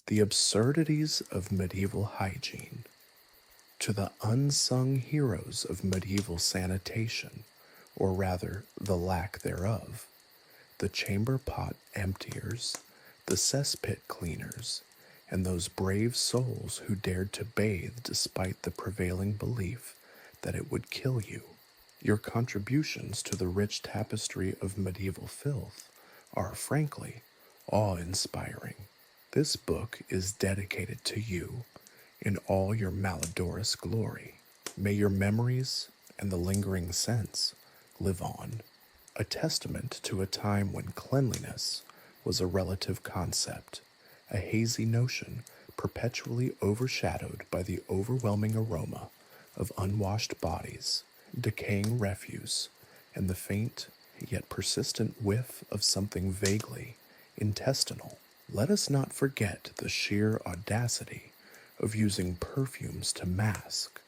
The absurdities of medieval hygiene. To the unsung heroes of medieval sanitation, or rather the lack thereof, the chamber pot emptiers, the cesspit cleaners, and those brave souls who dared to bathe despite the prevailing belief that it would kill you. Your contributions to the rich tapestry of medieval filth are, frankly, awe-inspiring. This book is dedicated to you in all your malodorous glory. May your memories and the lingering scents live on, a testament to a time when cleanliness was a relative concept, a hazy notion perpetually overshadowed by the overwhelming aroma of unwashed bodies, decaying refuse, and the faint yet persistent whiff of something vaguely intestinal. Let us not forget the sheer audacity of using perfumes to mask,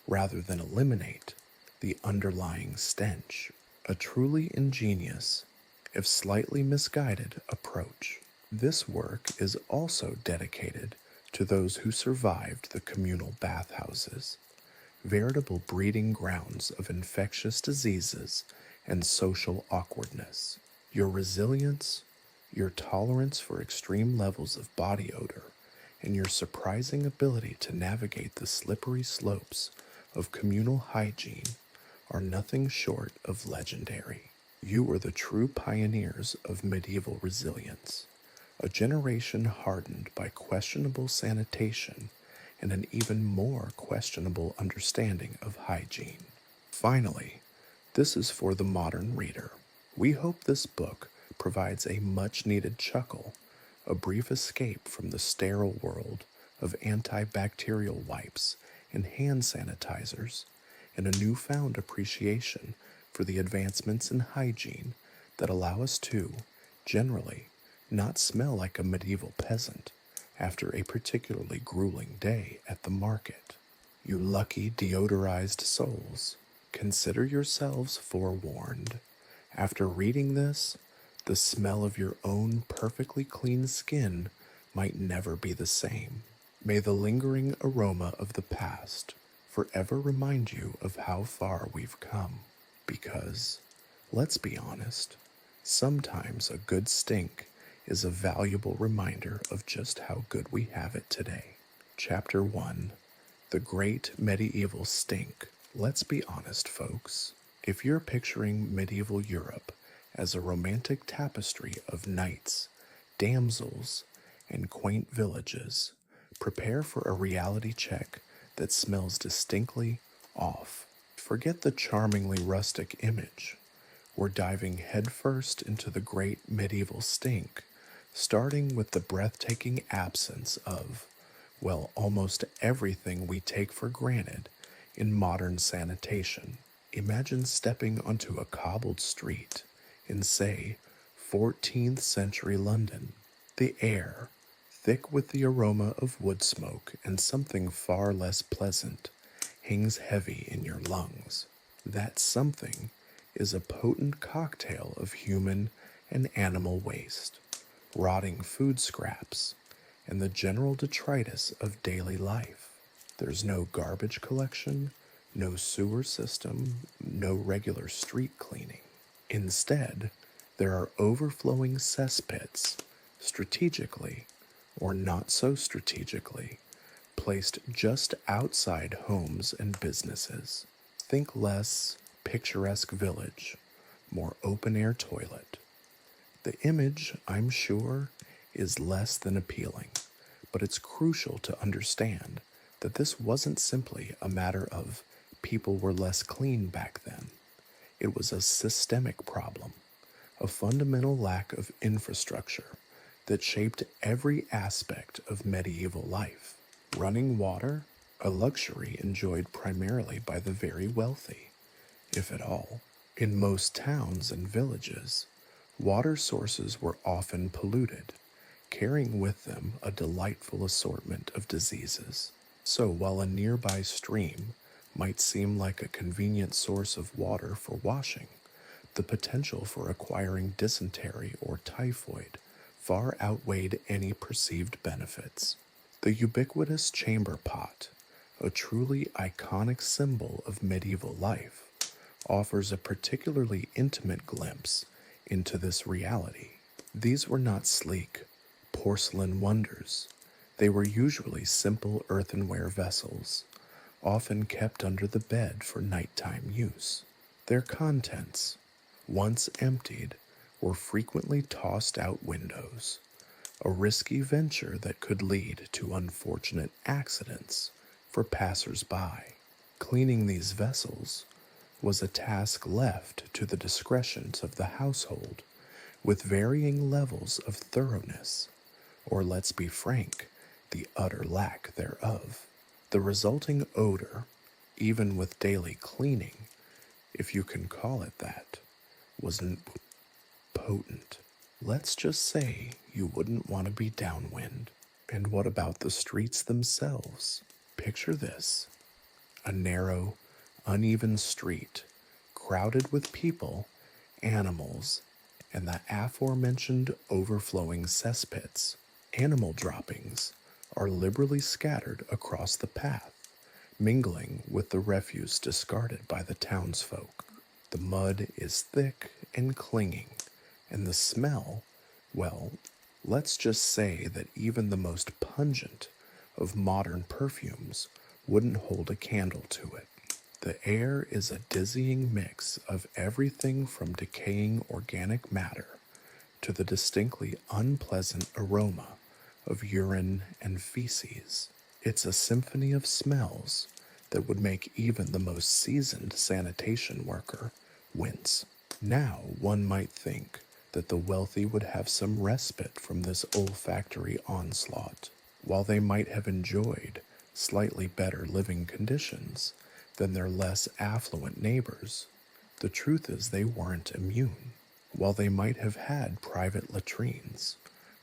rather than eliminate, the underlying stench. A truly ingenious, if slightly misguided, approach. This work is also dedicated to those who survived the communal bathhouses, veritable breeding grounds of infectious diseases and social awkwardness. Your resilience, your tolerance for extreme levels of body odor, and your surprising ability to navigate the slippery slopes of communal hygiene are nothing short of legendary. You were the true pioneers of medieval resilience, a generation hardened by questionable sanitation and an even more questionable understanding of hygiene. Finally, this is for the modern reader. We hope this book provides a much-needed chuckle, a brief escape from the sterile world of antibacterial wipes and hand sanitizers, and a newfound appreciation for the advancements in hygiene that allow us to, generally, not smell like a medieval peasant after a particularly grueling day at the market. You lucky deodorized souls, consider yourselves forewarned. After reading this, the smell of your own perfectly clean skin might never be the same. May the lingering aroma of the past forever remind you of how far we've come. Because, let's be honest, sometimes a good stink is a valuable reminder of just how good we have it today. Chapter 1. The Great Medieval Stink. Let's be honest, folks. If you're picturing medieval Europe as a romantic tapestry of knights, damsels, and quaint villages, prepare for a reality check that smells distinctly off. Forget the charmingly rustic image. We're diving headfirst into the great medieval stink, starting with the breathtaking absence of, well, almost everything we take for granted in modern sanitation. Imagine stepping onto a cobbled street in, say, 14th century London. The air, thick with the aroma of wood smoke and something far less pleasant, hangs heavy in your lungs. That something is a potent cocktail of human and animal waste, rotting food scraps, and the general detritus of daily life. There's no garbage collection, no sewer system, no regular street cleaning. Instead, there are overflowing cesspits, strategically, or not so strategically, placed just outside homes and businesses. Think less picturesque village, more open-air toilet. The image, I'm sure, is less than appealing, but it's crucial to understand that this wasn't simply a matter of people were less clean back then. It was a systemic problem, a fundamental lack of infrastructure that shaped every aspect of medieval life. Running water, a luxury enjoyed primarily by the very wealthy, if at all. In most towns and villages, water sources were often polluted, carrying with them a delightful assortment of diseases. So while a nearby stream might seem like a convenient source of water for washing, the potential for acquiring dysentery or typhoid far outweighed any perceived benefits. The ubiquitous chamber pot, a truly iconic symbol of medieval life, offers a particularly intimate glimpse into this reality. These were not sleek, porcelain wonders. They were usually simple earthenware vessels, often kept under the bed for nighttime use. Their contents, once emptied, were frequently tossed out windows, a risky venture that could lead to unfortunate accidents for passers-by. Cleaning these vessels was a task left to the discretions of the household, with varying levels of thoroughness, or let's be frank, the utter lack thereof. The resulting odor, even with daily cleaning, if you can call it that, was potent. Let's just say you wouldn't want to be downwind. And what about the streets themselves? Picture this: a narrow, uneven street, crowded with people, animals, and the aforementioned overflowing cesspits. Animal droppings are liberally scattered across the path, mingling with the refuse discarded by the townsfolk. The mud is thick and clinging, and the smell, well, let's just say that even the most pungent of modern perfumes wouldn't hold a candle to it. The air is a dizzying mix of everything from decaying organic matter to the distinctly unpleasant aroma of urine and feces. It's a symphony of smells that would make even the most seasoned sanitation worker wince. Now, one might think that the wealthy would have some respite from this olfactory onslaught, while they might have enjoyed slightly better living conditions than their less affluent neighbors. The truth is they weren't immune. While they might have had private latrines,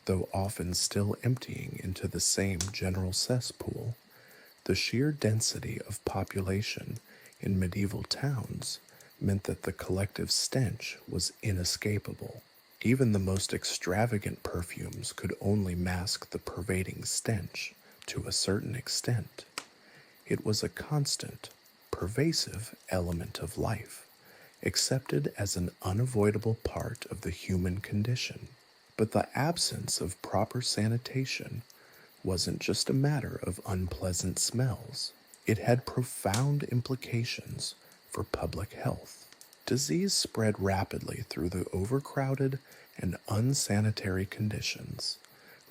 though often still emptying into the same general cesspool, the sheer density of population in medieval towns meant that the collective stench was inescapable. Even the most extravagant perfumes could only mask the pervading stench to a certain extent. It was a constant, pervasive element of life, accepted as an unavoidable part of the human condition. But the absence of proper sanitation wasn't just a matter of unpleasant smells. It had profound implications for public health. Disease spread rapidly through the overcrowded and unsanitary conditions,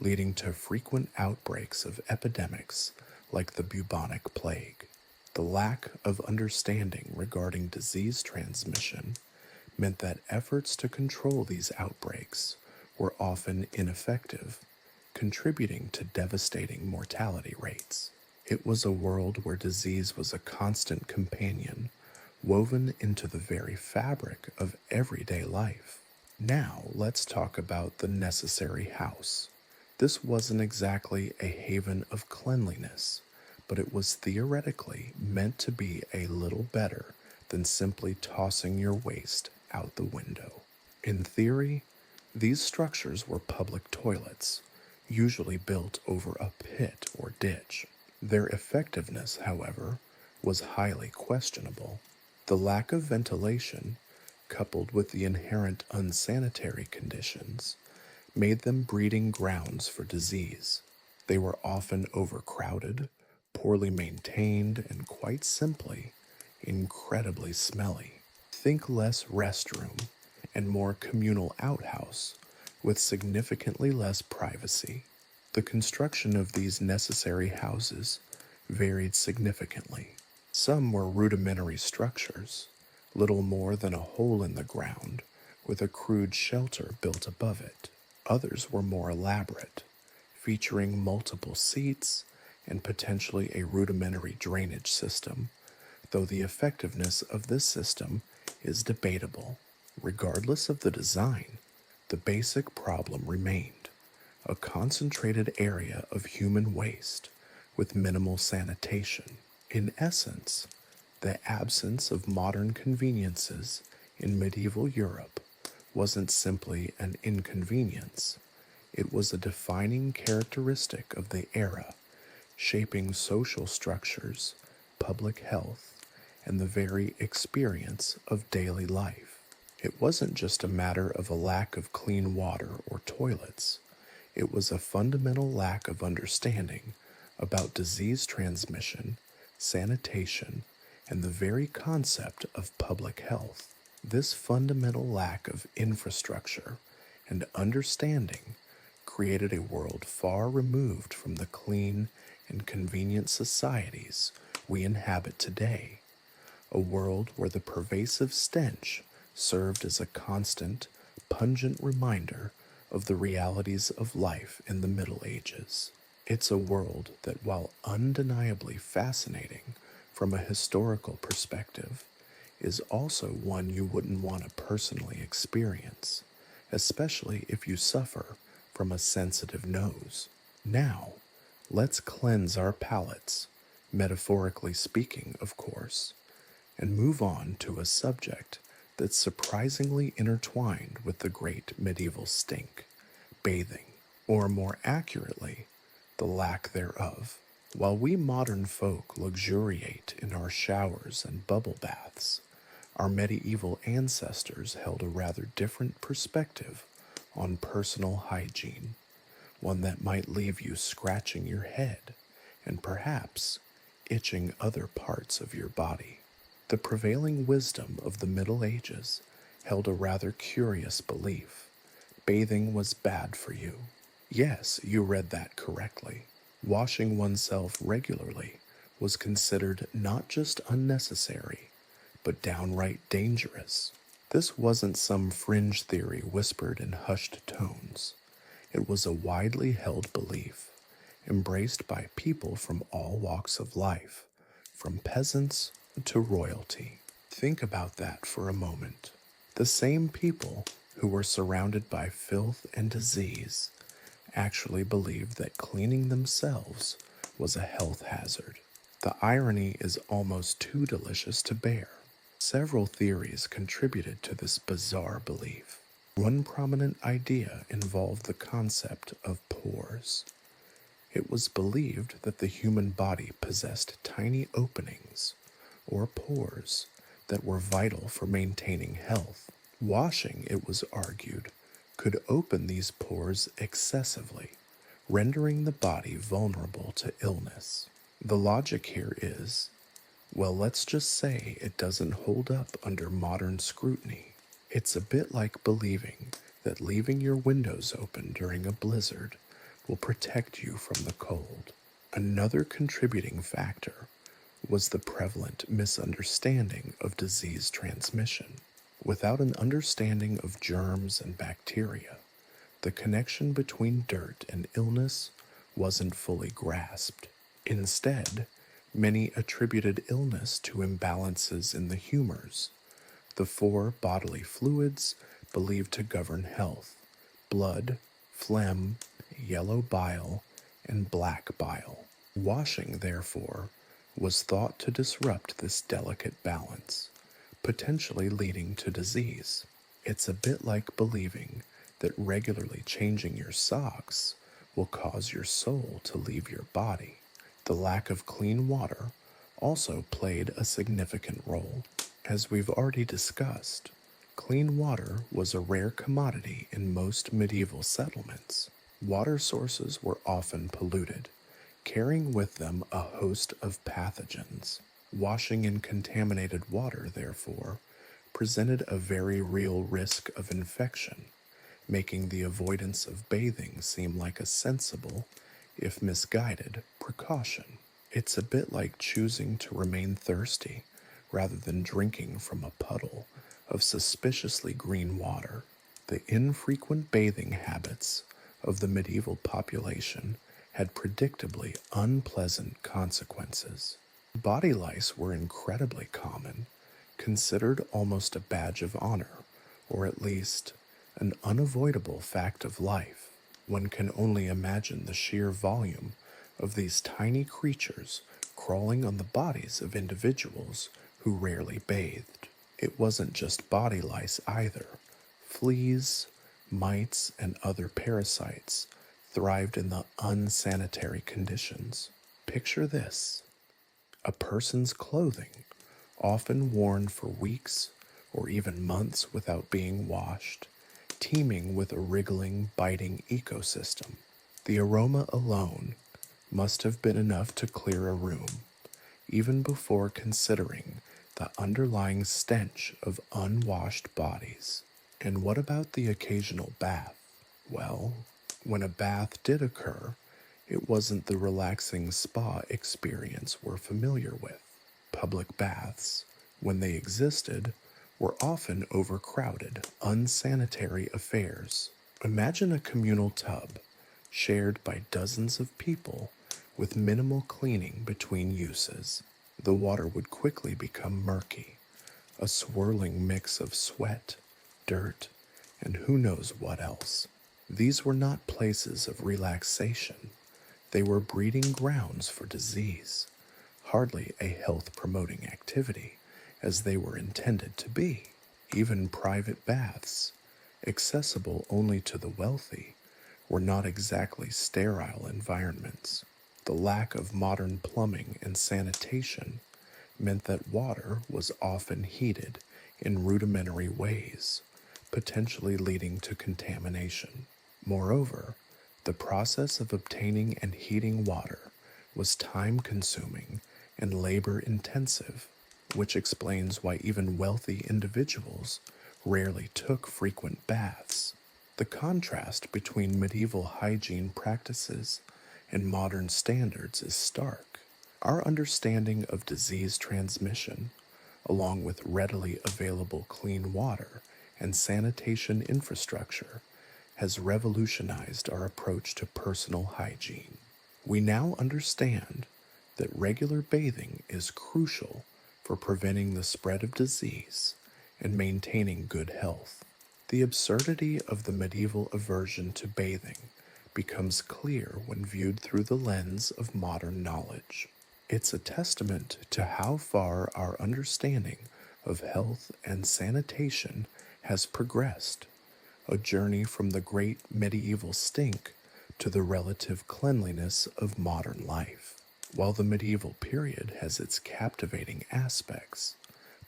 leading to frequent outbreaks of epidemics like the bubonic plague. The lack of understanding regarding disease transmission meant that efforts to control these outbreaks were often ineffective, contributing to devastating mortality rates. It was a world where disease was a constant companion, woven into the very fabric of everyday life. Now, let's talk about the necessary house. This wasn't exactly a haven of cleanliness, but it was theoretically meant to be a little better than simply tossing your waste out the window. In theory, these structures were public toilets, usually built over a pit or ditch. Their effectiveness, however, was highly questionable. The lack of ventilation, coupled with the inherent unsanitary conditions, made them breeding grounds for disease. They were often overcrowded, poorly maintained, and quite simply, incredibly smelly. Think less restroom and more communal outhouse with significantly less privacy. The construction of these necessary houses varied significantly. Some were rudimentary structures, little more than a hole in the ground with a crude shelter built above it. Others were more elaborate, featuring multiple seats and potentially a rudimentary drainage system, though the effectiveness of this system is debatable. Regardless of the design, the basic problem remained: a concentrated area of human waste with minimal sanitation. In essence, the absence of modern conveniences in medieval Europe wasn't simply an inconvenience. It was a defining characteristic of the era, shaping social structures, public health, and the very experience of daily life. It wasn't just a matter of a lack of clean water or toilets. It was a fundamental lack of understanding about disease transmission, sanitation, and the very concept of public health. This fundamental lack of infrastructure and understanding created a world far removed from the clean and convenient societies we inhabit today, a world where the pervasive stench served as a constant, pungent reminder of the realities of life in the Middle Ages. It's a world that, while undeniably fascinating from a historical perspective, is also one you wouldn't want to personally experience, especially if you suffer from a sensitive nose. Now, let's cleanse our palates, metaphorically speaking, of course, and move on to a subject that's surprisingly intertwined with the great medieval stink: bathing, or more accurately, the lack thereof. While we modern folk luxuriate in our showers and bubble baths, our medieval ancestors held a rather different perspective on personal hygiene, one that might leave you scratching your head and perhaps itching other parts of your body. The prevailing wisdom of the Middle Ages held a rather curious belief: bathing was bad for you. Yes, you read that correctly. Washing oneself regularly was considered not just unnecessary, but downright dangerous. This wasn't some fringe theory whispered in hushed tones. It was a widely held belief, embraced by people from all walks of life, from peasants to royalty. Think about that for a moment. The same people who were surrounded by filth and disease actually believed that cleaning themselves was a health hazard. The irony is almost too delicious to bear. Several theories contributed to this bizarre belief. One prominent idea involved the concept of pores. It was believed that the human body possessed tiny openings, or pores, that were vital for maintaining health. Washing, it was argued, could open these pores excessively, rendering the body vulnerable to illness. The logic here is, well, let's just say it doesn't hold up under modern scrutiny. It's a bit like believing that leaving your windows open during a blizzard will protect you from the cold. Another contributing factor was the prevalent misunderstanding of disease transmission. Without an understanding of germs and bacteria, the connection between dirt and illness wasn't fully grasped. Instead, many attributed illness to imbalances in the humors, the four bodily fluids believed to govern health: blood, phlegm, yellow bile, and black bile. Washing, therefore, was thought to disrupt this delicate balance, potentially leading to disease. It's a bit like believing that regularly changing your socks will cause your soul to leave your body. The lack of clean water also played a significant role. As we've already discussed, clean water was a rare commodity in most medieval settlements. Water sources were often polluted, carrying with them a host of pathogens. Washing in contaminated water, therefore, presented a very real risk of infection, making the avoidance of bathing seem like a sensible, if misguided, precaution. It's a bit like choosing to remain thirsty rather than drinking from a puddle of suspiciously green water. The infrequent bathing habits of the medieval population had predictably unpleasant consequences. Body lice were incredibly common, considered almost a badge of honor, or at least an unavoidable fact of life. One can only imagine the sheer volume of these tiny creatures crawling on the bodies of individuals who rarely bathed. It wasn't just body lice either. Fleas, Mites and other parasites thrived in the unsanitary conditions. Picture this: a person's clothing, often worn for weeks or even months without being washed, teeming with a wriggling, biting ecosystem. The aroma alone must have been enough to clear a room, even before considering the underlying stench of unwashed bodies. And what about the occasional bath? Well, when a bath did occur, it wasn't the relaxing spa experience we're familiar with. Public baths, when they existed, were often overcrowded, unsanitary affairs. Imagine a communal tub shared by dozens of people with minimal cleaning between uses. The water would quickly become murky, a swirling mix of sweat, dirt, and who knows what else. These were not places of relaxation. They were breeding grounds for disease, hardly a health promoting activity as they were intended to be. Even private baths, accessible only to the wealthy, were not exactly sterile environments. The lack of modern plumbing and sanitation meant that water was often heated in rudimentary ways, potentially leading to contamination. Moreover, the process of obtaining and heating water was time consuming and labor intensive, which explains why even wealthy individuals rarely took frequent baths. The contrast between medieval hygiene practices and modern standards is stark. Our understanding of disease transmission, along with readily available clean water and sanitation infrastructure, has revolutionized our approach to personal hygiene. We now understand that regular bathing is crucial for preventing the spread of disease and maintaining good health. The absurdity of the medieval aversion to bathing becomes clear when viewed through the lens of modern knowledge. It's a testament to how far our understanding of health and sanitation has progressed, a journey from the great medieval stink to the relative cleanliness of modern life. While the medieval period has its captivating aspects,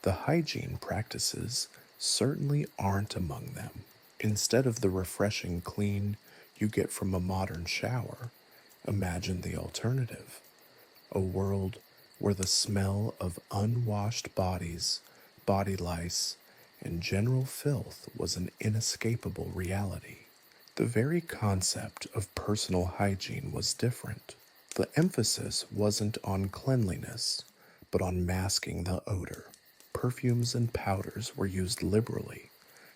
the hygiene practices certainly aren't among them. Instead of the refreshing clean you get from a modern shower, imagine the alternative: a world where the smell of unwashed bodies, body lice, and general filth was an inescapable reality. The very concept of personal hygiene was different. The emphasis wasn't on cleanliness, but on masking the odor. Perfumes and powders were used liberally,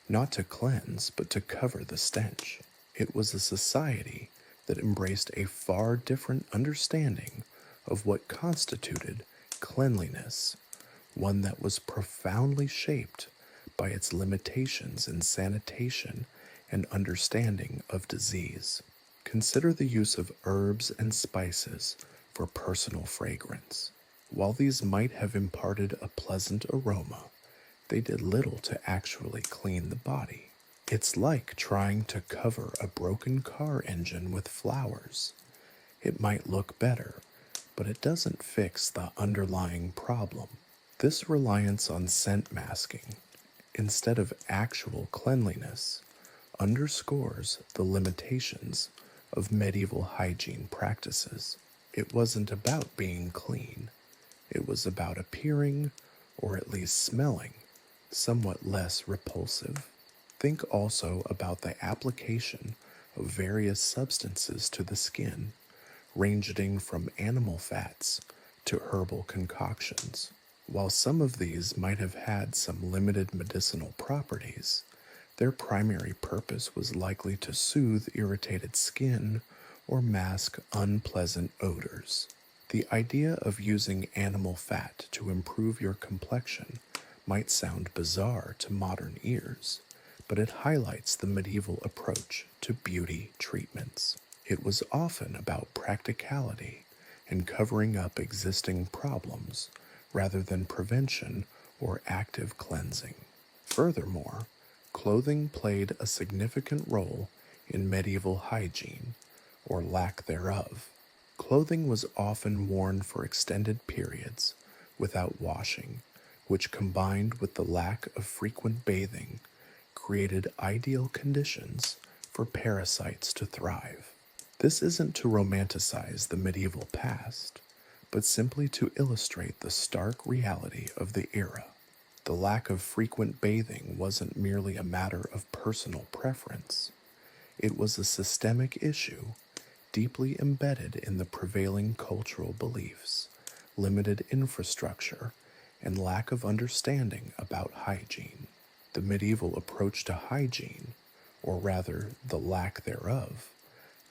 not to cleanse, but to cover the stench. It was a society that embraced a far different understanding of what constituted cleanliness, one that was profoundly shaped by its limitations in sanitation and understanding of disease. Consider the use of herbs and spices for personal fragrance. While these might have imparted a pleasant aroma, they did little to actually clean the body. It's like trying to cover a broken car engine with flowers. It might look better, but it doesn't fix the underlying problem. This reliance on scent masking, instead of actual cleanliness, underscores the limitations of medieval hygiene practices. It wasn't about being clean. It was about appearing, or at least smelling, somewhat less repulsive. Think also about the application of various substances to the skin, ranging from animal fats to herbal concoctions. While some of these might have had some limited medicinal properties, their primary purpose was likely to soothe irritated skin or mask unpleasant odors. The idea of using animal fat to improve your complexion might sound bizarre to modern ears, but it highlights the medieval approach to beauty treatments. It was often about practicality and covering up existing problems rather than prevention or active cleansing. Furthermore, Clothing played a significant role in medieval hygiene, or lack thereof. Clothing was often worn for extended periods without washing, which combined with the lack of frequent bathing created ideal conditions for parasites to thrive. This isn't to romanticize the medieval past, but simply to illustrate the stark reality of the era. The lack of frequent bathing wasn't merely a matter of personal preference, it was a systemic issue deeply embedded in the prevailing cultural beliefs, limited infrastructure, and lack of understanding about hygiene. The medieval approach to hygiene, or rather the lack thereof,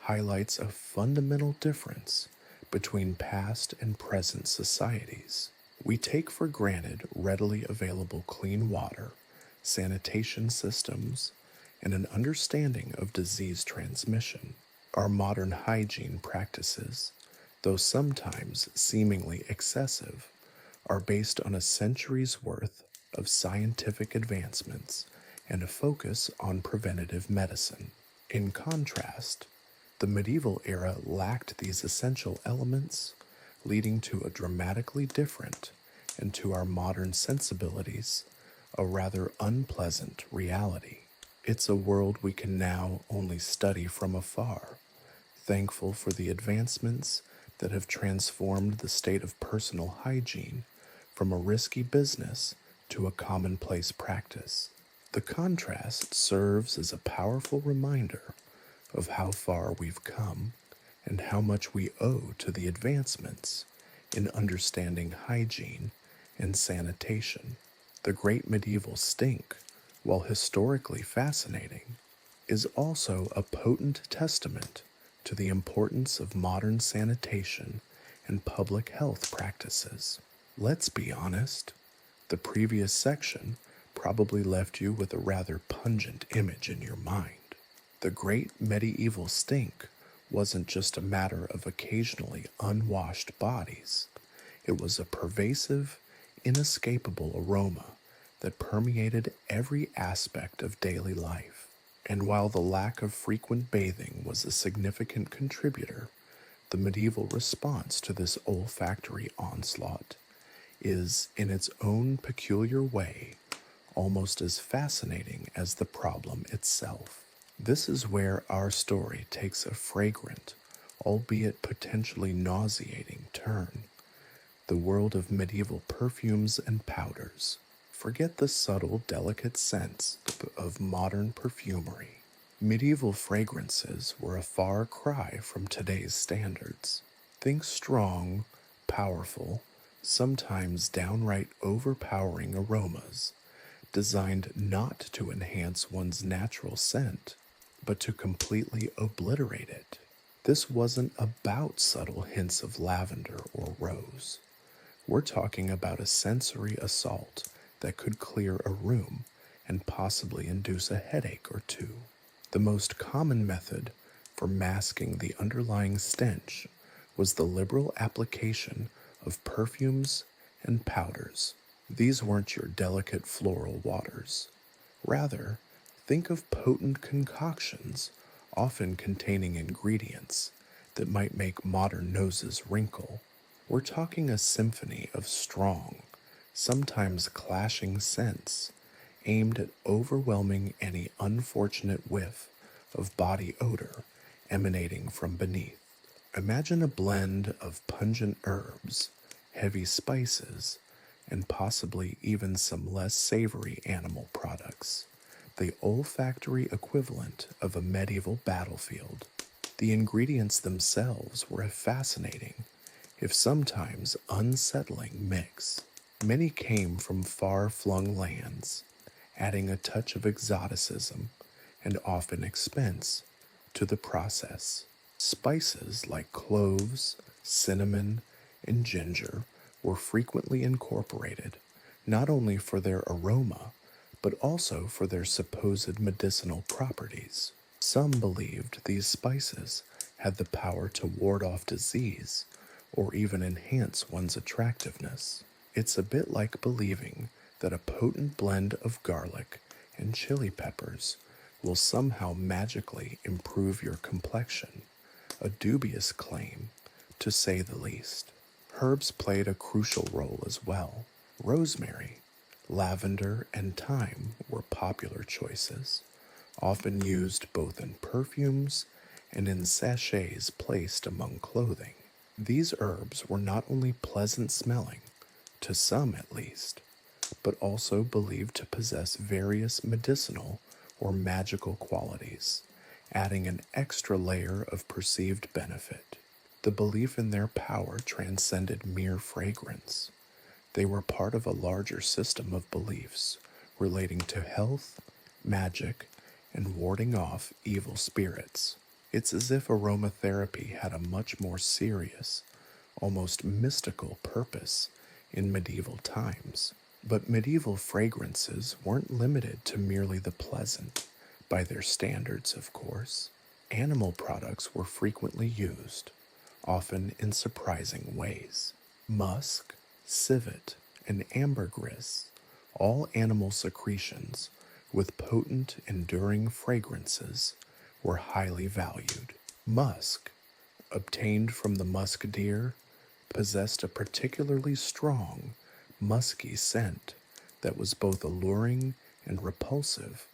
highlights a fundamental difference between past and present societies. We take for granted readily available clean water, sanitation systems, and an understanding of disease transmission. Our modern hygiene practices, though sometimes seemingly excessive, are based on a century's worth of scientific advancements and a focus on preventative medicine. In contrast, the medieval era lacked these essential elements, leading to a dramatically different, and to our modern sensibilities, a rather unpleasant reality. It's a world we can now only study from afar, thankful for the advancements that have transformed the state of personal hygiene from a risky business to a commonplace practice. The contrast serves as a powerful reminder of how far we've come and how much we owe to the advancements in understanding hygiene and sanitation. The great medieval stink, while historically fascinating, is also a potent testament to the importance of modern sanitation and public health practices. Let's be honest, the previous section probably left you with a rather pungent image in your mind. The great medieval stink wasn't just a matter of occasionally unwashed bodies. It was a pervasive, inescapable aroma that permeated every aspect of daily life. And while the lack of frequent bathing was a significant contributor, the medieval response to this olfactory onslaught is, in its own peculiar way, almost as fascinating as the problem itself. This is where our story takes a fragrant, albeit potentially nauseating turn. The world of medieval perfumes and powders. Forget the subtle, delicate scents of modern perfumery. Medieval fragrances were a far cry from today's standards. Think strong, powerful, sometimes downright overpowering aromas, designed not to enhance one's natural scent, but to completely obliterate it. This wasn't about subtle hints of lavender or rose. We're talking about a sensory assault that could clear a room and possibly induce a headache or two. The most common method for masking the underlying stench was the liberal application of perfumes and powders. These weren't your delicate floral waters. Rather, think of potent concoctions, often containing ingredients that might make modern noses wrinkle. We're talking a symphony of strong, sometimes clashing scents, aimed at overwhelming any unfortunate whiff of body odor emanating from beneath. Imagine a blend of pungent herbs, heavy spices, and possibly even some less savory animal products, the olfactory equivalent of a medieval battlefield. The ingredients themselves were a fascinating, if sometimes unsettling, mix. Many came from far-flung lands, adding a touch of exoticism and often expense to the process. Spices like cloves, cinnamon, and ginger were frequently incorporated, not only for their aroma, but also for their supposed medicinal properties. Some believed these spices had the power to ward off disease or even enhance one's attractiveness. It's a bit like believing that a potent blend of garlic and chili peppers will somehow magically improve your complexion, a dubious claim, to say the least. Herbs played a crucial role as well. Rosemary, lavender, and thyme were popular choices, often used both in perfumes and in sachets placed among clothing. These herbs were not only pleasant smelling, to some at least, but also believed to possess various medicinal or magical qualities, adding an extra layer of perceived benefit. The belief in their power transcended mere fragrance. They were part of a larger system of beliefs relating to health, magic, and warding off evil spirits. It's as if aromatherapy had a much more serious, almost mystical purpose in medieval times. But medieval fragrances weren't limited to merely the pleasant, by their standards, of course. Animal products were frequently used, often in surprising ways. Musk, civet, and ambergris, all animal secretions with potent, enduring fragrances, were highly valued. Musk, obtained from the musk deer, possessed a particularly strong, musky scent that was both alluring and repulsive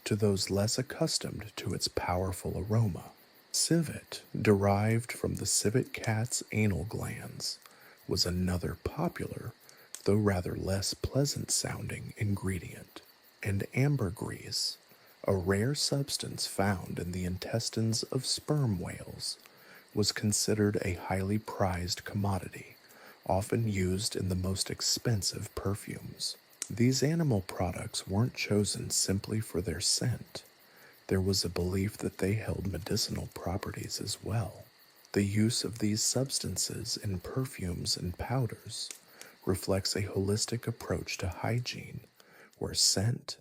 to those less accustomed to its powerful aroma. Civet, derived from the civet cat's anal glands, was another popular, though rather less pleasant sounding ingredient. And ambergris, a rare substance found in the intestines of sperm whales, was considered a highly prized commodity, often used in the most expensive perfumes. These animal products weren't chosen simply for their scent. There was a belief that they held medicinal properties as well. The use of these substances in perfumes and powders reflects a holistic approach to hygiene, where scent,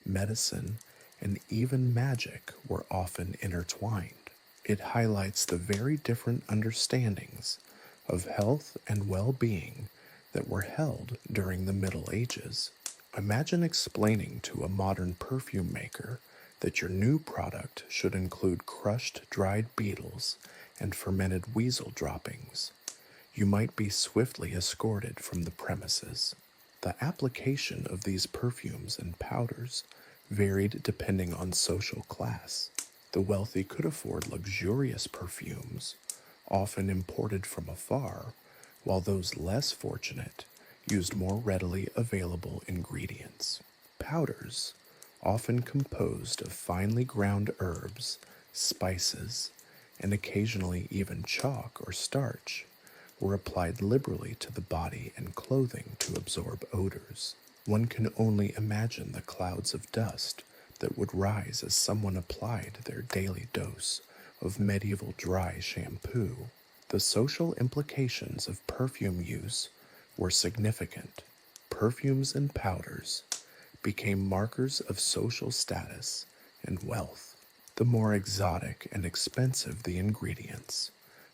medicine, and even magic were often intertwined. It highlights the very different understandings of health and well-being that were held during the Middle Ages. Imagine explaining to a modern perfume maker that your new product should include crushed dried beetles and fermented weasel droppings. You might be swiftly escorted from the premises. The application of these perfumes and powders varied depending on social class. The wealthy could afford luxurious perfumes, often imported from afar, while those less fortunate used more readily available ingredients. Powders, often composed of finely ground herbs, spices, and occasionally even chalk or starch, were applied liberally to the body and clothing to absorb odors. One can only imagine the clouds of dust that would rise as someone applied their daily dose of medieval dry shampoo. The social implications of perfume use were significant. Perfumes and powders became markers of social status and wealth. The more exotic and expensive the ingredients,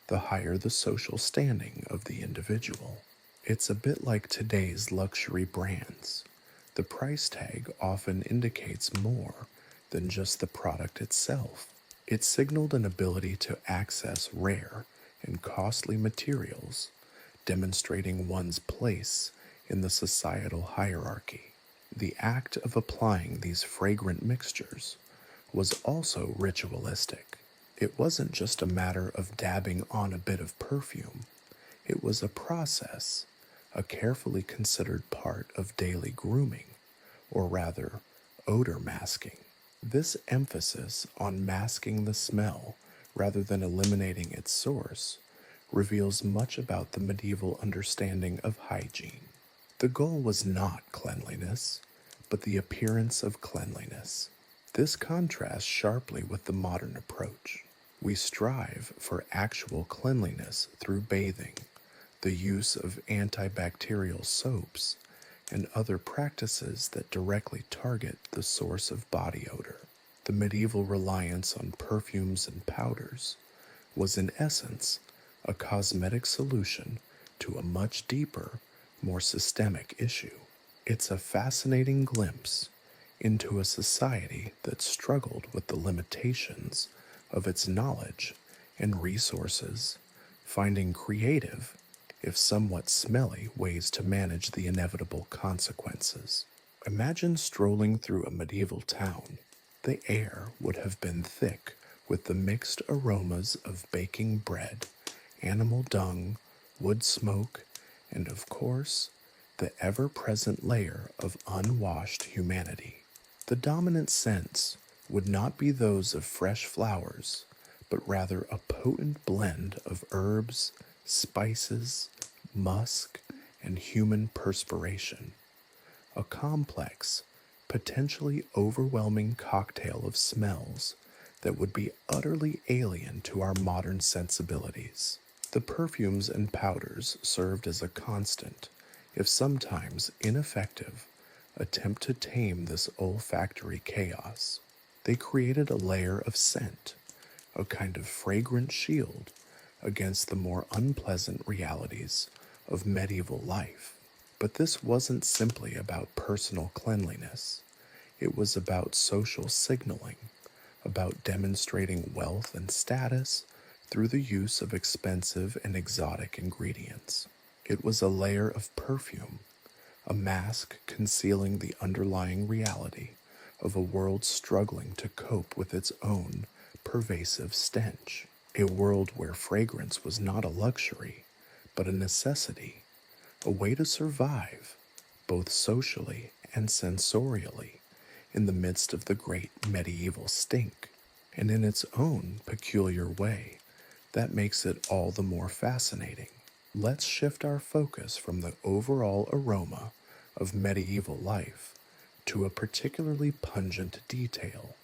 the higher the social standing of the individual. It's a bit like today's luxury brands. The price tag often indicates more than just the product itself. It signaled an ability to access rare and costly materials, demonstrating one's place in the societal hierarchy. The act of applying these fragrant mixtures was also ritualistic. It wasn't just a matter of dabbing on a bit of perfume. It was a process, a carefully considered part of daily grooming, or rather, odor masking. This emphasis on masking the smell rather than eliminating its source reveals much about the medieval understanding of hygiene. The goal was not cleanliness, but the appearance of cleanliness. This contrasts sharply with the modern approach. We strive for actual cleanliness through bathing, the use of antibacterial soaps, and other practices that directly target the source of body odor. The medieval reliance on perfumes and powders was in essence a cosmetic solution to a much deeper, more systemic issue. It's a fascinating glimpse into a society that struggled with the limitations of its knowledge and resources, finding creative, if somewhat smelly, ways to manage the inevitable consequences. Imagine strolling through a medieval town. The air would have been thick with the mixed aromas of baking bread, animal dung, wood smoke, and of course, the ever present layer of unwashed humanity. The dominant scents would not be those of fresh flowers, but rather a potent blend of herbs, spices, musk, and human perspiration. A complex, potentially overwhelming cocktail of smells that would be utterly alien to our modern sensibilities. The perfumes and powders served as a constant, if sometimes ineffective, attempt to tame this olfactory chaos. They created a layer of scent, a kind of fragrant shield against the more unpleasant realities of medieval life. But this wasn't simply about personal cleanliness. It was about social signaling, about demonstrating wealth and status through the use of expensive and exotic ingredients. It was a layer of perfume, a mask concealing the underlying reality of a world struggling to cope with its own pervasive stench. A world where fragrance was not a luxury, but a necessity, a way to survive, both socially and sensorially, in the midst of the great medieval stink. And in its own peculiar way, that makes it all the more fascinating. Let's shift our focus from the overall aroma of medieval life to a particularly pungent detail: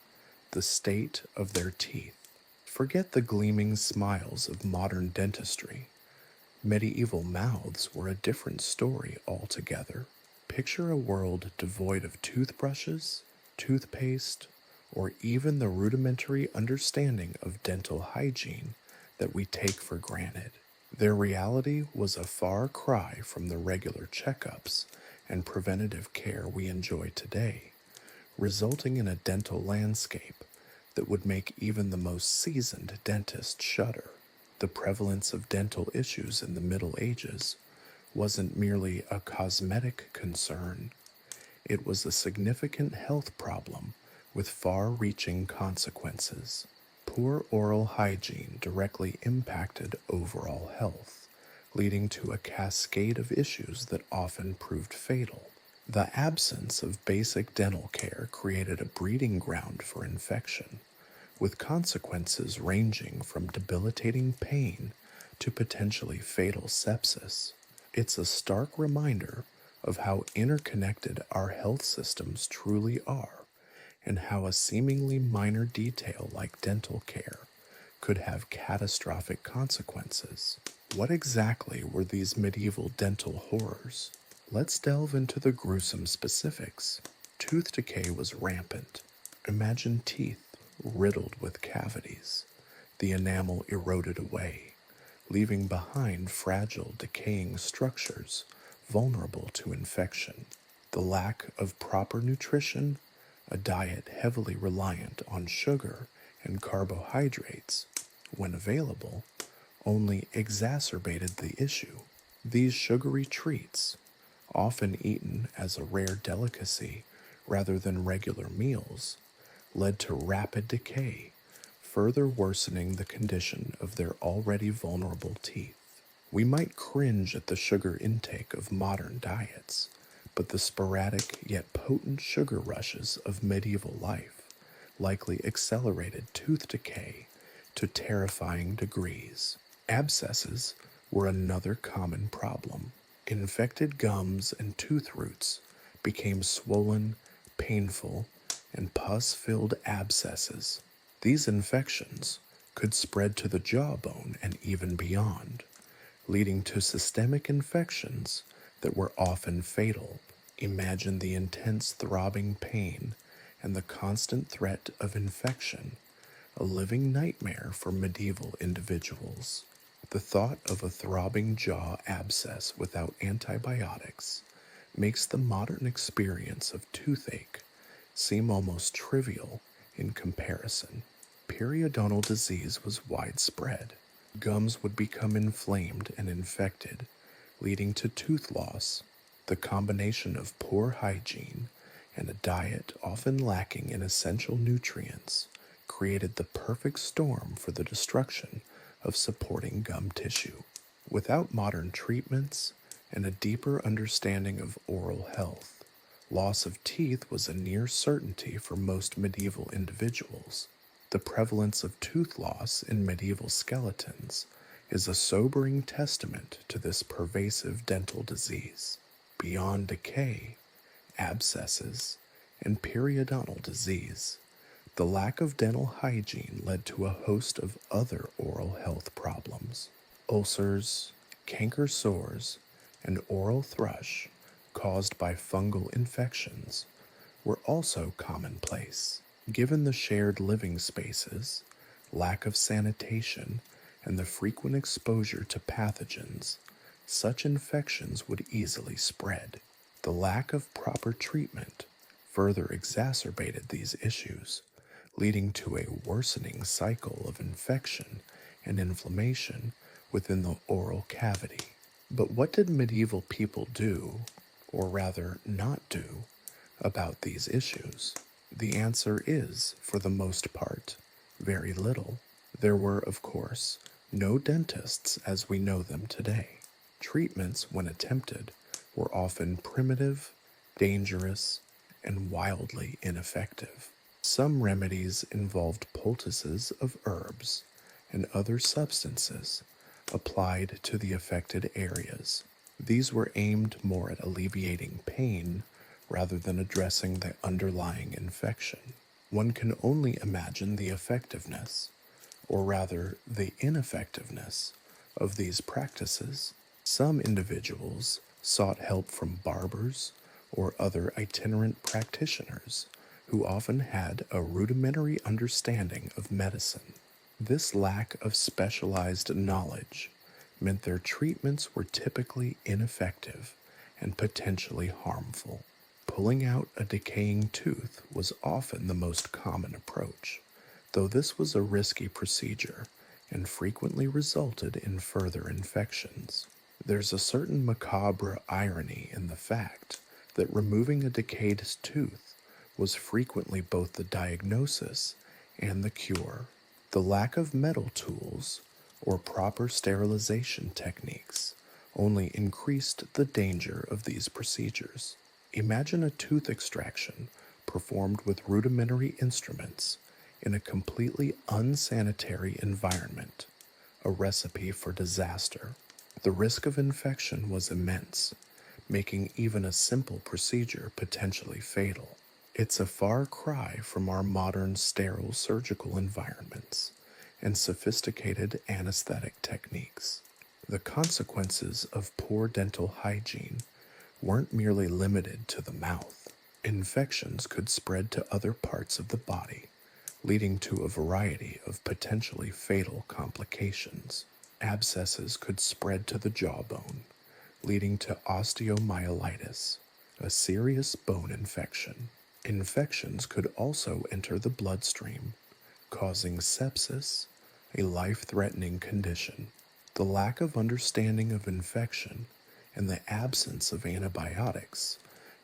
the state of their teeth. Forget the gleaming smiles of modern dentistry. Medieval mouths were a different story altogether. Picture a world devoid of toothbrushes, toothpaste, or even the rudimentary understanding of dental hygiene that we take for granted. Their reality was a far cry from the regular checkups and preventative care we enjoy today, resulting in a dental landscape that would make even the most seasoned dentist shudder. The prevalence of dental issues in the Middle Ages wasn't merely a cosmetic concern, it was a significant health problem with far-reaching consequences. Poor oral hygiene directly impacted overall health, leading to a cascade of issues that often proved fatal. The absence of basic dental care created a breeding ground for infection, with consequences ranging from debilitating pain to potentially fatal sepsis. It's a stark reminder of how interconnected our health systems truly are, and how a seemingly minor detail like dental care could have catastrophic consequences. What exactly were these medieval dental horrors? Let's delve into the gruesome specifics. Tooth decay was rampant. Imagine teeth riddled with cavities, the enamel eroded away, leaving behind fragile, decaying structures vulnerable to infection. The lack of proper nutrition, a diet heavily reliant on sugar and carbohydrates, when available, only exacerbated the issue. These sugary treats, often eaten as a rare delicacy rather than regular meals, led to rapid decay, further worsening the condition of their already vulnerable teeth. We might cringe at the sugar intake of modern diets, but the sporadic yet potent sugar rushes of medieval life likely accelerated tooth decay to terrifying degrees. Abscesses were another common problem. Infected gums and tooth roots became swollen, painful, and pus-filled abscesses. These infections could spread to the jawbone and even beyond, leading to systemic infections that were often fatal. Imagine the intense throbbing pain and the constant threat of infection, a living nightmare for medieval individuals. The thought of a throbbing jaw abscess without antibiotics makes the modern experience of toothache seem almost trivial in comparison. Periodontal disease was widespread. Gums would become inflamed and infected, leading to tooth loss. The combination of poor hygiene and a diet often lacking in essential nutrients created the perfect storm for the destruction of supporting gum tissue. Without modern treatments and a deeper understanding of oral health, loss of teeth was a near certainty for most medieval individuals. The prevalence of tooth loss in medieval skeletons is a sobering testament to this pervasive dental disease. Beyond decay, abscesses, and periodontal disease, the lack of dental hygiene led to a host of other oral health problems. Ulcers, canker sores, and oral thrush caused by fungal infections were also commonplace. Given the shared living spaces, lack of sanitation, and the frequent exposure to pathogens, such infections would easily spread. The lack of proper treatment further exacerbated these issues, leading to a worsening cycle of infection and inflammation within the oral cavity. But what did medieval people do, or rather not do, about these issues? The answer is, for the most part, very little. There were, of course, no dentists as we know them today. Treatments, when attempted, were often primitive, dangerous, and wildly ineffective. Some remedies involved poultices of herbs and other substances applied to the affected areas. These were aimed more at alleviating pain rather than addressing the underlying infection. One can only imagine the effectiveness, or rather the ineffectiveness, of these practices. Some individuals sought help from barbers or other itinerant practitioners who often had a rudimentary understanding of medicine. This lack of specialized knowledge meant their treatments were typically ineffective and potentially harmful. Pulling out a decaying tooth was often the most common approach, though this was a risky procedure and frequently resulted in further infections. There's a certain macabre irony in the fact that removing a decayed tooth was frequently both the diagnosis and the cure. The lack of metal tools or proper sterilization techniques only increased the danger of these procedures. Imagine a tooth extraction performed with rudimentary instruments in a completely unsanitary environment, a recipe for disaster. The risk of infection was immense, making even a simple procedure potentially fatal. It's a far cry from our modern sterile surgical environments and sophisticated anesthetic techniques. The consequences of poor dental hygiene weren't merely limited to the mouth. Infections could spread to other parts of the body, leading to a variety of potentially fatal complications. Abscesses could spread to the jawbone, leading to osteomyelitis, a serious bone infection. Infections could also enter the bloodstream, causing sepsis, a life-threatening condition. The lack of understanding of infection and the absence of antibiotics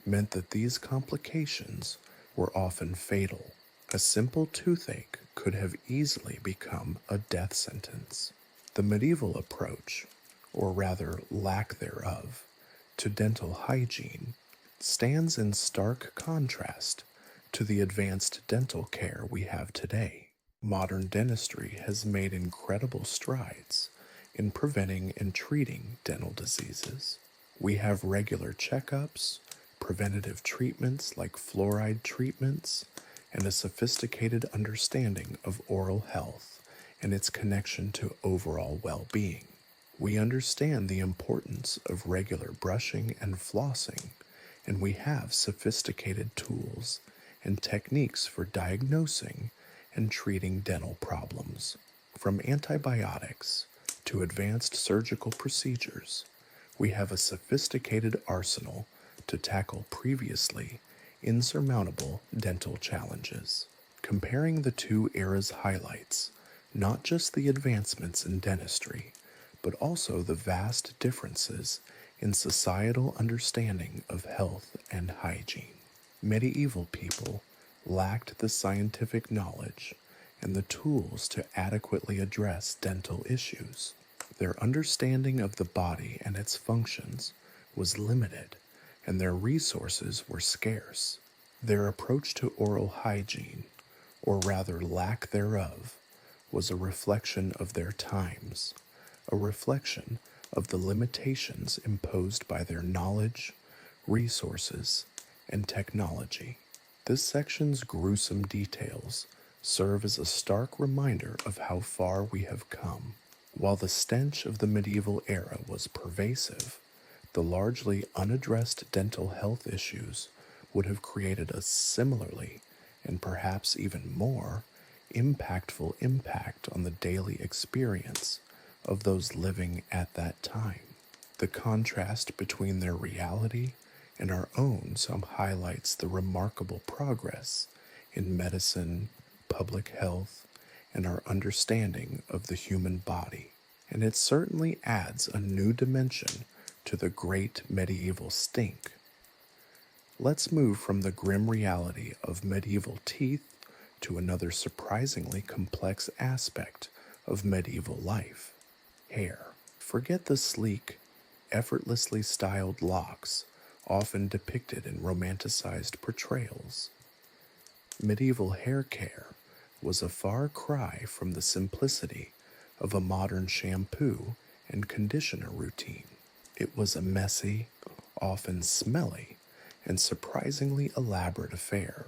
meant that these complications were often fatal. A simple toothache could have easily become a death sentence. The medieval approach, or rather lack thereof, to dental hygiene stands in stark contrast to the advanced dental care we have today. Modern dentistry has made incredible strides in preventing and treating dental diseases. We have regular checkups, preventative treatments like fluoride treatments, and a sophisticated understanding of oral health and its connection to overall well-being. We understand the importance of regular brushing and flossing, and we have sophisticated tools and techniques for diagnosing and treating dental problems. From antibiotics to advanced surgical procedures, we have a sophisticated arsenal to tackle previously insurmountable dental challenges. Comparing the two eras highlights not just the advancements in dentistry, but also the vast differences in societal understanding of health and hygiene. Medieval people lacked the scientific knowledge and the tools to adequately address dental issues. Their understanding of the body and its functions was limited, and their resources were scarce. Their approach to oral hygiene, or rather lack thereof, was a reflection of their times, a reflection of the limitations imposed by their knowledge, resources, and technology. This section's gruesome details serve as a stark reminder of how far we have come. While the stench of the medieval era was pervasive, the largely unaddressed dental health issues would have created a similarly, and perhaps even more, impactful impact on the daily experience of those living at that time. The contrast between their reality and our own some highlights the remarkable progress in medicine, public health, and our understanding of the human body. And it certainly adds a new dimension to the great medieval stink. Let's move from the grim reality of medieval teeth to another surprisingly complex aspect of medieval life: hair. Forget the sleek, effortlessly styled locks often depicted in romanticized portrayals. Medieval hair care was a far cry from the simplicity of a modern shampoo and conditioner routine. It was a messy, often smelly, and surprisingly elaborate affair,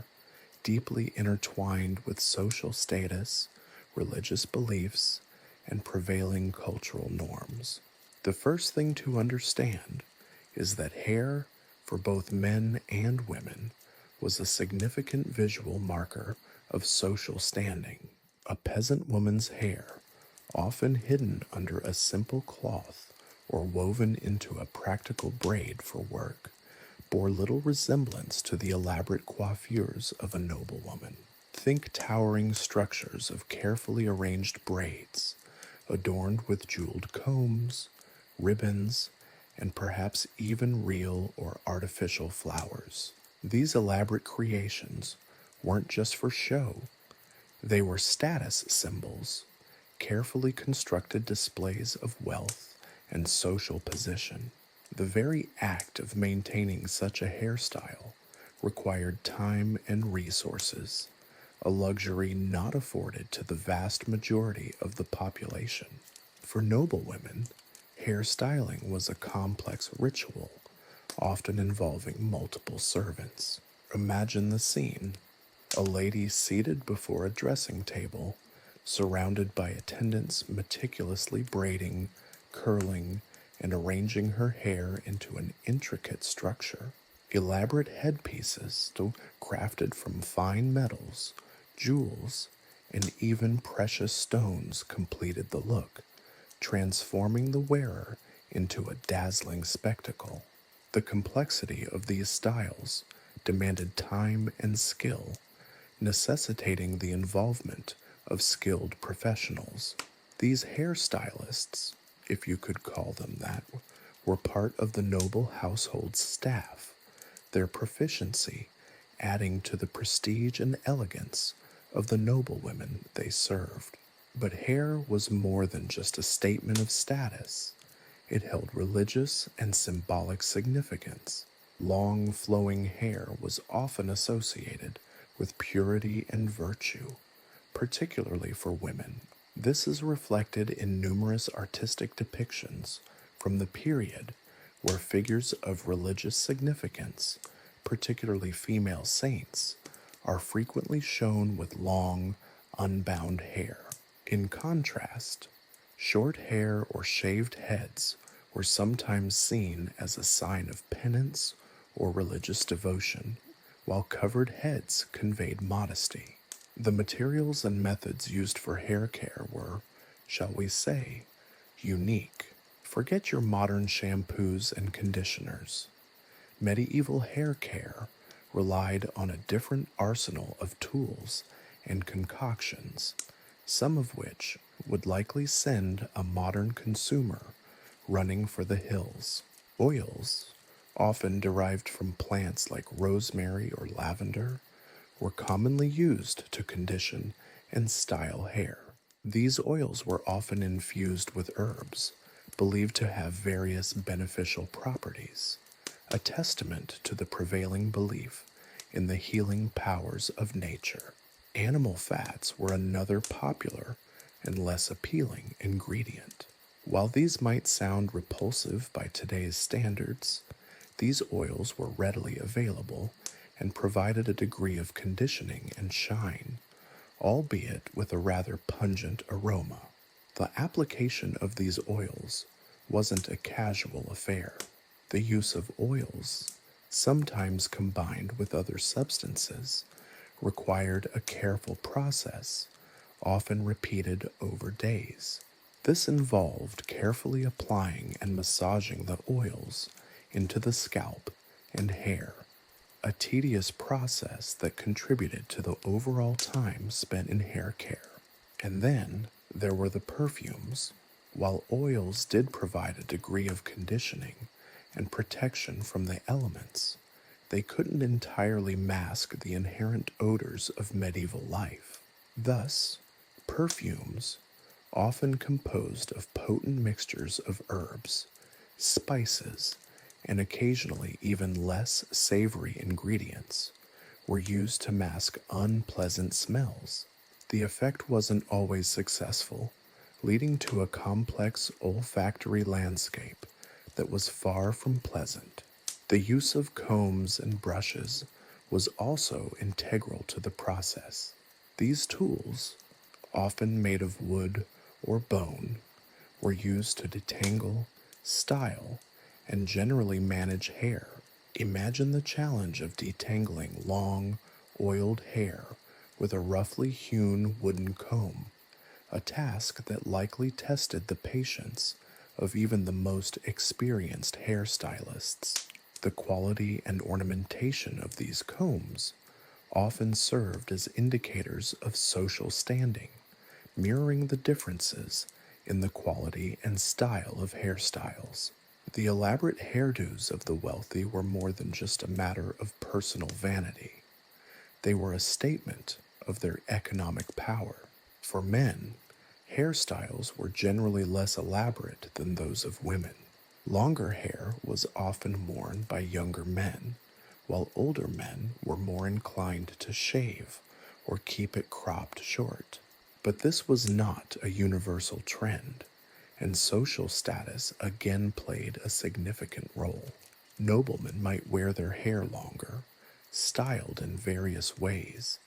deeply intertwined with social status, religious beliefs, and prevailing cultural norms. The first thing to understand is that hair, for both men and women, was a significant visual marker of social standing. A peasant woman's hair, often hidden under a simple cloth or woven into a practical braid for work, bore little resemblance to the elaborate coiffures of a noblewoman. Think towering structures of carefully arranged braids, adorned with jeweled combs, ribbons, and perhaps even real or artificial flowers. These elaborate creations weren't just for show, they were status symbols, carefully constructed displays of wealth and social position. The very act of maintaining such a hairstyle required time and resources, a luxury not afforded to the vast majority of the population. For noblewomen, hairstyling was a complex ritual, often involving multiple servants. Imagine the scene: a lady seated before a dressing table, surrounded by attendants meticulously braiding, curling, and arranging her hair into an intricate structure. Elaborate headpieces, crafted from fine metals, jewels, and even precious stones completed the look, transforming the wearer into a dazzling spectacle. The complexity of these styles demanded time and skill, necessitating the involvement of skilled professionals. These hairstylists, if you could call them that, were part of the noble household's staff, their proficiency adding to the prestige and elegance of the noblewomen they served. But hair was more than just a statement of status. It held religious and symbolic significance. Long, flowing hair was often associated with purity and virtue, particularly for women. This is reflected in numerous artistic depictions from the period where figures of religious significance, particularly female saints, are frequently shown with long, unbound hair. In contrast, short hair or shaved heads were sometimes seen as a sign of penance or religious devotion, while covered heads conveyed modesty. The materials and methods used for hair care were, shall we say, unique. Forget your modern shampoos and conditioners. Medieval hair care relied on a different arsenal of tools and concoctions, some of which would likely send a modern consumer running for the hills. Oils, often derived from plants like rosemary or lavender, were commonly used to condition and style hair. These oils were often infused with herbs, believed to have various beneficial properties, a testament to the prevailing belief in the healing powers of nature. Animal fats were another popular and less appealing ingredient. While these might sound repulsive by today's standards, these oils were readily available and provided a degree of conditioning and shine, albeit with a rather pungent aroma. The application of these oils wasn't a casual affair. The use of oils, sometimes combined with other substances, required a careful process, often repeated over days. This involved carefully applying and massaging the oils into the scalp and hair, a tedious process that contributed to the overall time spent in hair care. And then there were the perfumes. While oils did provide a degree of conditioning and protection from the elements, they couldn't entirely mask the inherent odors of medieval life. Thus, perfumes, often composed of potent mixtures of herbs, spices, and occasionally even less savory ingredients, were used to mask unpleasant smells. The effect wasn't always successful, leading to a complex olfactory landscape that was far from pleasant. The use of combs and brushes was also integral to the process. These tools, often made of wood or bone, were used to detangle, style, and generally manage hair. Imagine the challenge of detangling long, oiled hair with a roughly hewn wooden comb, a task that likely tested the patience of even the most experienced hairstylists. The quality and ornamentation of these combs often served as indicators of social standing, mirroring the differences in the quality and style of hairstyles. The elaborate hairdos of the wealthy were more than just a matter of personal vanity. They were a statement of their economic power. For men, hairstyles were generally less elaborate than those of women. Longer hair was often worn by younger men, while older men were more inclined to shave or keep it cropped short. But this was not a universal trend, and social status again played a significant role. Noblemen might wear their hair longer, styled in various ways,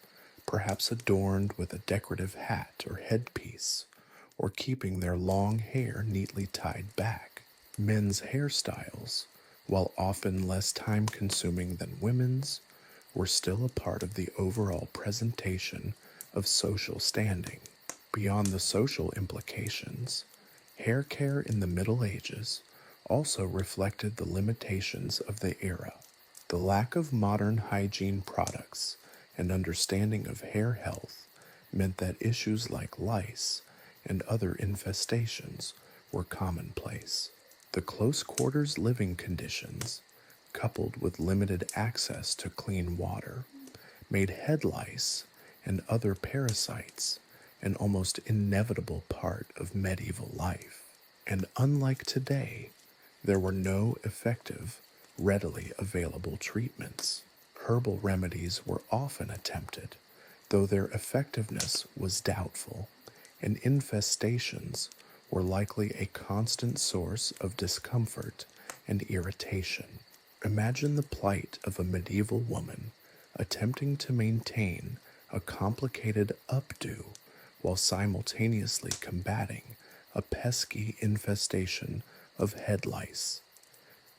perhaps adorned with a decorative hat or headpiece, or keeping their long hair neatly tied back. Men's hairstyles, while often less time-consuming than women's, were still a part of the overall presentation of social standing. Beyond the social implications, hair care in the Middle Ages also reflected the limitations of the era. The lack of modern hygiene products and understanding of hair health meant that issues like lice and other infestations were commonplace. The close quarters living conditions, coupled with limited access to clean water, made head lice and other parasites an almost inevitable part of medieval life. And unlike today, there were no effective, readily available treatments. Herbal remedies were often attempted, though their effectiveness was doubtful, and infestations were likely a constant source of discomfort and irritation. Imagine the plight of a medieval woman attempting to maintain a complicated updo while simultaneously combating a pesky infestation of head lice,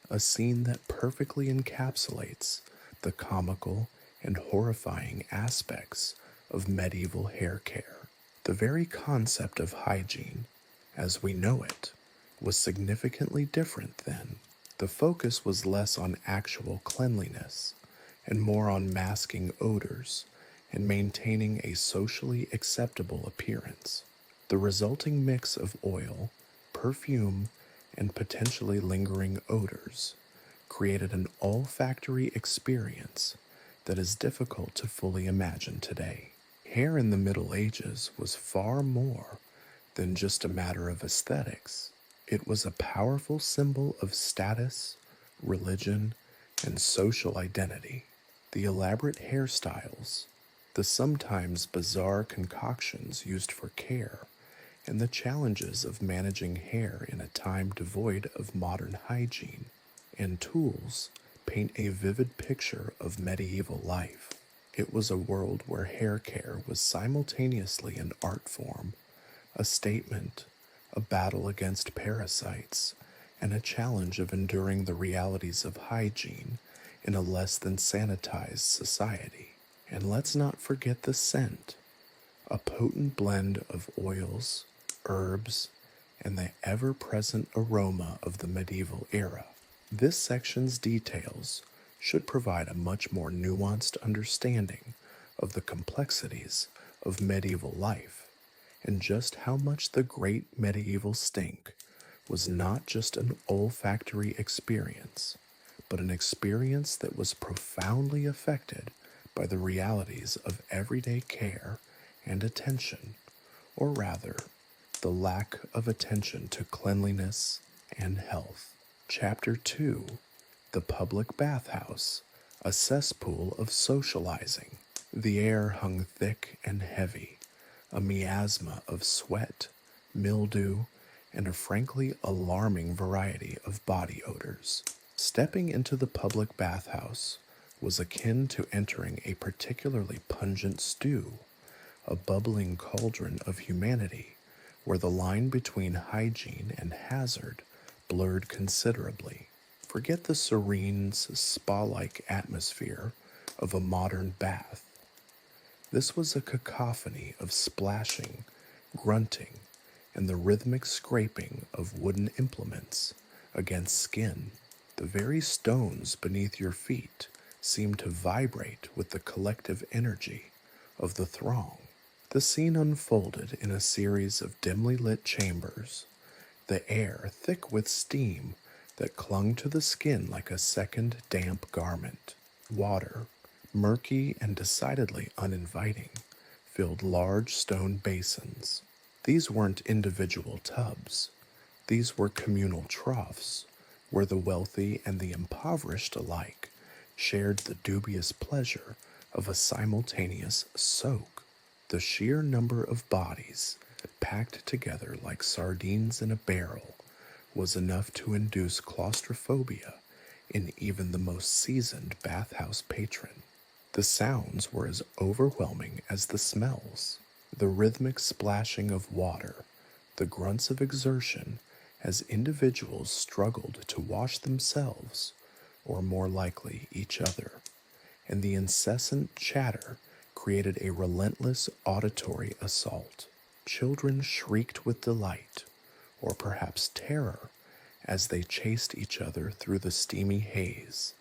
a scene that perfectly encapsulates the comical and horrifying aspects of medieval hair care. The very concept of hygiene, as we know it, was significantly different then. The focus was less on actual cleanliness and more on masking odors and maintaining a socially acceptable appearance. The resulting mix of oil, perfume, and potentially lingering odors created an olfactory experience that is difficult to fully imagine today. Hair in the Middle Ages was far more than just a matter of aesthetics. It was a powerful symbol of status, religion, and social identity. The elaborate hairstyles, the sometimes bizarre concoctions used for care, and the challenges of managing hair in a time devoid of modern hygiene and tools paint a vivid picture of medieval life. It was a world where hair care was simultaneously an art form, a statement, a battle against parasites, and a challenge of enduring the realities of hygiene in a less than sanitized society. And let's not forget the scent, a potent blend of oils, herbs, and the ever-present aroma of the medieval era. This section's details should provide a much more nuanced understanding of the complexities of medieval life and just how much the great medieval stink was not just an olfactory experience, but an experience that was profoundly affected by the realities of everyday care and attention, or rather, the lack of attention to cleanliness and health. Chapter 2: The Public Bathhouse, a Cesspool of Socializing. The air hung thick and heavy, a miasma of sweat, mildew, and a frankly alarming variety of body odors. Stepping into the public bathhouse was akin to entering a particularly pungent stew, a bubbling cauldron of humanity where the line between hygiene and hazard blurred considerably. Forget the serene, spa-like atmosphere of a modern bath. This was a cacophony of splashing, grunting, and the rhythmic scraping of wooden implements against skin. The very stones beneath your feet seemed to vibrate with the collective energy of the throng. The scene unfolded in a series of dimly lit chambers, the air thick with steam that clung to the skin like a second damp garment. Water, murky and decidedly uninviting, filled large stone basins. These weren't individual tubs. These were communal troughs, where the wealthy and the impoverished alike shared the dubious pleasure of a simultaneous soak. The sheer number of bodies, packed together like sardines in a barrel, was enough to induce claustrophobia in even the most seasoned bathhouse patron. The sounds were as overwhelming as the smells. The rhythmic splashing of water, the grunts of exertion as individuals struggled to wash themselves, or more likely each other, and the incessant chatter created a relentless auditory assault. Children shrieked with delight, or perhaps terror, as they chased each other through the steamy haze,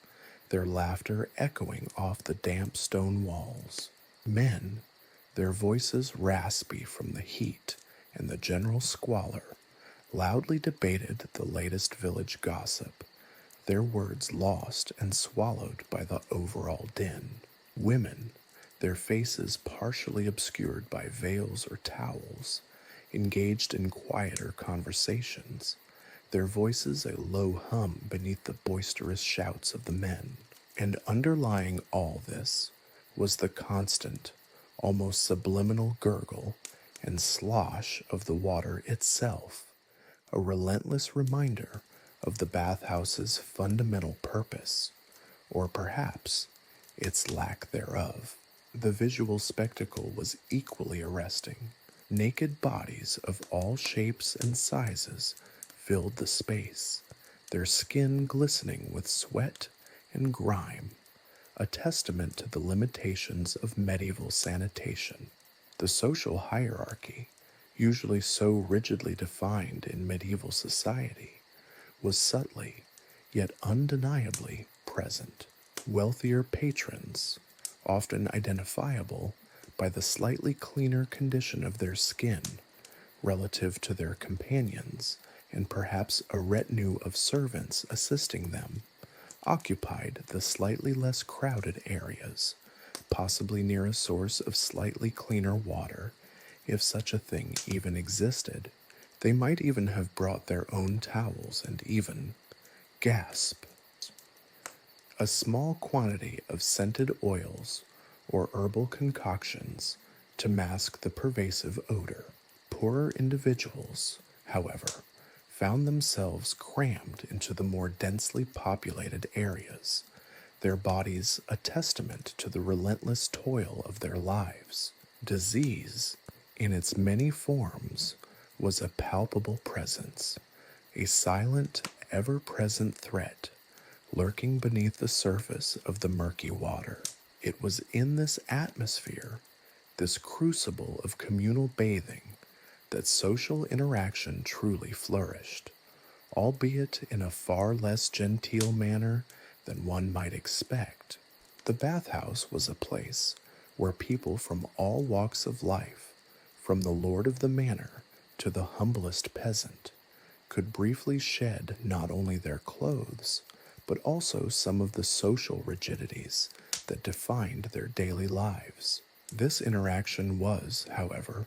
their laughter echoing off the damp stone walls. Men, their voices raspy from the heat and the general squalor, loudly debated the latest village gossip, their words lost and swallowed by the overall din. Women, their faces partially obscured by veils or towels, engaged in quieter conversations, their voices a low hum beneath the boisterous shouts of the men. And underlying all this was the constant, almost subliminal gurgle and slosh of the water itself, a relentless reminder of the bathhouse's fundamental purpose, or perhaps its lack thereof. The visual spectacle was equally arresting. Naked bodies of all shapes and sizes filled the space, their skin glistening with sweat and grime, a testament to the limitations of medieval sanitation. The social hierarchy, usually so rigidly defined in medieval society, was subtly, yet undeniably, present. Wealthier patrons, often identifiable by the slightly cleaner condition of their skin relative to their companions, and perhaps a retinue of servants assisting them, occupied the slightly less crowded areas, possibly near a source of slightly cleaner water, if such a thing even existed. They might even have brought their own towels and even, gasp, a small quantity of scented oils or herbal concoctions to mask the pervasive odor. Poorer individuals, however, found themselves crammed into the more densely populated areas, their bodies a testament to the relentless toil of their lives. Disease, in its many forms, was a palpable presence, a silent, ever-present threat lurking beneath the surface of the murky water. It was in this atmosphere, this crucible of communal bathing, that social interaction truly flourished, albeit in a far less genteel manner than one might expect. The bathhouse was a place where people from all walks of life, from the lord of the manor to the humblest peasant, could briefly shed not only their clothes, but also some of the social rigidities that defined their daily lives. This interaction was, however,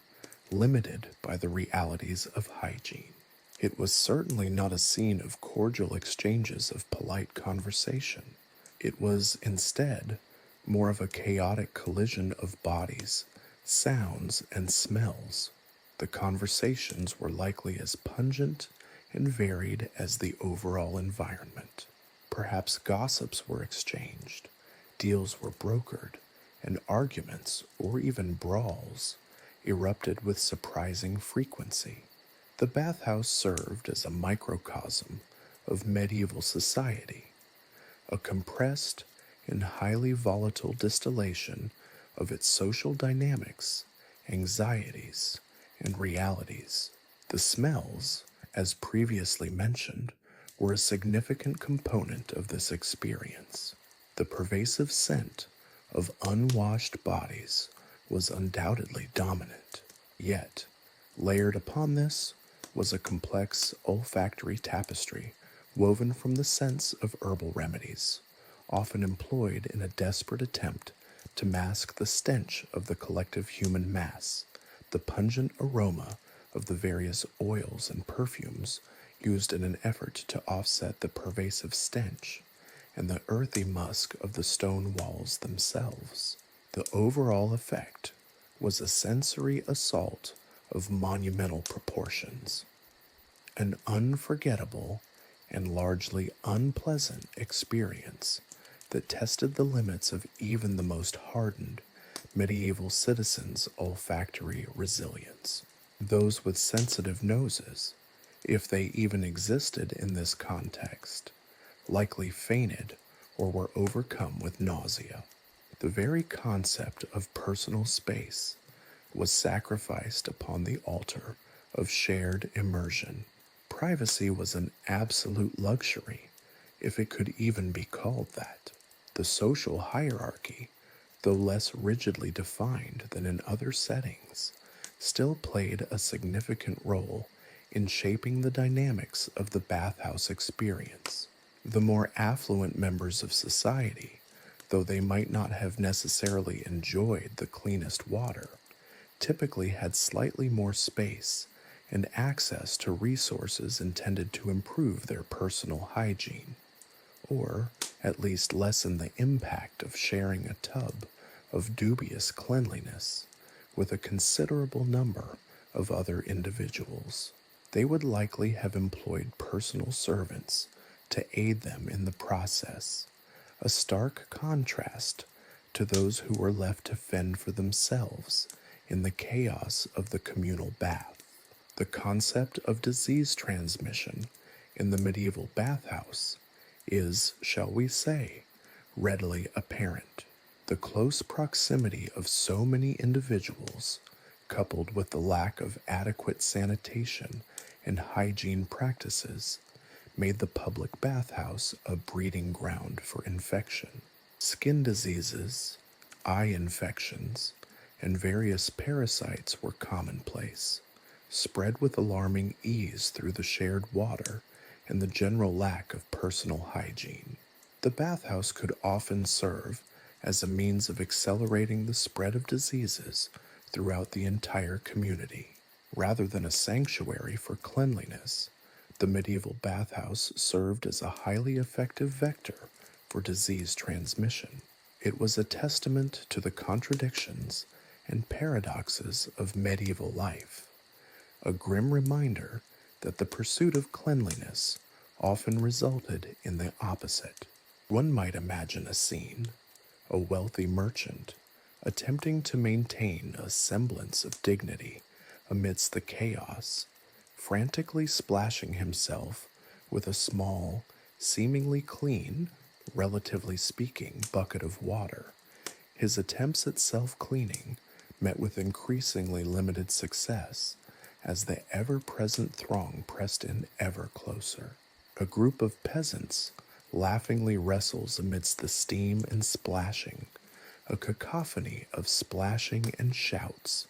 limited by the realities of hygiene. It was certainly not a scene of cordial exchanges of polite conversation. It was, instead, more of a chaotic collision of bodies, sounds, and smells. The conversations were likely as pungent and varied as the overall environment. Perhaps gossips were exchanged, deals were brokered, and arguments, or even brawls, erupted with surprising frequency. The bathhouse served as a microcosm of medieval society, a compressed and highly volatile distillation of its social dynamics, anxieties, and realities. The smells, as previously mentioned, were a significant component of this experience. The pervasive scent of unwashed bodies was undoubtedly dominant, yet, layered upon this was a complex olfactory tapestry woven from the scents of herbal remedies, often employed in a desperate attempt to mask the stench of the collective human mass, the pungent aroma of the various oils and perfumes used in an effort to offset the pervasive stench, and the earthy musk of the stone walls themselves. The overall effect was a sensory assault of monumental proportions, an unforgettable and largely unpleasant experience that tested the limits of even the most hardened medieval citizens' olfactory resilience. Those with sensitive noses, if they even existed in this context, likely fainted or were overcome with nausea. The very concept of personal space was sacrificed upon the altar of shared immersion. Privacy was an absolute luxury, if it could even be called that. The social hierarchy, though less rigidly defined than in other settings, still played a significant role in shaping the dynamics of the bathhouse experience. The more affluent members of society, though they might not have necessarily enjoyed the cleanest water, typically had slightly more space and access to resources intended to improve their personal hygiene, or at least lessen the impact of sharing a tub of dubious cleanliness with a considerable number of other individuals. They would likely have employed personal servants to aid them in the process, a stark contrast to those who were left to fend for themselves in the chaos of the communal bath. The concept of disease transmission in the medieval bathhouse is, shall we say, readily apparent. The close proximity of so many individuals, coupled with the lack of adequate sanitation and hygiene practices, made the public bathhouse a breeding ground for infection. Skin diseases, eye infections, and various parasites were commonplace, spread with alarming ease through the shared water and the general lack of personal hygiene. The bathhouse could often serve as a means of accelerating the spread of diseases throughout the entire community. Rather than a sanctuary for cleanliness, the medieval bathhouse served as a highly effective vector for disease transmission. It was a testament to the contradictions and paradoxes of medieval life, a grim reminder that the pursuit of cleanliness often resulted in the opposite. One might imagine a scene: a wealthy merchant attempting to maintain a semblance of dignity amidst the chaos, frantically splashing himself with a small, seemingly clean, relatively speaking, bucket of water. His attempts at self-cleaning met with increasingly limited success as the ever-present throng pressed in ever closer. A group of peasants laughingly wrestles amidst the steam and splashing, a cacophony of splashing and shouts,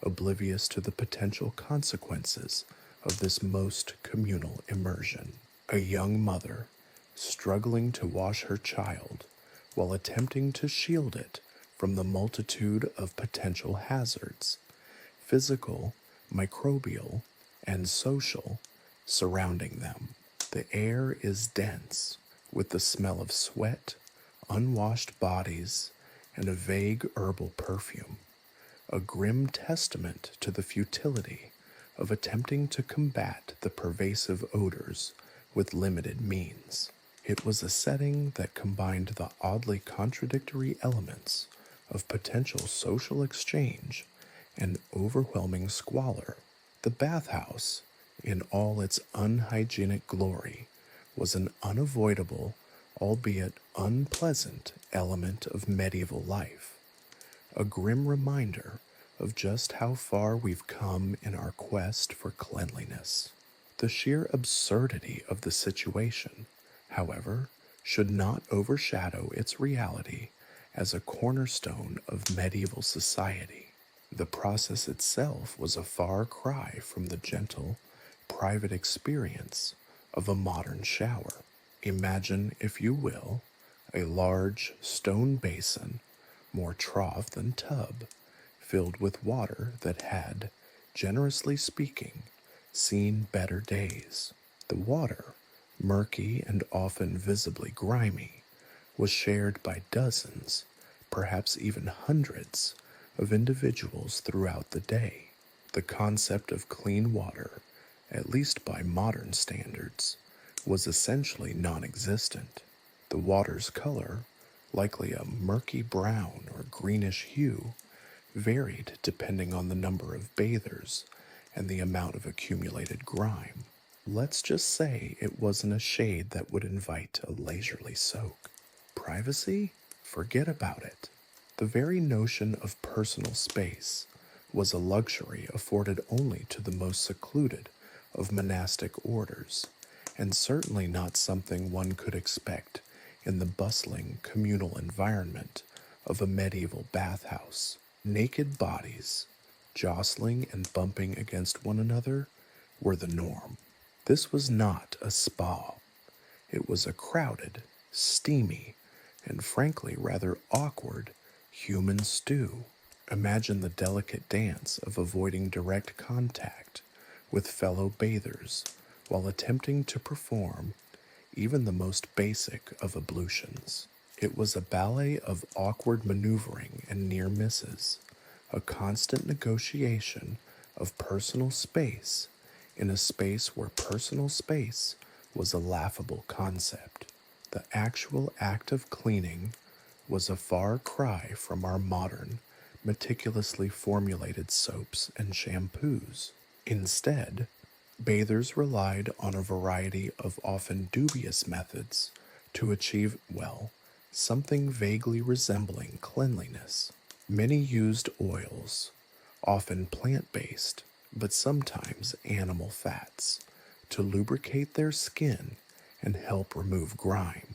oblivious to the potential consequences of this most communal immersion. A young mother, struggling to wash her child while attempting to shield it from the multitude of potential hazards, physical, microbial, and social, surrounding them. The air is dense with the smell of sweat, unwashed bodies, and a vague herbal perfume, a grim testament to the futility of attempting to combat the pervasive odors with limited means. It was a setting that combined the oddly contradictory elements of potential social exchange and overwhelming squalor. The bathhouse, in all its unhygienic glory, was an unavoidable, albeit unpleasant, element of medieval life, a grim reminder of just how far we've come in our quest for cleanliness. The sheer absurdity of the situation, however, should not overshadow its reality as a cornerstone of medieval society. The process itself was a far cry from the gentle, private experience of a modern shower. Imagine, if you will, a large stone basin, more trough than tub, filled with water that had, generously speaking, seen better days. The water, murky and often visibly grimy, was shared by dozens, perhaps even hundreds, of individuals throughout the day. The concept of clean water, at least by modern standards, was essentially non-existent. The water's color, likely a murky brown or greenish hue, varied depending on the number of bathers and the amount of accumulated grime. Let's just say it wasn't a shade that would invite a leisurely soak. Privacy? Forget about it. The very notion of personal space was a luxury afforded only to the most secluded of monastic orders, and certainly not something one could expect in the bustling communal environment of a medieval bathhouse. Naked bodies, jostling and bumping against one another, were the norm. This was not a spa. It was a crowded, steamy, and frankly rather awkward human stew. Imagine the delicate dance of avoiding direct contact with fellow bathers while attempting to perform even the most basic of ablutions. It was a ballet of awkward maneuvering and near misses, a constant negotiation of personal space in a space where personal space was a laughable concept. The actual act of cleaning was a far cry from our modern, meticulously formulated soaps and shampoos. Instead, bathers relied on a variety of often dubious methods to achieve, well, something vaguely resembling cleanliness. Many used oils, often plant-based, but sometimes animal fats, to lubricate their skin and help remove grime.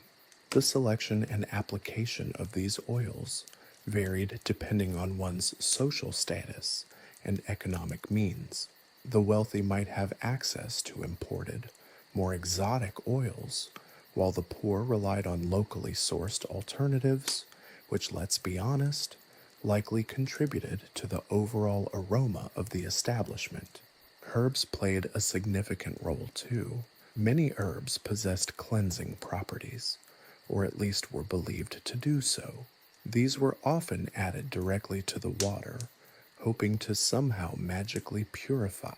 The selection and application of these oils varied depending on one's social status and economic means. The wealthy might have access to imported, more exotic oils, while the poor relied on locally sourced alternatives, which, let's be honest, likely contributed to the overall aroma of the establishment. Herbs played a significant role too. Many herbs possessed cleansing properties, or at least were believed to do so. These were often added directly to the water, hoping to somehow magically purify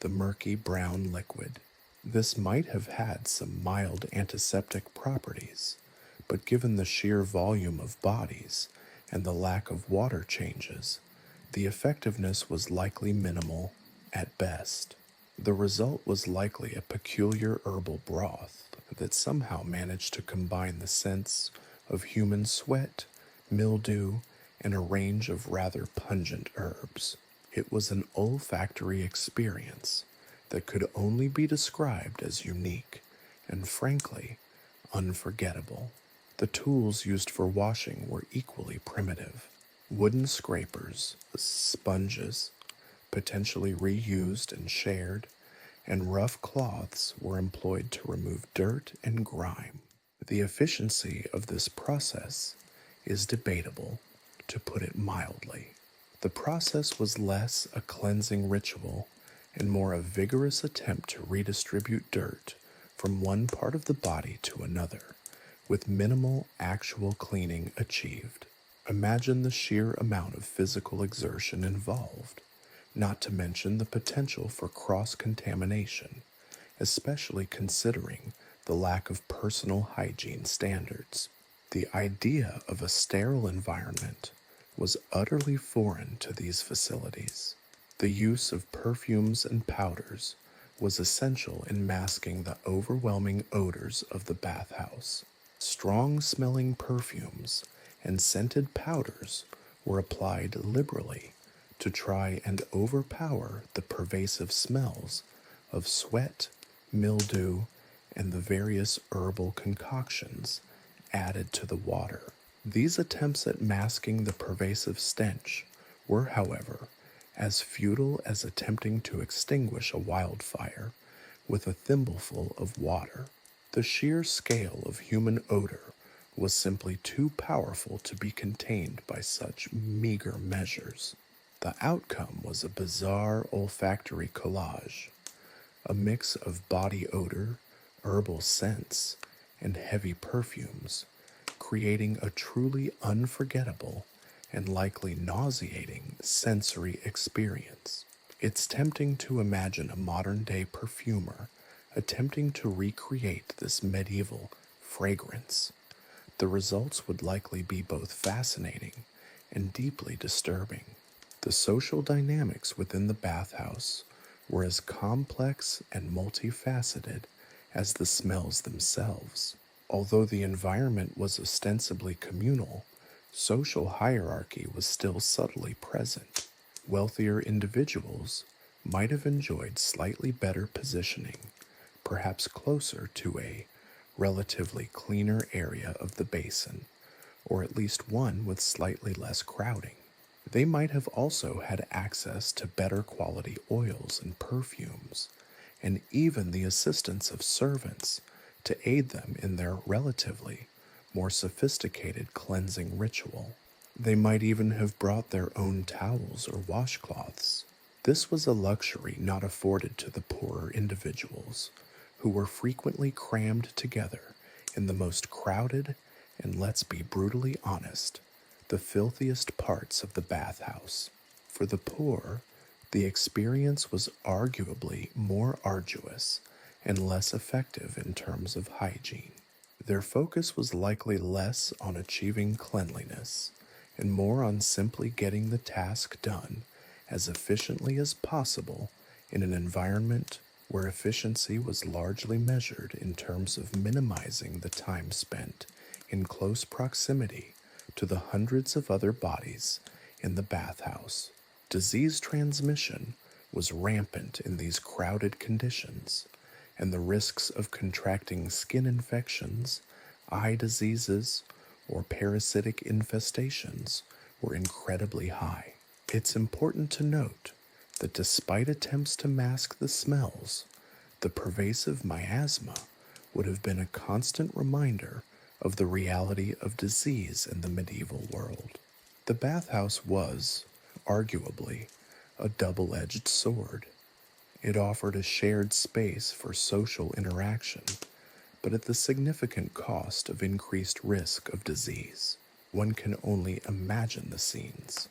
the murky brown liquid. This might have had some mild antiseptic properties, but given the sheer volume of bodies and the lack of water changes, the effectiveness was likely minimal at best. The result was likely a peculiar herbal broth that somehow managed to combine the scents of human sweat, mildew, and a range of rather pungent herbs. It was an olfactory experience that could only be described as unique and, frankly, unforgettable. The tools used for washing were equally primitive. Wooden scrapers, sponges, potentially reused and shared, and rough cloths were employed to remove dirt and grime. The efficiency of this process is debatable, to put it mildly. The process was less a cleansing ritual and more a vigorous attempt to redistribute dirt from one part of the body to another, with minimal actual cleaning achieved. Imagine the sheer amount of physical exertion involved, not to mention the potential for cross-contamination, especially considering the lack of personal hygiene standards. The idea of a sterile environment was utterly foreign to these facilities. The use of perfumes and powders was essential in masking the overwhelming odors of the bathhouse. Strong-smelling perfumes and scented powders were applied liberally to try and overpower the pervasive smells of sweat, mildew, and the various herbal concoctions added to the water. These attempts at masking the pervasive stench were, however, as futile as attempting to extinguish a wildfire with a thimbleful of water. The sheer scale of human odor was simply too powerful to be contained by such meager measures. The outcome was a bizarre olfactory collage, a mix of body odor, herbal scents, and heavy perfumes, creating a truly unforgettable and likely nauseating sensory experience. It's tempting to imagine a modern-day perfumer attempting to recreate this medieval fragrance. The results would likely be both fascinating and deeply disturbing. The social dynamics within the bathhouse were as complex and multifaceted as the smells themselves. Although the environment was ostensibly communal, social hierarchy was still subtly present. Wealthier individuals might have enjoyed slightly better positioning, perhaps closer to a relatively cleaner area of the basin, or at least one with slightly less crowding. They might have also had access to better quality oils and perfumes, and even the assistance of servants to aid them in their relatively more sophisticated cleansing ritual. They might even have brought their own towels or washcloths. This was a luxury not afforded to the poorer individuals, who were frequently crammed together in the most crowded and, let's be brutally honest, the filthiest parts of the bathhouse. For the poor, the experience was arguably more arduous and less effective in terms of hygiene. Their focus was likely less on achieving cleanliness and more on simply getting the task done as efficiently as possible in an environment where efficiency was largely measured in terms of minimizing the time spent in close proximity to the hundreds of other bodies in the bathhouse. Disease transmission was rampant in these crowded conditions, and the risks of contracting skin infections, eye diseases, or parasitic infestations were incredibly high. It's important to note that despite attempts to mask the smells, the pervasive miasma would have been a constant reminder of the reality of disease in the medieval world. The bathhouse was, arguably, a double-edged sword. It offered a shared space for social interaction, but at the significant cost of increased risk of disease. One can only imagine the scenes.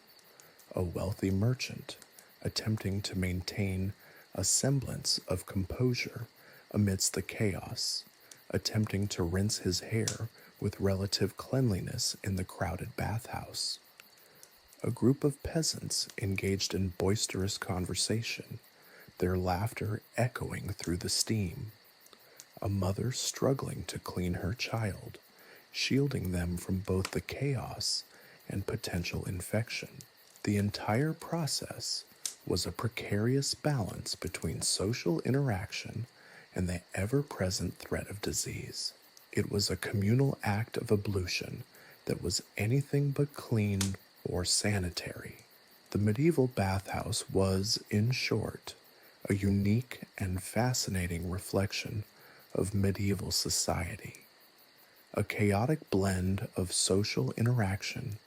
A wealthy merchant attempting to maintain a semblance of composure amidst the chaos, attempting to rinse his hair with relative cleanliness in the crowded bathhouse. A group of peasants engaged in boisterous conversation, their laughter echoing through the steam. A mother struggling to clean her child, shielding them from both the chaos and potential infection. The entire process was a precarious balance between social interaction and the ever-present threat of disease. It was a communal act of ablution that was anything but clean or sanitary. The medieval bathhouse was, in short, a unique and fascinating reflection of medieval society. A chaotic blend of social interaction,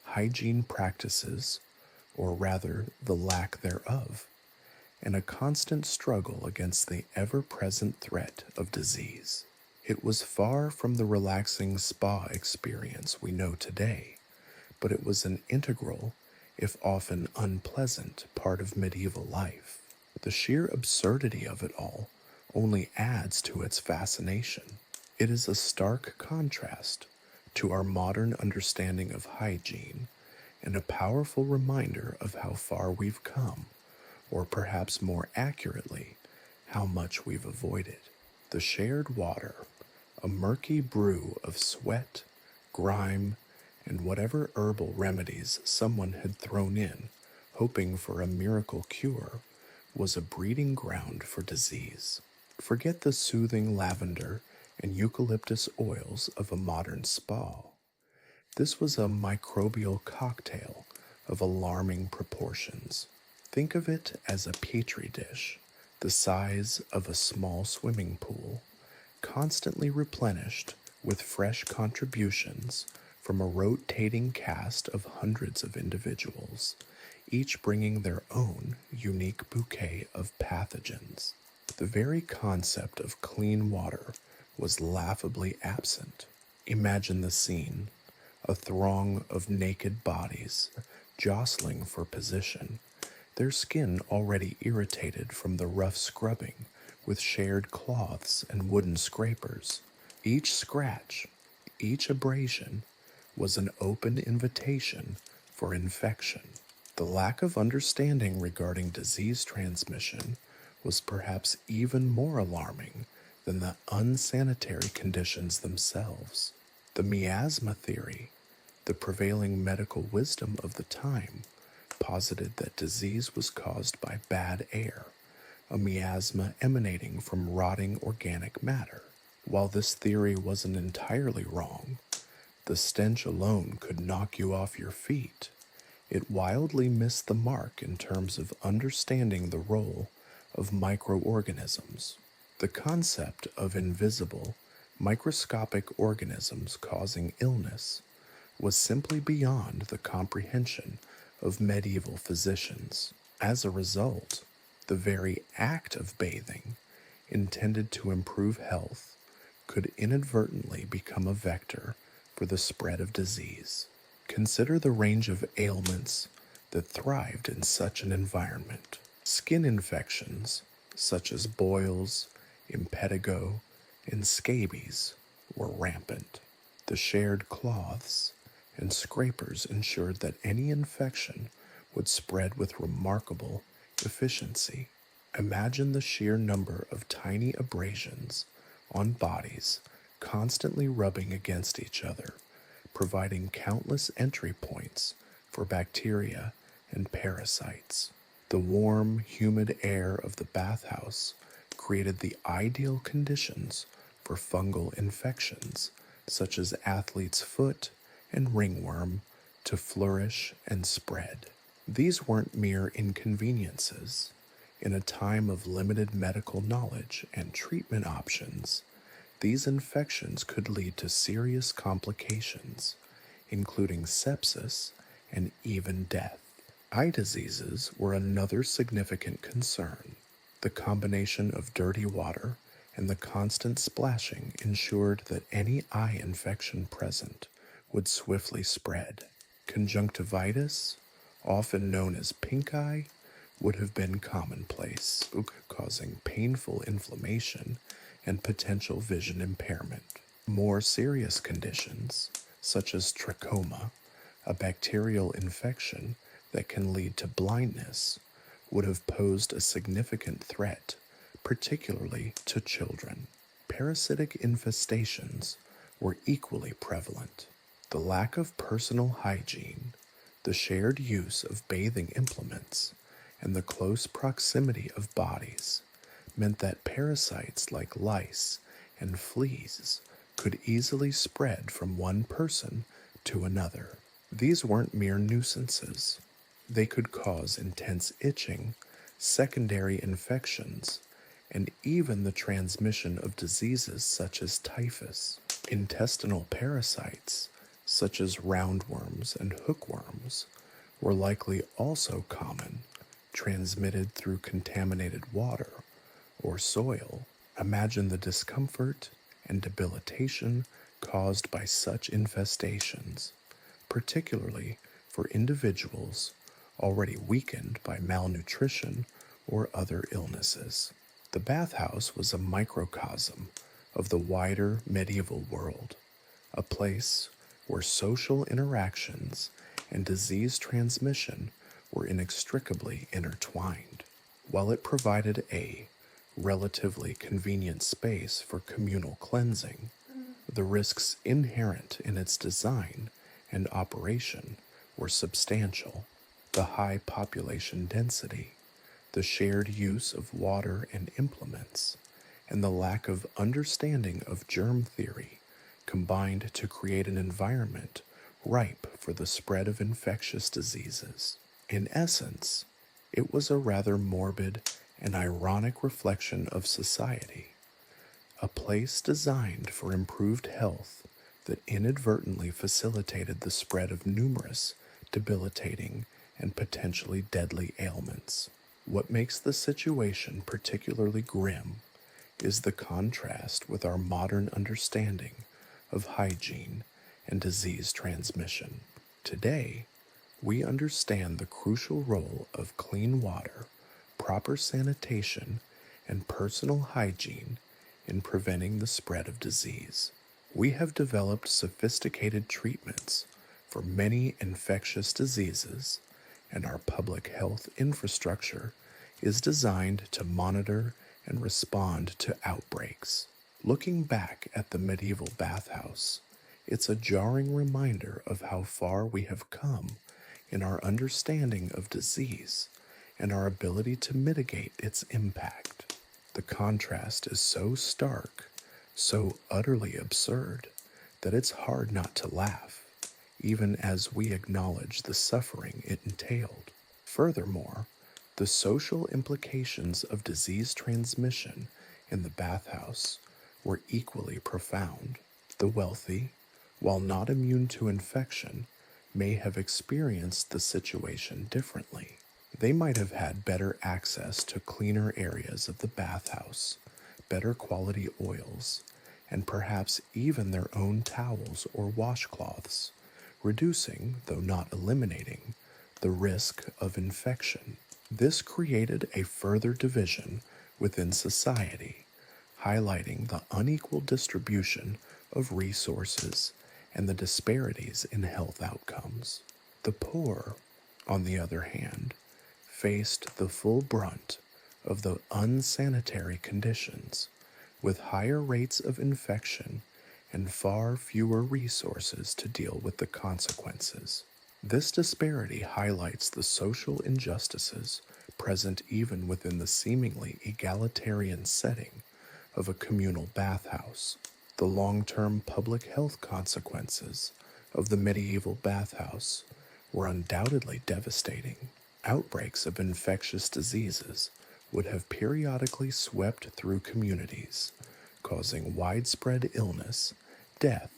hygiene practices, or rather the lack thereof, and a constant struggle against the ever-present threat of disease. It was far from the relaxing spa experience we know today, but it was an integral, if often unpleasant, part of medieval life. The sheer absurdity of it all only adds to its fascination. It is a stark contrast to our modern understanding of hygiene and a powerful reminder of how far we've come, or perhaps more accurately, how much we've avoided. The shared water, a murky brew of sweat, grime, and whatever herbal remedies someone had thrown in, hoping for a miracle cure, was a breeding ground for disease. Forget the soothing lavender and eucalyptus oils of a modern spa. This was a microbial cocktail of alarming proportions. Think of it as a petri dish, the size of a small swimming pool, constantly replenished with fresh contributions from a rotating cast of hundreds of individuals, each bringing their own unique bouquet of pathogens. The very concept of clean water was laughably absent. Imagine the scene: a throng of naked bodies jostling for position, their skin already irritated from the rough scrubbing with shared cloths and wooden scrapers. Each scratch, each abrasion, was an open invitation for infection. The lack of understanding regarding disease transmission was perhaps even more alarming than the unsanitary conditions themselves. The miasma theory, the prevailing medical wisdom of the time, posited that disease was caused by bad air, a miasma emanating from rotting organic matter. While this theory wasn't entirely wrong, the stench alone could knock you off your feet. It wildly missed the mark in terms of understanding the role of microorganisms. The concept of invisible, microscopic organisms causing illness was simply beyond the comprehension of medieval physicians. As a result, the very act of bathing, intended to improve health, could inadvertently become a vector for the spread of disease. Consider the range of ailments that thrived in such an environment. Skin infections, such as boils, impetigo, and scabies, were rampant. The shared cloths and scrapers ensured that any infection would spread with remarkable efficiency. Imagine the sheer number of tiny abrasions on bodies constantly rubbing against each other, providing countless entry points for bacteria and parasites. The warm, humid air of the bathhouse created the ideal conditions for fungal infections such as athlete's foot and ringworm, to flourish and spread. These weren't mere inconveniences. In a time of limited medical knowledge and treatment options, these infections could lead to serious complications, including sepsis and even death. Eye diseases were another significant concern. The combination of dirty water and the constant splashing ensured that any eye infection present would swiftly spread. Conjunctivitis, often known as pink eye, would have been commonplace, causing painful inflammation and potential vision impairment. More serious conditions, such as trachoma, a bacterial infection that can lead to blindness, would have posed a significant threat, particularly to children. Parasitic infestations were equally prevalent. The lack of personal hygiene, the shared use of bathing implements, and the close proximity of bodies meant that parasites like lice and fleas could easily spread from one person to another. These weren't mere nuisances. They could cause intense itching, secondary infections, and even the transmission of diseases such as typhus. Intestinal parasites, such as roundworms and hookworms, were likely also common, transmitted through contaminated water or soil. Imagine the discomfort and debilitation caused by such infestations, particularly for individuals already weakened by malnutrition or other illnesses. The bathhouse was a microcosm of the wider medieval world, a place where social interactions and disease transmission were inextricably intertwined. While it provided a relatively convenient space for communal cleansing, the risks inherent in its design and operation were substantial. The high population density, the shared use of water and implements, and the lack of understanding of germ theory combined to create an environment ripe for the spread of infectious diseases. In essence, it was a rather morbid and ironic reflection of society, a place designed for improved health that inadvertently facilitated the spread of numerous debilitating and potentially deadly ailments. What makes the situation particularly grim is the contrast with our modern understanding of hygiene and disease transmission. Today, we understand the crucial role of clean water, proper sanitation, and personal hygiene in preventing the spread of disease. We have developed sophisticated treatments for many infectious diseases, and our public health infrastructure is designed to monitor and respond to outbreaks. Looking back at the medieval bathhouse, it's a jarring reminder of how far we have come in our understanding of disease and our ability to mitigate its impact. The contrast is so stark, so utterly absurd, that it's hard not to laugh, even as we acknowledge the suffering it entailed. Furthermore, the social implications of disease transmission in the bathhouse were equally profound. The wealthy, while not immune to infection, may have experienced the situation differently. They might have had better access to cleaner areas of the bathhouse, better quality oils, and perhaps even their own towels or washcloths, reducing, though not eliminating, the risk of infection. This created a further division within society, highlighting the unequal distribution of resources and the disparities in health outcomes. The poor, on the other hand, faced the full brunt of the unsanitary conditions, with higher rates of infection and far fewer resources to deal with the consequences. This disparity highlights the social injustices present even within the seemingly egalitarian setting of a communal bathhouse. The long-term public health consequences of the medieval bathhouse were undoubtedly devastating. Outbreaks of infectious diseases would have periodically swept through communities, causing widespread illness, death,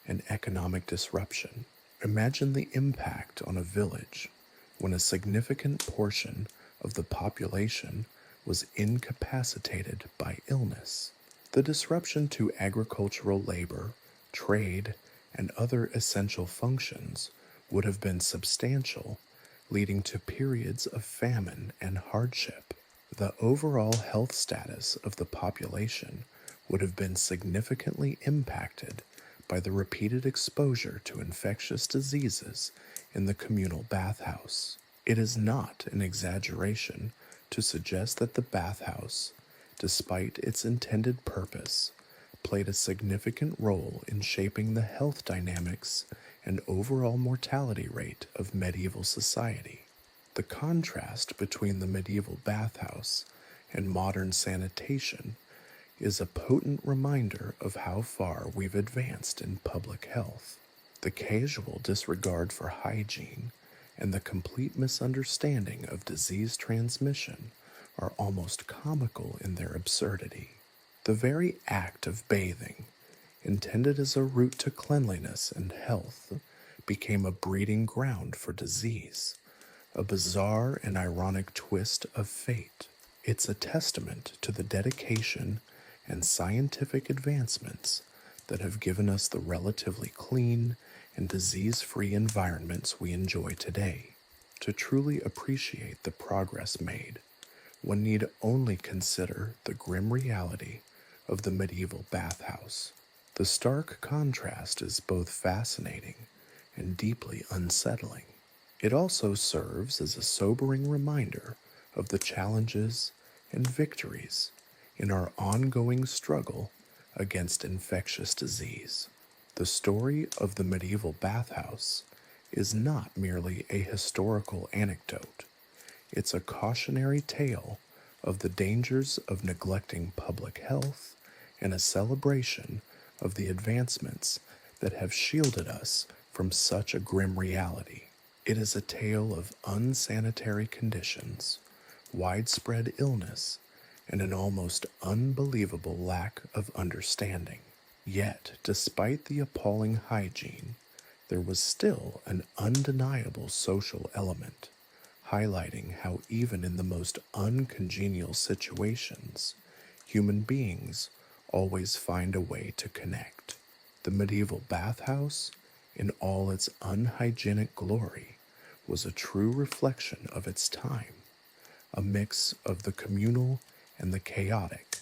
and economic disruption. Imagine the impact on a village when a significant portion of the population was incapacitated by illness. The disruption to agricultural labor, trade, and other essential functions would have been substantial, leading to periods of famine and hardship. The overall health status of the population would have been significantly impacted by the repeated exposure to infectious diseases in the communal bathhouse. It is not an exaggeration to suggest that the bathhouse, despite its intended purpose, played a significant role in shaping the health dynamics and overall mortality rate of medieval society. The contrast between the medieval bathhouse and modern sanitation is a potent reminder of how far we've advanced in public health. The casual disregard for hygiene and the complete misunderstanding of disease transmission are almost comical in their absurdity. The very act of bathing, intended as a route to cleanliness and health, became a breeding ground for disease, a bizarre and ironic twist of fate. It's a testament to the dedication and scientific advancements that have given us the relatively clean and disease-free environments we enjoy today. To truly appreciate the progress made, one need only consider the grim reality of the medieval bathhouse. The stark contrast is both fascinating and deeply unsettling. It also serves as a sobering reminder of the challenges and victories in our ongoing struggle against infectious disease. The story of the medieval bathhouse is not merely a historical anecdote. It's a cautionary tale of the dangers of neglecting public health and a celebration of the advancements that have shielded us from such a grim reality. It is a tale of unsanitary conditions, widespread illness, and an almost unbelievable lack of understanding. Yet, despite the appalling hygiene, there was still an undeniable social element, highlighting how even in the most uncongenial situations, human beings always find a way to connect. The medieval bathhouse, in all its unhygienic glory, was a true reflection of its time, a mix of the communal and the chaotic,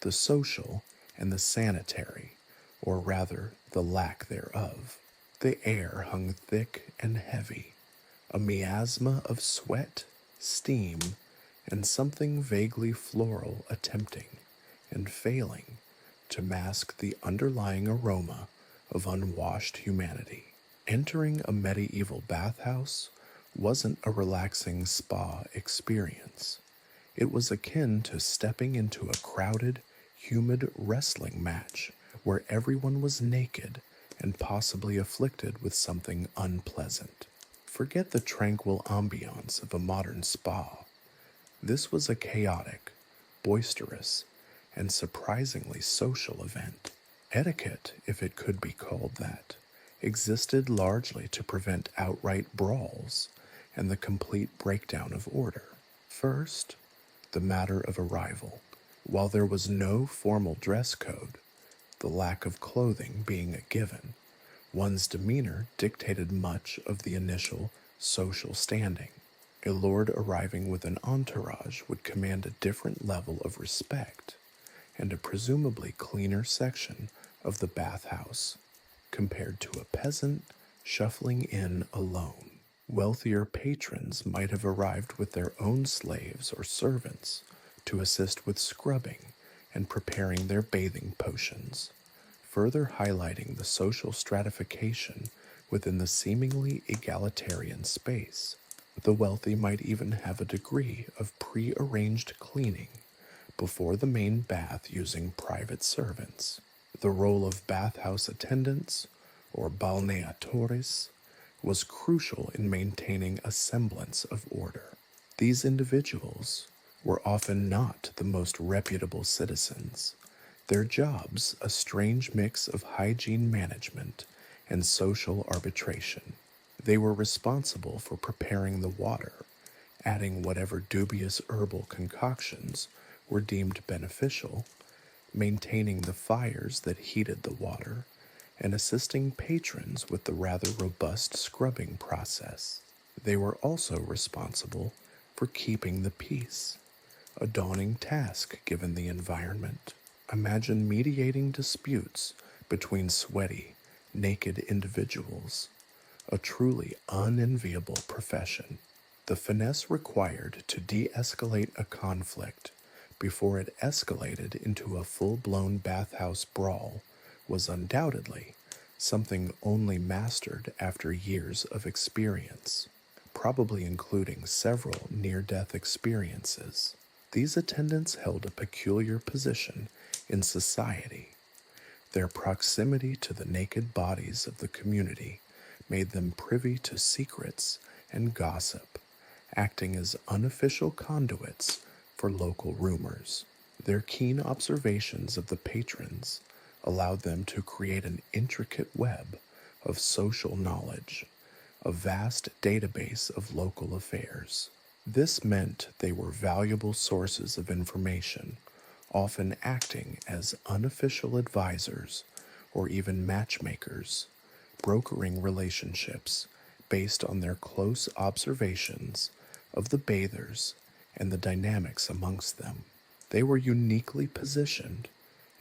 the social and the sanitary, or rather the lack thereof. The air hung thick and heavy, a miasma of sweat, steam, and something vaguely floral attempting and failing to mask the underlying aroma of unwashed humanity. Entering a medieval bathhouse wasn't a relaxing spa experience. It was akin to stepping into a crowded, humid wrestling match where everyone was naked and possibly afflicted with something unpleasant. Forget the tranquil ambiance of a modern spa. This was a chaotic, boisterous, and surprisingly social event. Etiquette, if it could be called that, existed largely to prevent outright brawls and the complete breakdown of order. First, the matter of arrival. While there was no formal dress code, the lack of clothing being a given, one's demeanor dictated much of the initial social standing. A lord arriving with an entourage would command a different level of respect and a presumably cleaner section of the bathhouse compared to a peasant shuffling in alone. Wealthier patrons might have arrived with their own slaves or servants to assist with scrubbing and preparing their bathing potions, further highlighting the social stratification within the seemingly egalitarian space. The wealthy might even have a degree of pre-arranged cleaning before the main bath using private servants. The role of bathhouse attendants, or balneatores, was crucial in maintaining a semblance of order. These individuals were often not the most reputable citizens, their jobs a strange mix of hygiene management and social arbitration. They were responsible for preparing the water, adding whatever dubious herbal concoctions were deemed beneficial, maintaining the fires that heated the water, and assisting patrons with the rather robust scrubbing process. They were also responsible for keeping the peace, a daunting task given the environment. Imagine mediating disputes between sweaty, naked individuals, a truly unenviable profession. The finesse required to de-escalate a conflict before it escalated into a full-blown bathhouse brawl was undoubtedly something only mastered after years of experience, probably including several near-death experiences. These attendants held a peculiar position in society. Their proximity to the naked bodies of the community made them privy to secrets and gossip, acting as unofficial conduits for local rumors. Their keen observations of the patrons allowed them to create an intricate web of social knowledge, a vast database of local affairs. This meant they were valuable sources of information, often acting as unofficial advisors or even matchmakers, brokering relationships based on their close observations of the bathers and the dynamics amongst them. They were uniquely positioned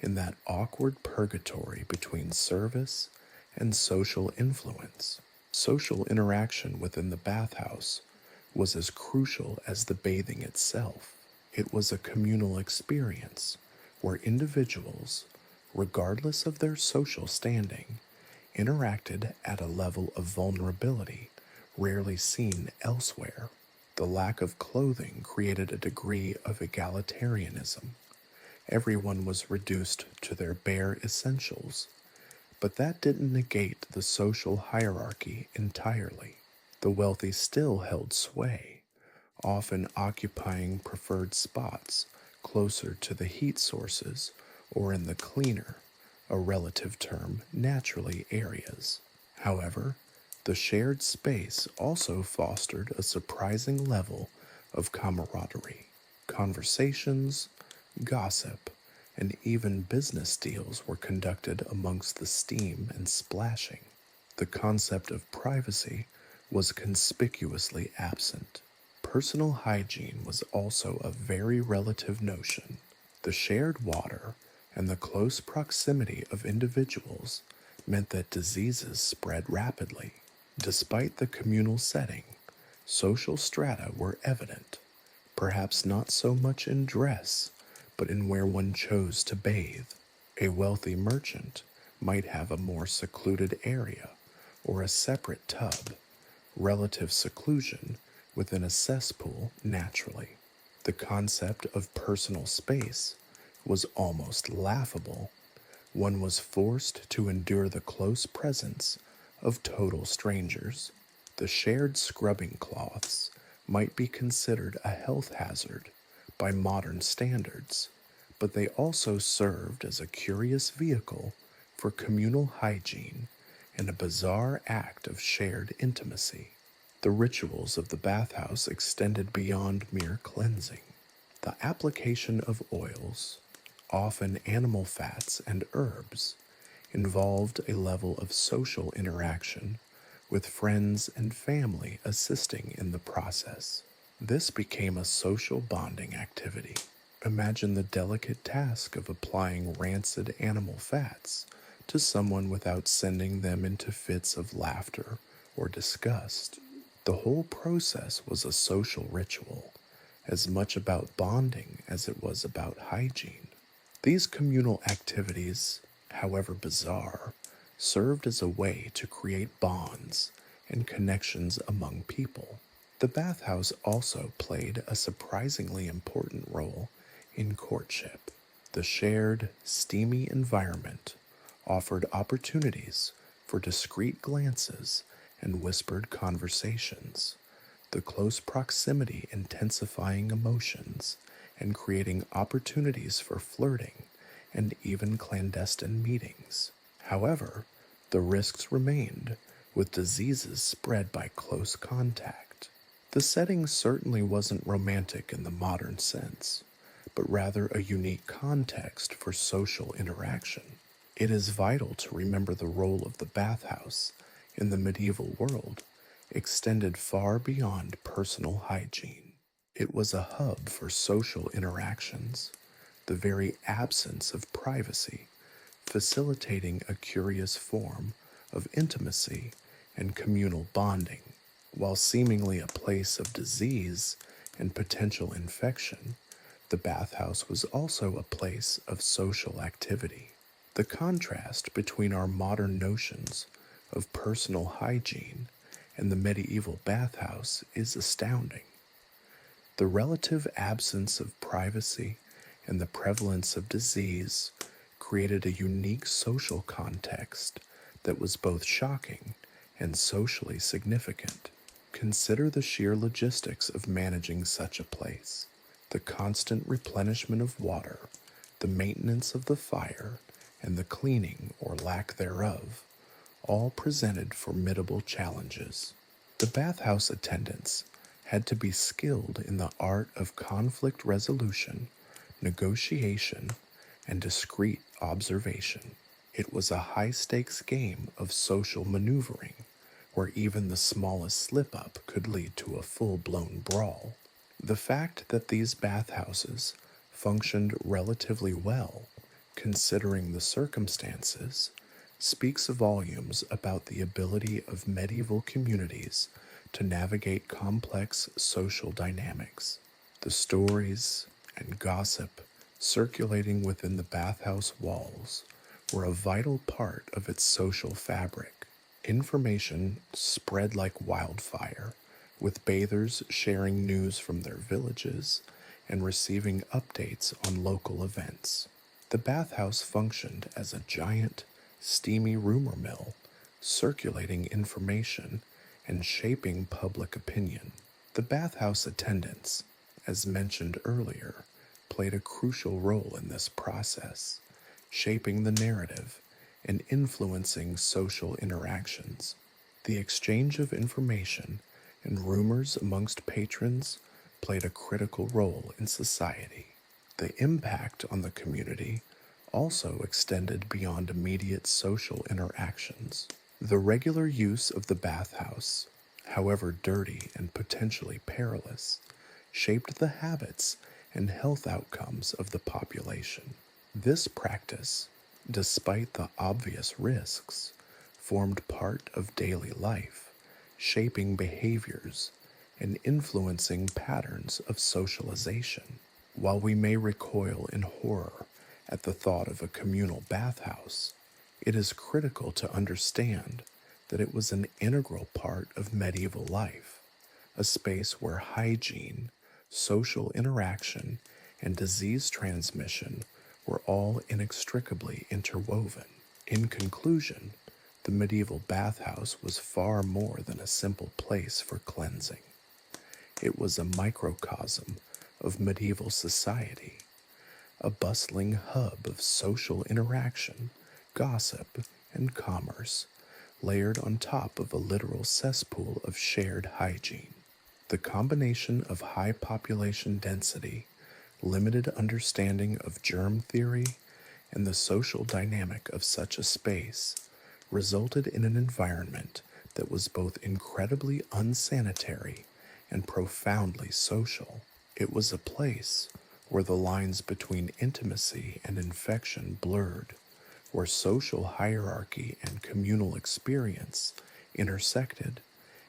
in that awkward purgatory between service and social influence. Social interaction within the bathhouse was as crucial as the bathing itself. It was a communal experience where individuals, regardless of their social standing, interacted at a level of vulnerability rarely seen elsewhere. The lack of clothing created a degree of egalitarianism. Everyone was reduced to their bare essentials, but that didn't negate the social hierarchy entirely. The wealthy still held sway, often occupying preferred spots closer to the heat sources or in the cleaner, a relative term, naturally areas. However, the shared space also fostered a surprising level of camaraderie. Conversations, gossip, and even business deals were conducted amongst the steam and splashing. The concept of privacy was conspicuously absent. Personal hygiene was also a very relative notion. The shared water and the close proximity of individuals meant that diseases spread rapidly. Despite the communal setting, social strata were evident, perhaps not so much in dress, but in where one chose to bathe. A wealthy merchant might have a more secluded area or a separate tub, relative seclusion within a cesspool naturally. The concept of personal space was almost laughable. One was forced to endure the close presence of total strangers. The shared scrubbing cloths might be considered a health hazard by modern standards, but they also served as a curious vehicle for communal hygiene and a bizarre act of shared intimacy. The rituals of the bathhouse extended beyond mere cleansing. The application of oils, often animal fats and herbs, involved a level of social interaction, with friends and family assisting in the process. This became a social bonding activity. Imagine the delicate task of applying rancid animal fats to someone without sending them into fits of laughter or disgust. The whole process was a social ritual, as much about bonding as it was about hygiene. These communal activities, however bizarre, served as a way to create bonds and connections among people. The bathhouse also played a surprisingly important role in courtship. The shared, steamy environment offered opportunities for discreet glances and whispered conversations, the close proximity intensifying emotions and creating opportunities for flirting and even clandestine meetings. However, the risks remained, with diseases spread by close contact. The setting certainly wasn't romantic in the modern sense, but rather a unique context for social interaction. It is vital to remember the role of the bathhouse in the medieval world extended far beyond personal hygiene. It was a hub for social interactions, the very absence of privacy, facilitating a curious form of intimacy and communal bonding. While seemingly a place of disease and potential infection, the bathhouse was also a place of social activity. The contrast between our modern notions of personal hygiene and the medieval bathhouse is astounding. The relative absence of privacy and the prevalence of disease created a unique social context that was both shocking and socially significant. Consider the sheer logistics of managing such a place: the constant replenishment of water, the maintenance of the fire, and the cleaning or lack thereof, all presented formidable challenges. The bathhouse attendants had to be skilled in the art of conflict resolution, negotiation, and discreet observation. It was a high-stakes game of social maneuvering, where even the smallest slip-up could lead to a full-blown brawl. The fact that these bathhouses functioned relatively well, considering the circumstances, speaks volumes about the ability of medieval communities to navigate complex social dynamics. The stories and gossip circulating within the bathhouse walls were a vital part of its social fabric. Information spread like wildfire, with bathers sharing news from their villages and receiving updates on local events. The bathhouse functioned as a giant, steamy rumor mill, circulating information and shaping public opinion. The bathhouse attendants, as mentioned earlier, played a crucial role in this process, shaping the narrative and influencing social interactions. The exchange of information and rumors amongst patrons played a critical role in society. The impact on the community also extended beyond immediate social interactions. The regular use of the bathhouse, however dirty and potentially perilous, shaped the habits and health outcomes of the population. This practice, despite the obvious risks, formed part of daily life, shaping behaviors and influencing patterns of socialization. While we may recoil in horror at the thought of a communal bathhouse, it is critical to understand that it was an integral part of medieval life, a space where hygiene, social interaction, and disease transmission were all inextricably interwoven. In conclusion, the medieval bathhouse was far more than a simple place for cleansing. It was a microcosm of medieval society, a bustling hub of social interaction, gossip, and commerce, layered on top of a literal cesspool of shared hygiene. The combination of high population density, limited understanding of germ theory, and the social dynamic of such a space resulted in an environment that was both incredibly unsanitary and profoundly social. It was a place where the lines between intimacy and infection blurred, where social hierarchy and communal experience intersected,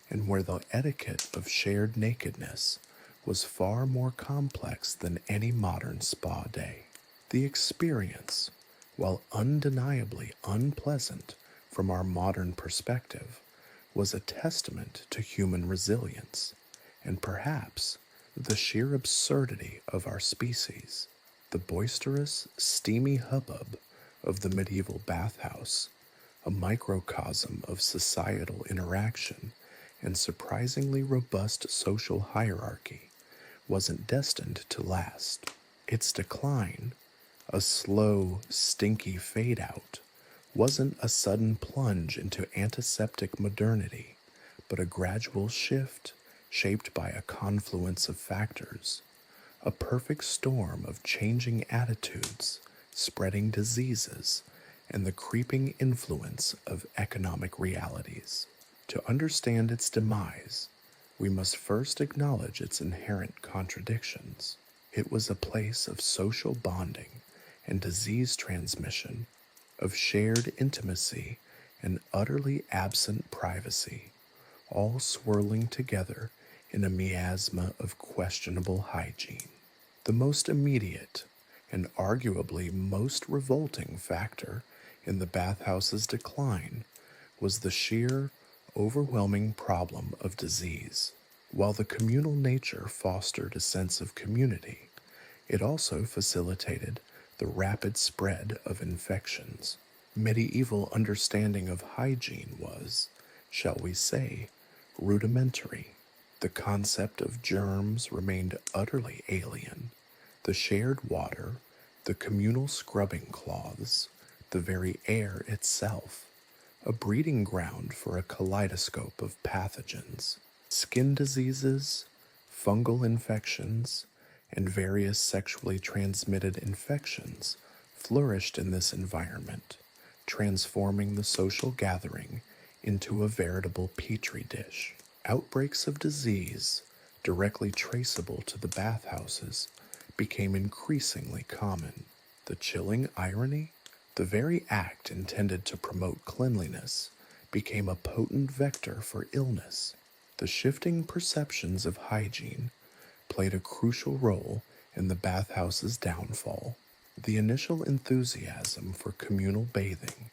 and where the etiquette of shared nakedness was far more complex than any modern spa day. The experience, while undeniably unpleasant from our modern perspective, was a testament to human resilience, and perhaps the sheer absurdity of our species. The boisterous, steamy hubbub of the medieval bathhouse, a microcosm of societal interaction and surprisingly robust social hierarchy, wasn't destined to last. Its decline, a slow, stinky fade out, wasn't a sudden plunge into antiseptic modernity, but a gradual shift shaped by a confluence of factors, a perfect storm of changing attitudes, spreading diseases, and the creeping influence of economic realities. To understand its demise, we must first acknowledge its inherent contradictions. It was a place of social bonding and disease transmission, of shared intimacy and utterly absent privacy, all swirling together in a miasma of questionable hygiene. The most immediate and arguably most revolting factor in the bathhouse's decline was the sheer, overwhelming problem of disease. While the communal nature fostered a sense of community, it also facilitated the rapid spread of infections. Medieval understanding of hygiene was, shall we say, rudimentary. The concept of germs remained utterly alien. The shared water, the communal scrubbing cloths, the very air itself, a breeding ground for a kaleidoscope of pathogens. Skin diseases, fungal infections, and various sexually transmitted infections flourished in this environment, transforming the social gathering into a veritable petri dish. Outbreaks of disease, directly traceable to the bathhouses, became increasingly common. The chilling irony? The very act intended to promote cleanliness became a potent vector for illness. The shifting perceptions of hygiene played a crucial role in the bathhouse's downfall. The initial enthusiasm for communal bathing,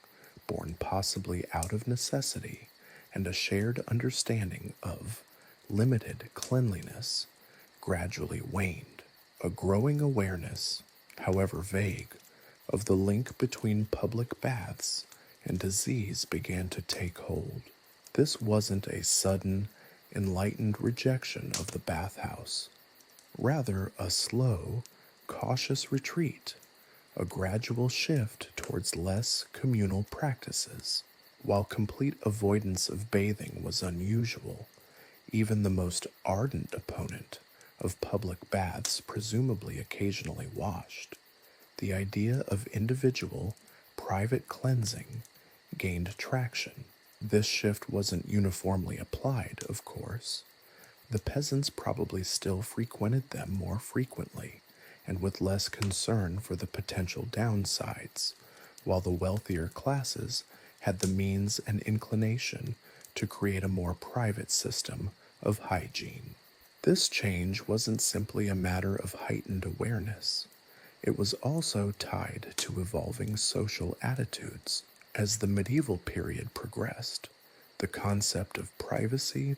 born possibly out of necessity and a shared understanding of limited cleanliness, gradually waned. A growing awareness, however vague, of the link between public baths and disease began to take hold. This wasn't a sudden, enlightened rejection of the bathhouse, rather a slow, cautious retreat, a gradual shift towards less communal practices. While complete avoidance of bathing was unusual, even the most ardent opponent of public baths presumably occasionally washed. The idea of individual, private cleansing gained traction. This shift wasn't uniformly applied, of course. The peasants probably still frequented them more frequently and with less concern for the potential downsides, while the wealthier classes had the means and inclination to create a more private system of hygiene. This change wasn't simply a matter of heightened awareness. It was also tied to evolving social attitudes. As the medieval period progressed, the concept of privacy,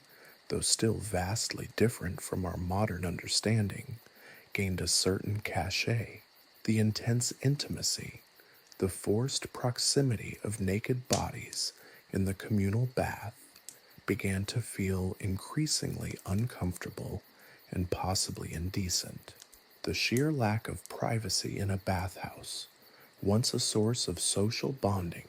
though still vastly different from our modern understanding, gained a certain cachet. The intense intimacy, the forced proximity of naked bodies in the communal bath began to feel increasingly uncomfortable and possibly indecent. The sheer lack of privacy in a bathhouse, once a source of social bonding,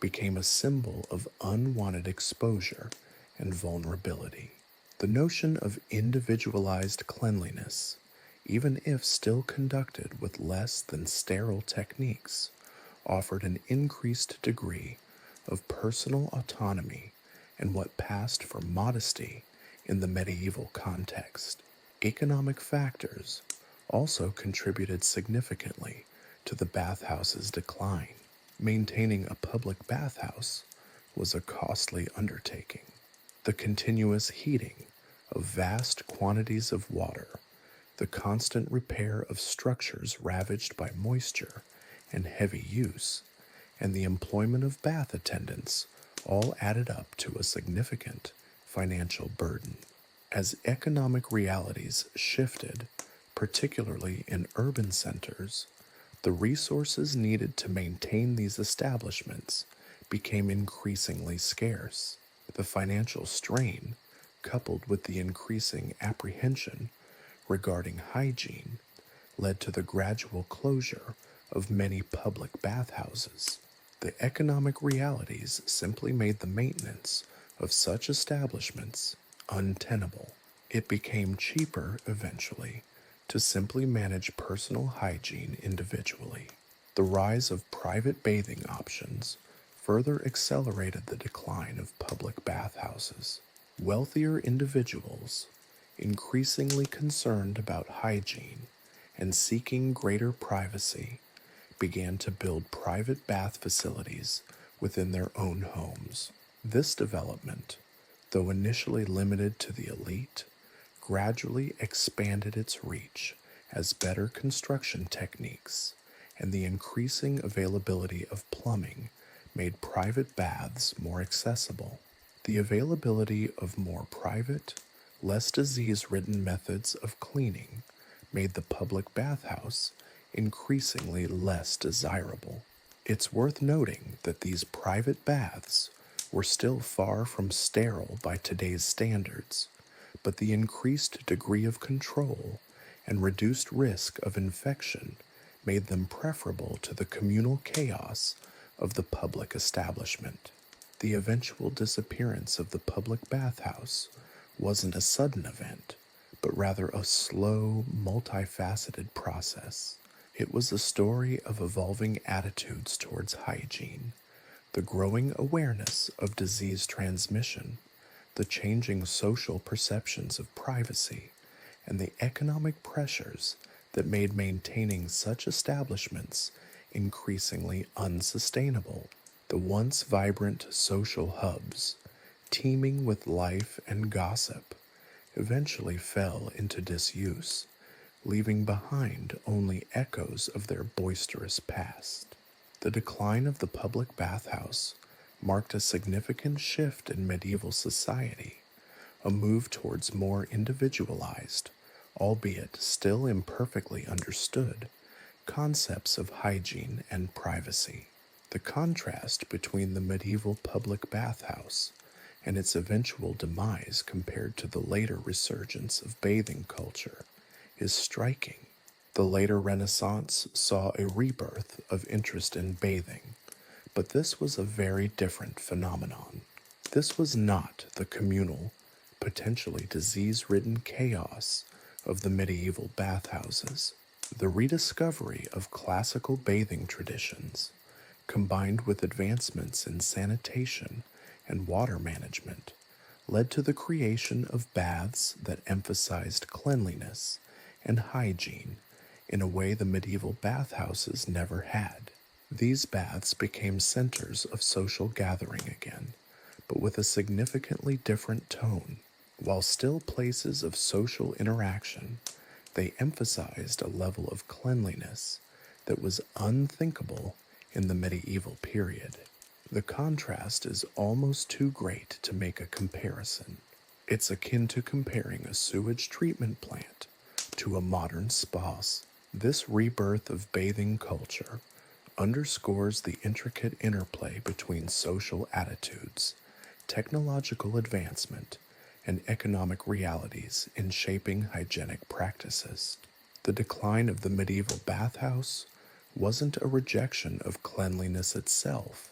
became a symbol of unwanted exposure and vulnerability. The notion of individualized cleanliness, even if still conducted with less than sterile techniques, offered an increased degree of personal autonomy and what passed for modesty in the medieval context. Economic factors also contributed significantly to the bathhouse's decline. Maintaining a public bathhouse was a costly undertaking. The continuous heating of vast quantities of water, the constant repair of structures ravaged by moisture and heavy use, and the employment of bath attendants all added up to a significant financial burden. As economic realities shifted, particularly in urban centers, The resources needed to maintain these establishments became increasingly scarce. The financial strain, coupled with the increasing apprehension regarding hygiene, led to the gradual closure of many public bathhouses. The economic realities simply made the maintenance of such establishments untenable. It became cheaper eventually to simply manage personal hygiene individually. The rise of private bathing options further accelerated the decline of public bathhouses. Wealthier individuals, increasingly concerned about hygiene and seeking greater privacy, began to build private bath facilities within their own homes. This development, though initially limited to the elite, gradually expanded its reach as better construction techniques and the increasing availability of plumbing made private baths more accessible. The availability of more private, less disease-ridden methods of cleaning made the public bathhouse increasingly less desirable. It's worth noting that these private baths were still far from sterile by today's standards, but the increased degree of control and reduced risk of infection made them preferable to the communal chaos of the public establishment. The eventual disappearance of the public bathhouse wasn't a sudden event, but rather a slow, multifaceted process. It was a story of evolving attitudes towards hygiene, the growing awareness of disease transmission, the changing social perceptions of privacy, and the economic pressures that made maintaining such establishments increasingly unsustainable. The once vibrant social hubs, teeming with life and gossip, eventually fell into disuse, leaving behind only echoes of their boisterous past. The decline of the public bathhouse marked a significant shift in medieval society, a move towards more individualized, albeit still imperfectly understood, concepts of hygiene and privacy. The contrast between the medieval public bathhouse and its eventual demise compared to the later resurgence of bathing culture is striking. The later Renaissance saw a rebirth of interest in bathing, but this was a very different phenomenon. This was not the communal, potentially disease-ridden chaos of the medieval bathhouses. The rediscovery of classical bathing traditions, combined with advancements in sanitation and water management, led to the creation of baths that emphasized cleanliness and hygiene in a way the medieval bathhouses never had. These baths became centers of social gathering again, but with a significantly different tone. While still places of social interaction, they emphasized a level of cleanliness that was unthinkable in the medieval period. The contrast is almost too great to make a comparison. It's akin to comparing a sewage treatment plant to a modern spa. This rebirth of bathing culture underscores the intricate interplay between social attitudes, technological advancement, and economic realities in shaping hygienic practices. The decline of the medieval bathhouse wasn't a rejection of cleanliness itself.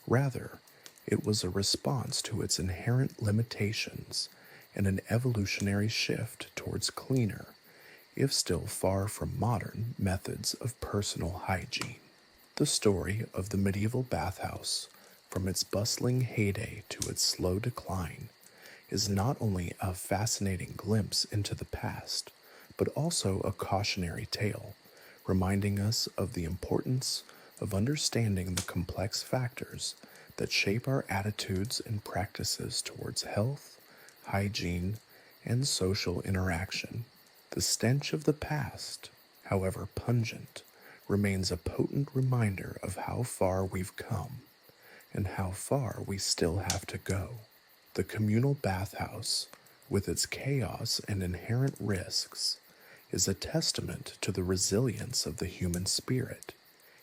Rather, it was a response to its inherent limitations and an evolutionary shift towards cleaner, if still far from modern, methods of personal hygiene. The story of the medieval bathhouse, from its bustling heyday to its slow decline, is not only a fascinating glimpse into the past, but also a cautionary tale, reminding us of the importance of understanding the complex factors that shape our attitudes and practices towards health, hygiene, and social interaction. The stench of the past, however pungent, remains a potent reminder of how far we've come and how far we still have to go. The communal bathhouse, with its chaos and inherent risks, is a testament to the resilience of the human spirit,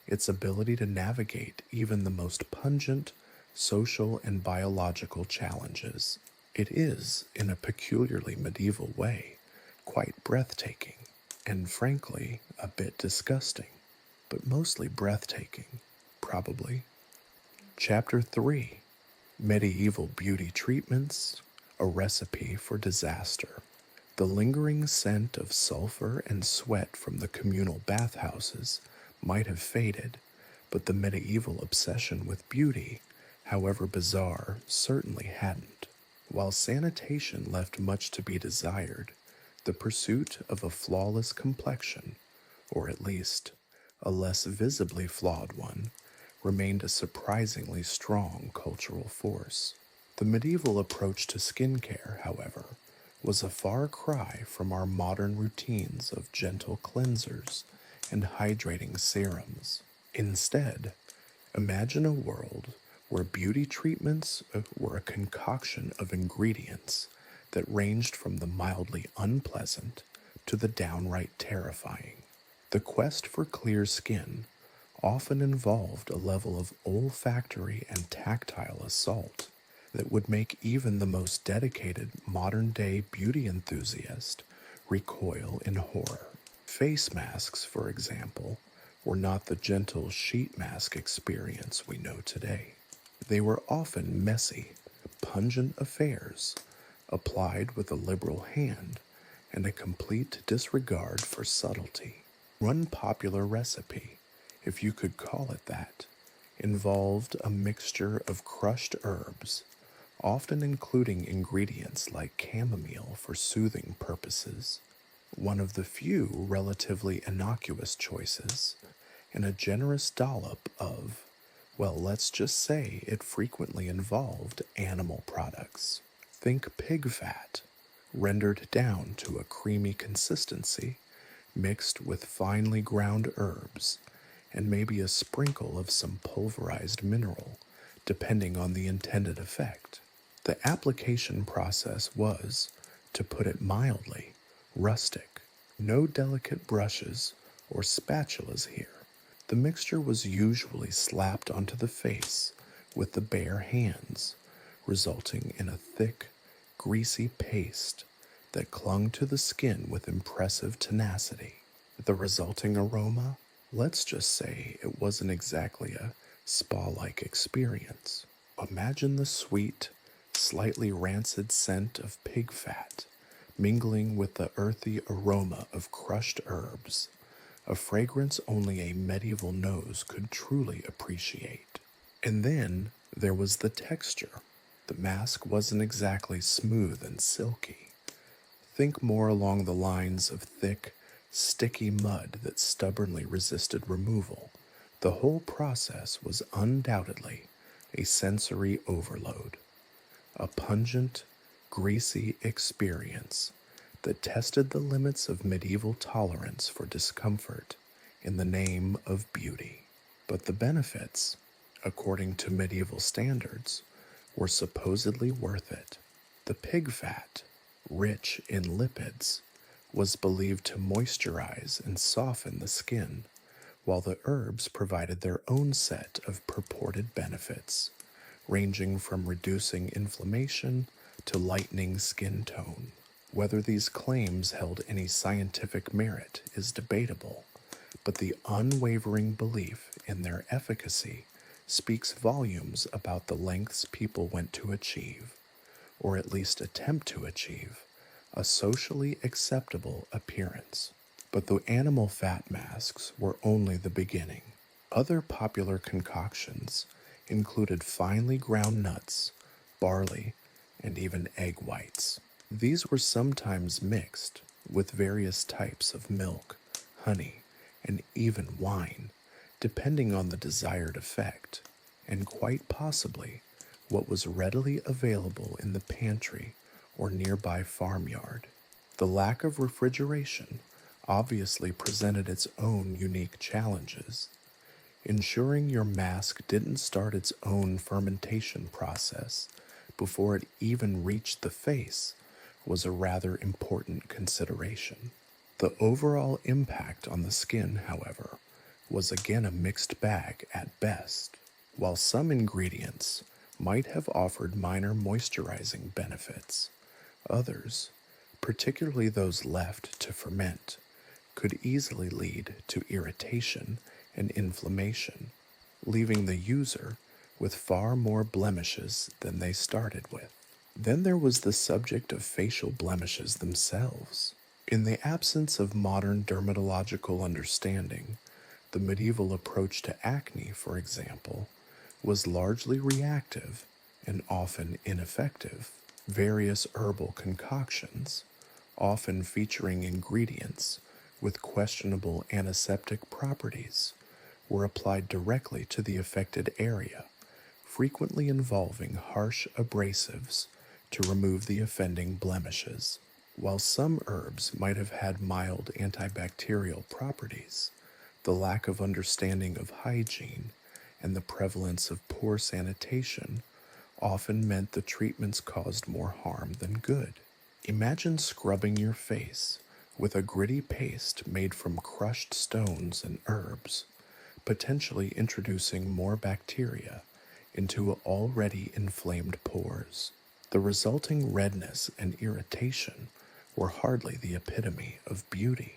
its ability to navigate even the most pungent social and biological challenges. It is, in a peculiarly medieval way, quite breathtaking, and frankly, a bit disgusting, but mostly breathtaking, probably. Chapter 3: Medieval Beauty Treatments, a Recipe for Disaster. The lingering scent of sulfur and sweat from the communal bathhouses might have faded, but the medieval obsession with beauty, however bizarre, certainly hadn't. While sanitation left much to be desired, the pursuit of a flawless complexion, or at least a less visibly flawed one, remained a surprisingly strong cultural force. The medieval approach to skincare, however, was a far cry from our modern routines of gentle cleansers and hydrating serums. Instead, imagine a world where beauty treatments were a concoction of ingredients that ranged from the mildly unpleasant to the downright terrifying. The quest for clear skin often involved a level of olfactory and tactile assault that would make even the most dedicated modern-day beauty enthusiast recoil in horror. Face masks, for example, were not the gentle sheet mask experience we know today. They were often messy, pungent affairs, applied with a liberal hand and a complete disregard for subtlety. One popular recipe, if you could call it that, involved a mixture of crushed herbs, often including ingredients like chamomile for soothing purposes, one of the few relatively innocuous choices, and a generous dollop of, well, let's just say it frequently involved animal products. Think pig fat, rendered down to a creamy consistency, mixed with finely ground herbs, and maybe a sprinkle of some pulverized mineral, depending on the intended effect. The application process was, to put it mildly, rustic. No delicate brushes or spatulas here. The mixture was usually slapped onto the face with the bare hands, resulting in a thick, greasy paste that clung to the skin with impressive tenacity. The resulting aroma, let's just say it wasn't exactly a spa-like experience. Imagine the sweet, slightly rancid scent of pig fat mingling with the earthy aroma of crushed herbs, a fragrance only a medieval nose could truly appreciate. And then there was the texture. The mask wasn't exactly smooth and silky. Think more along the lines of thick, sticky mud that stubbornly resisted removal. The whole process was undoubtedly a sensory overload, a pungent, greasy experience that tested the limits of medieval tolerance for discomfort in the name of beauty. But the benefits, according to medieval standards, were supposedly worth it. The pig fat, rich in lipids, was believed to moisturize and soften the skin, while the herbs provided their own set of purported benefits, ranging from reducing inflammation to lightening skin tone. Whether these claims held any scientific merit is debatable, but the unwavering belief in their efficacy speaks volumes about the lengths people went to achieve, or at least attempt to achieve, a socially acceptable appearance. But the animal fat masks were only the beginning. Other popular concoctions included finely ground nuts, barley, and even egg whites. These were sometimes mixed with various types of milk, honey, and even wine, depending on the desired effect, and quite possibly what was readily available in the pantry or nearby farmyard. The lack of refrigeration obviously presented its own unique challenges. Ensuring your mask didn't start its own fermentation process before it even reached the face was a rather important consideration. The overall impact on the skin, however, was again a mixed bag at best. While some ingredients might have offered minor moisturizing benefits, others, particularly those left to ferment, could easily lead to irritation and inflammation, leaving the user with far more blemishes than they started with. Then there was the subject of facial blemishes themselves. In the absence of modern dermatological understanding, the medieval approach to acne, for example, was largely reactive and often ineffective. Various herbal concoctions, often featuring ingredients with questionable antiseptic properties, were applied directly to the affected area, frequently involving harsh abrasives to remove the offending blemishes. While some herbs might have had mild antibacterial properties, the lack of understanding of hygiene and the prevalence of poor sanitation often meant the treatments caused more harm than good. Imagine scrubbing your face with a gritty paste made from crushed stones and herbs, potentially introducing more bacteria into already inflamed pores. The resulting redness and irritation were hardly the epitome of beauty.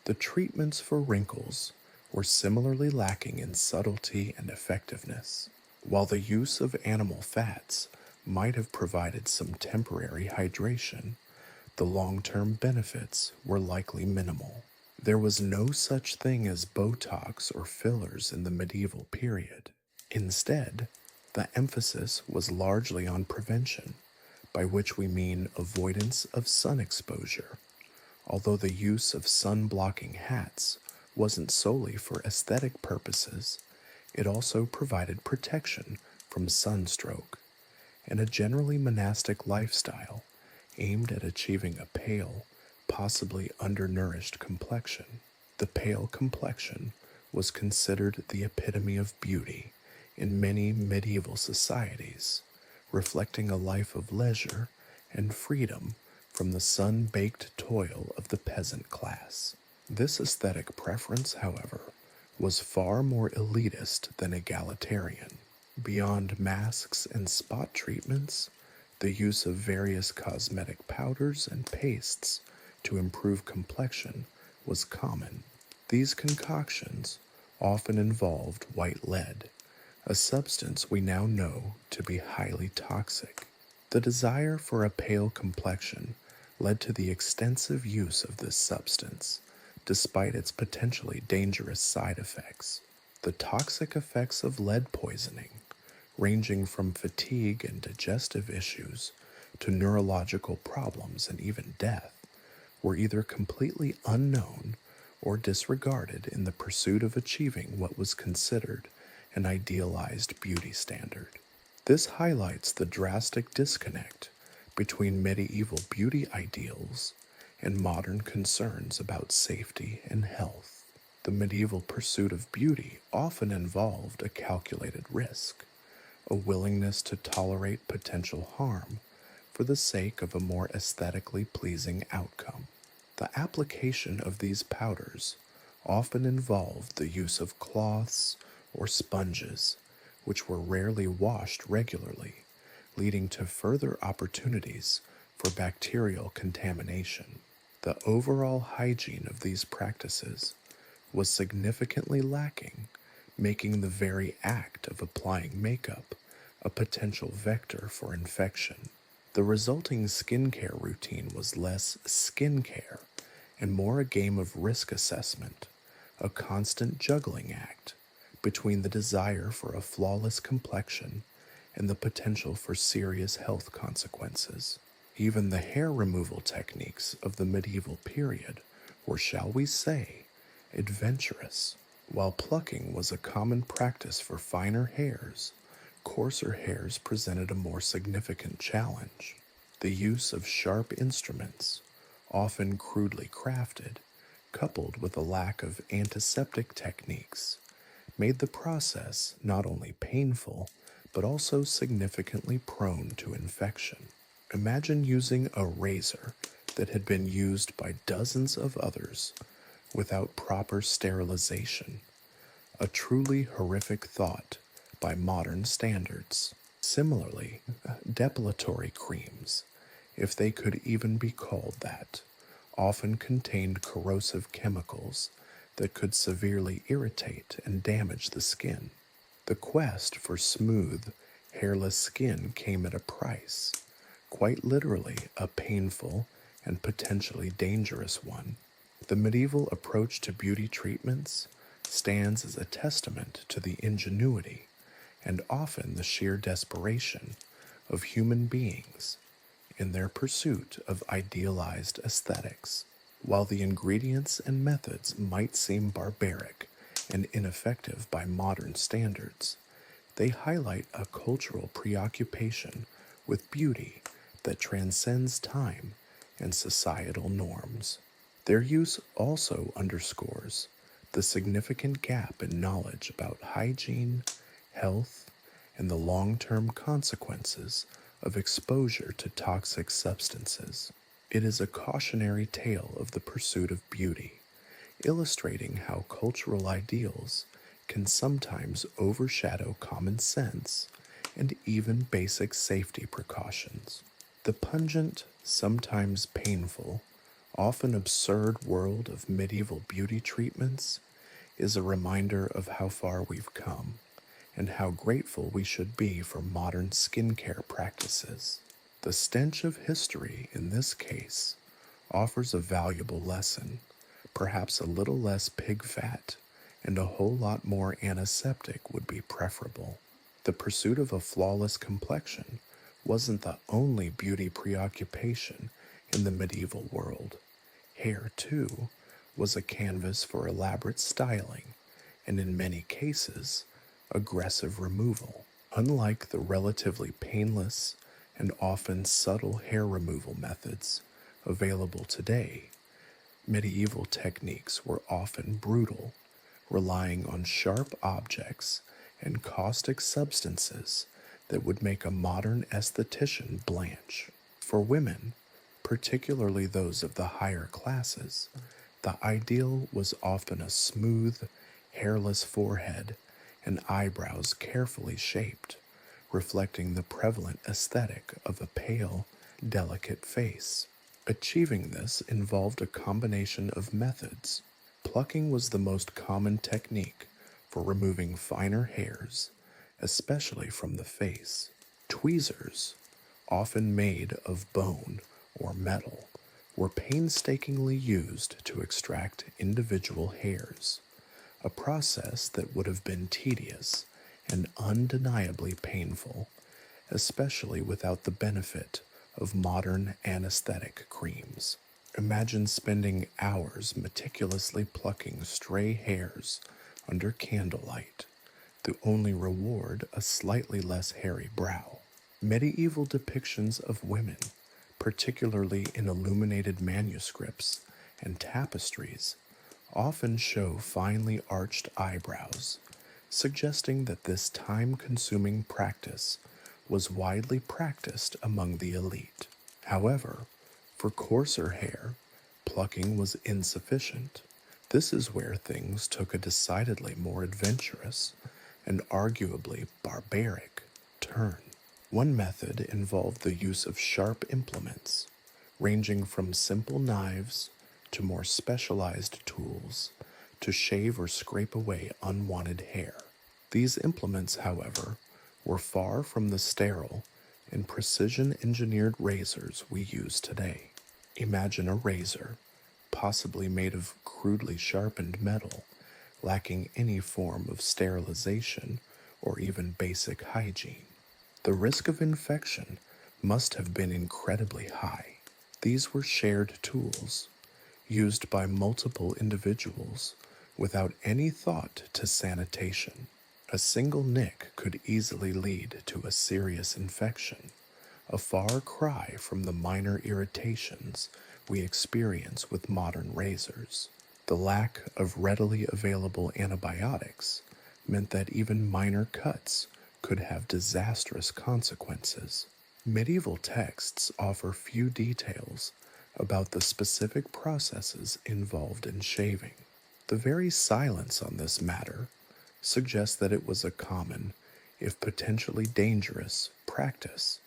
The treatments for wrinkles were similarly lacking in subtlety and effectiveness. While the use of animal fats might have provided some temporary hydration, the long-term benefits were likely minimal. There was no such thing as Botox or fillers in the medieval period. Instead, the emphasis was largely on prevention, by which we mean avoidance of sun exposure, although the use of sun-blocking hats wasn't solely for aesthetic purposes. It also provided protection from sunstroke, and a generally monastic lifestyle aimed at achieving a pale, possibly undernourished complexion. The pale complexion was considered the epitome of beauty in many medieval societies, reflecting a life of leisure and freedom from the sun-baked toil of the peasant class. This aesthetic preference, however, was far more elitist than egalitarian. Beyond masks and spot treatments, the use of various cosmetic powders and pastes to improve complexion was common. These concoctions often involved white lead, a substance we now know to be highly toxic. The desire for a pale complexion led to the extensive use of this substance, despite its potentially dangerous side effects. The toxic effects of lead poisoning, ranging from fatigue and digestive issues to neurological problems and even death, were either completely unknown or disregarded in the pursuit of achieving what was considered an idealized beauty standard. This highlights the drastic disconnect between medieval beauty ideals and modern concerns about safety and health. The medieval pursuit of beauty often involved a calculated risk, a willingness to tolerate potential harm for the sake of a more aesthetically pleasing outcome. The application of these powders often involved the use of cloths or sponges, which were rarely washed regularly, leading to further opportunities for bacterial contamination. The overall hygiene of these practices was significantly lacking, making the very act of applying makeup a potential vector for infection. The resulting skincare routine was less skincare and more a game of risk assessment, a constant juggling act between the desire for a flawless complexion and the potential for serious health consequences. Even the hair removal techniques of the medieval period were, shall we say, adventurous. While plucking was a common practice for finer hairs, coarser hairs presented a more significant challenge. The use of sharp instruments, often crudely crafted, coupled with a lack of antiseptic techniques, made the process not only painful, but also significantly prone to infection. Imagine using a razor that had been used by dozens of others without proper sterilization, a truly horrific thought by modern standards. Similarly, depilatory creams, if they could even be called that, often contained corrosive chemicals that could severely irritate and damage the skin. The quest for smooth, hairless skin came at a price, quite literally a painful and potentially dangerous one. The medieval approach to beauty treatments stands as a testament to the ingenuity and often the sheer desperation of human beings in their pursuit of idealized aesthetics. While the ingredients and methods might seem barbaric and ineffective by modern standards, they highlight a cultural preoccupation with beauty that transcends time and societal norms. Their use also underscores the significant gap in knowledge about hygiene, health, and the long-term consequences of exposure to toxic substances. It is a cautionary tale of the pursuit of beauty, illustrating how cultural ideals can sometimes overshadow common sense and even basic safety precautions. The pungent, sometimes painful, often absurd world of medieval beauty treatments is a reminder of how far we've come and how grateful we should be for modern skincare practices. The stench of history, in this case, offers a valuable lesson, perhaps a little less pig fat and a whole lot more antiseptic would be preferable. The pursuit of a flawless complexion wasn't the only beauty preoccupation in the medieval world. Hair, too, was a canvas for elaborate styling and, in many cases, aggressive removal. Unlike the relatively painless and often subtle hair removal methods available today, medieval techniques were often brutal, relying on sharp objects and caustic substances that would make a modern esthetician blanch. For women, particularly those of the higher classes, the ideal was often a smooth, hairless forehead and eyebrows carefully shaped, reflecting the prevalent aesthetic of a pale, delicate face. Achieving this involved a combination of methods. Plucking was the most common technique for removing finer hairs, especially from the face. Tweezers, often made of bone or metal, were painstakingly used to extract individual hairs, a process that would have been tedious and undeniably painful, especially without the benefit of modern anesthetic creams. Imagine spending hours meticulously plucking stray hairs under candlelight, the only reward a slightly less hairy brow. Medieval depictions of women, particularly in illuminated manuscripts and tapestries, often show finely arched eyebrows, suggesting that this time-consuming practice was widely practiced among the elite. However, for coarser hair, plucking was insufficient. This is where things took a decidedly more adventurous and arguably barbaric turn. One method involved the use of sharp implements, ranging from simple knives to more specialized tools to shave or scrape away unwanted hair. These implements, however, were far from the sterile and precision-engineered razors we use today. Imagine a razor, possibly made of crudely sharpened metal, lacking any form of sterilization or even basic hygiene. The risk of infection must have been incredibly high. These were shared tools, used by multiple individuals without any thought to sanitation. A single nick could easily lead to a serious infection, a far cry from the minor irritations we experience with modern razors. The lack of readily available antibiotics meant that even minor cuts could have disastrous consequences. Medieval texts offer few details about the specific processes involved in shaving. The very silence on this matter suggests that it was a common, if potentially dangerous, practice,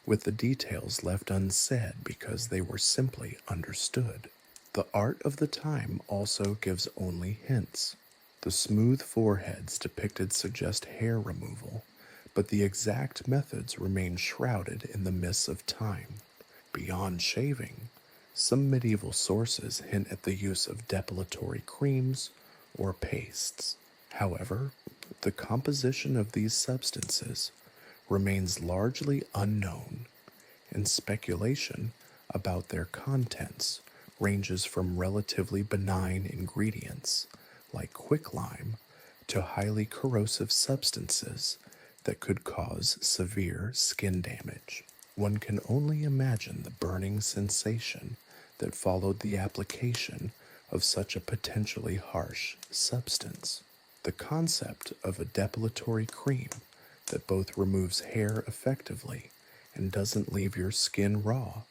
with the details left unsaid because they were simply understood. The art of the time also gives only hints. The smooth foreheads depicted suggest hair removal, but the exact methods remain shrouded in the mists of time. Beyond shaving, some medieval sources hint at the use of depilatory creams or pastes. However, the composition of these substances remains largely unknown, and speculation about their contents ranges from relatively benign ingredients like quicklime to highly corrosive substances that could cause severe skin damage. One can only imagine the burning sensation that followed the application of such a potentially harsh substance. The concept of a depilatory cream that both removes hair effectively and doesn't leave your skin raw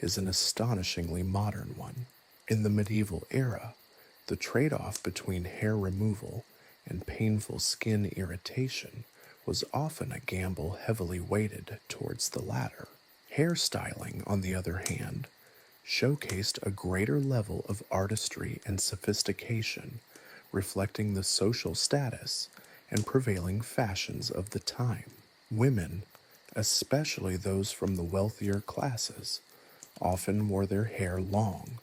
is an astonishingly modern one. In the medieval era, the trade-off between hair removal and painful skin irritation was often a gamble heavily weighted towards the latter. Hairstyling, on the other hand, showcased a greater level of artistry and sophistication, reflecting the social status and prevailing fashions of the time. Women, especially those from the wealthier classes, often wore their hair long,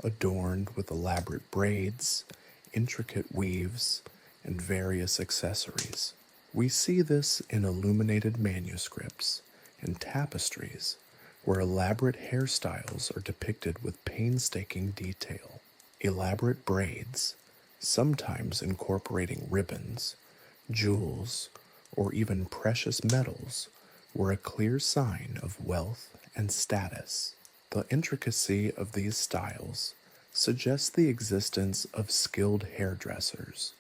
adorned with elaborate braids, intricate weaves, and various accessories. We see this in illuminated manuscripts and tapestries, where elaborate hairstyles are depicted with painstaking detail. Elaborate braids, sometimes incorporating ribbons, jewels, or even precious metals, were a clear sign of wealth and status. The intricacy of these styles suggests the existence of skilled hairdressers,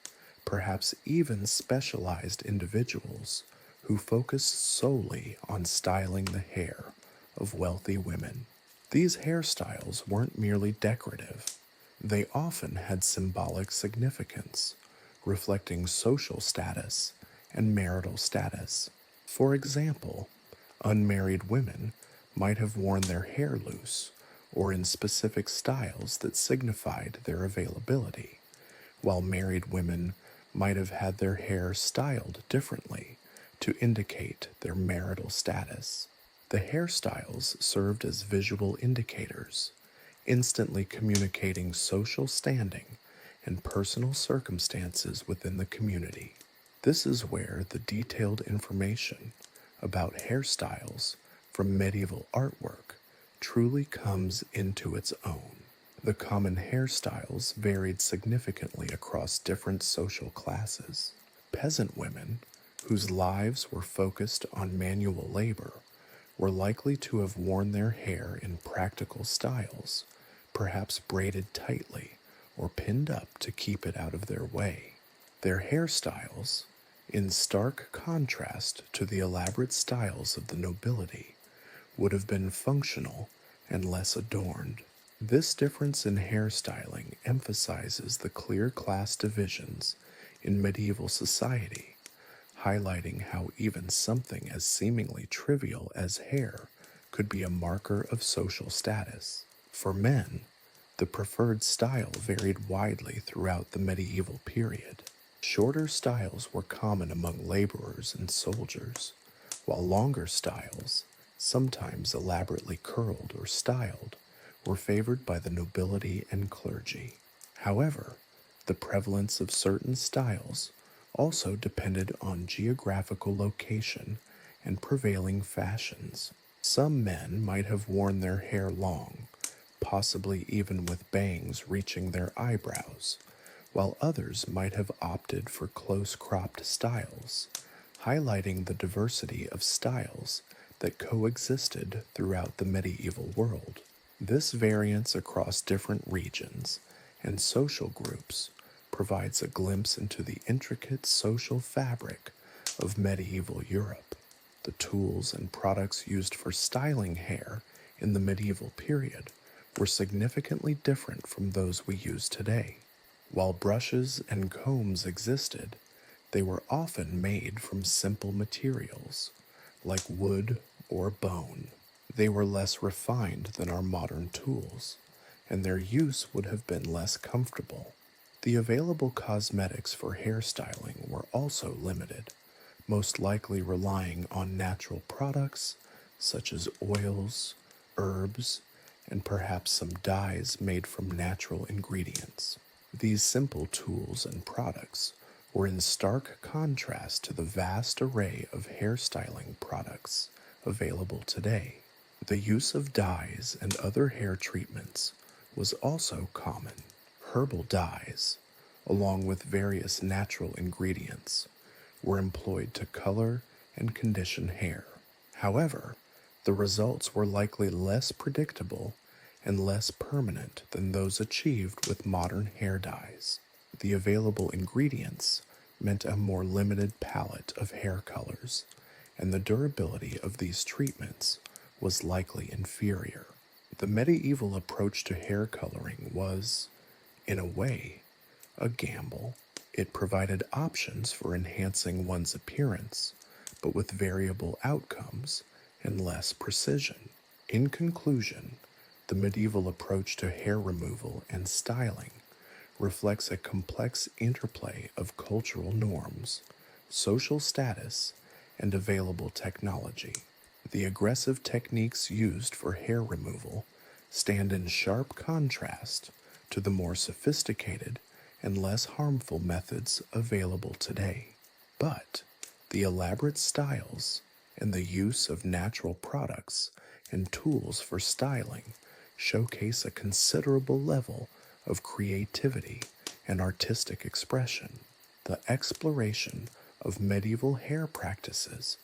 perhaps even specialized individuals who focused solely on styling the hair of wealthy women. These hairstyles weren't merely decorative, they often had symbolic significance, reflecting social status and marital status. For example, unmarried women might have worn their hair loose or in specific styles that signified their availability, while married women might have had their hair styled differently to indicate their marital status. The hairstyles served as visual indicators, instantly communicating social standing and personal circumstances within the community. This is where the detailed information about hairstyles from medieval artwork truly comes into its own. The common hairstyles varied significantly across different social classes. Peasant women, whose lives were focused on manual labor, were likely to have worn their hair in practical styles, perhaps braided tightly or pinned up to keep it out of their way. Their hairstyles, in stark contrast to the elaborate styles of the nobility, would have been functional and less adorned. This difference in hairstyling emphasizes the clear class divisions in medieval society, highlighting how even something as seemingly trivial as hair could be a marker of social status. For men, the preferred style varied widely throughout the medieval period. Shorter styles were common among laborers and soldiers, while longer styles, sometimes elaborately curled or styled, were favored by the nobility and clergy. However, the prevalence of certain styles also depended on geographical location and prevailing fashions. Some men might have worn their hair long, possibly even with bangs reaching their eyebrows, while others might have opted for close-cropped styles, highlighting the diversity of styles that coexisted throughout the medieval world. This variance across different regions and social groups provides a glimpse into the intricate social fabric of medieval Europe. The tools and products used for styling hair in the medieval period were significantly different from those we use today. While brushes and combs existed, they were often made from simple materials, like wood or bone. They were less refined than our modern tools, and their use would have been less comfortable. The available cosmetics for hairstyling were also limited, most likely relying on natural products such as oils, herbs, and perhaps some dyes made from natural ingredients. These simple tools and products were in stark contrast to the vast array of hairstyling products available today. The use of dyes and other hair treatments was also common. Herbal dyes, along with various natural ingredients, were employed to color and condition hair. However, the results were likely less predictable and less permanent than those achieved with modern hair dyes. The available ingredients meant a more limited palette of hair colors, and the durability of these treatments was likely inferior. The medieval approach to hair coloring was, in a way, a gamble. It provided options for enhancing one's appearance, but with variable outcomes and less precision. In conclusion, the medieval approach to hair removal and styling reflects a complex interplay of cultural norms, social status, and available technology. The aggressive techniques used for hair removal stand in sharp contrast to the more sophisticated and less harmful methods available today. But the elaborate styles and the use of natural products and tools for styling showcase a considerable level of creativity and artistic expression. The exploration of medieval hair practices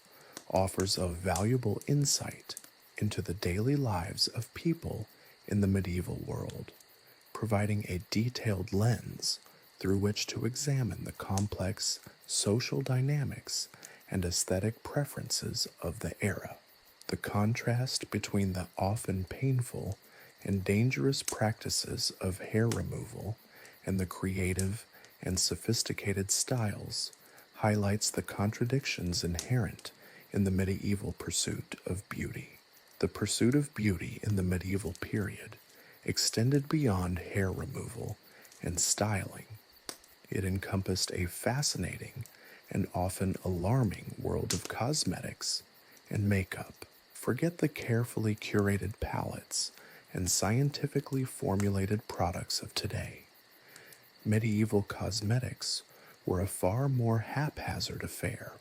offers a valuable insight into the daily lives of people in the medieval world, providing a detailed lens through which to examine the complex social dynamics and aesthetic preferences of the era. The contrast between the often painful and dangerous practices of hair removal and the creative and sophisticated styles highlights the contradictions inherent in the medieval pursuit of beauty. The pursuit of beauty in the medieval period extended beyond hair removal and styling. It encompassed a fascinating and often alarming world of cosmetics and makeup. Forget the carefully curated palettes and scientifically formulated products of today. Medieval cosmetics were a far more haphazard affair,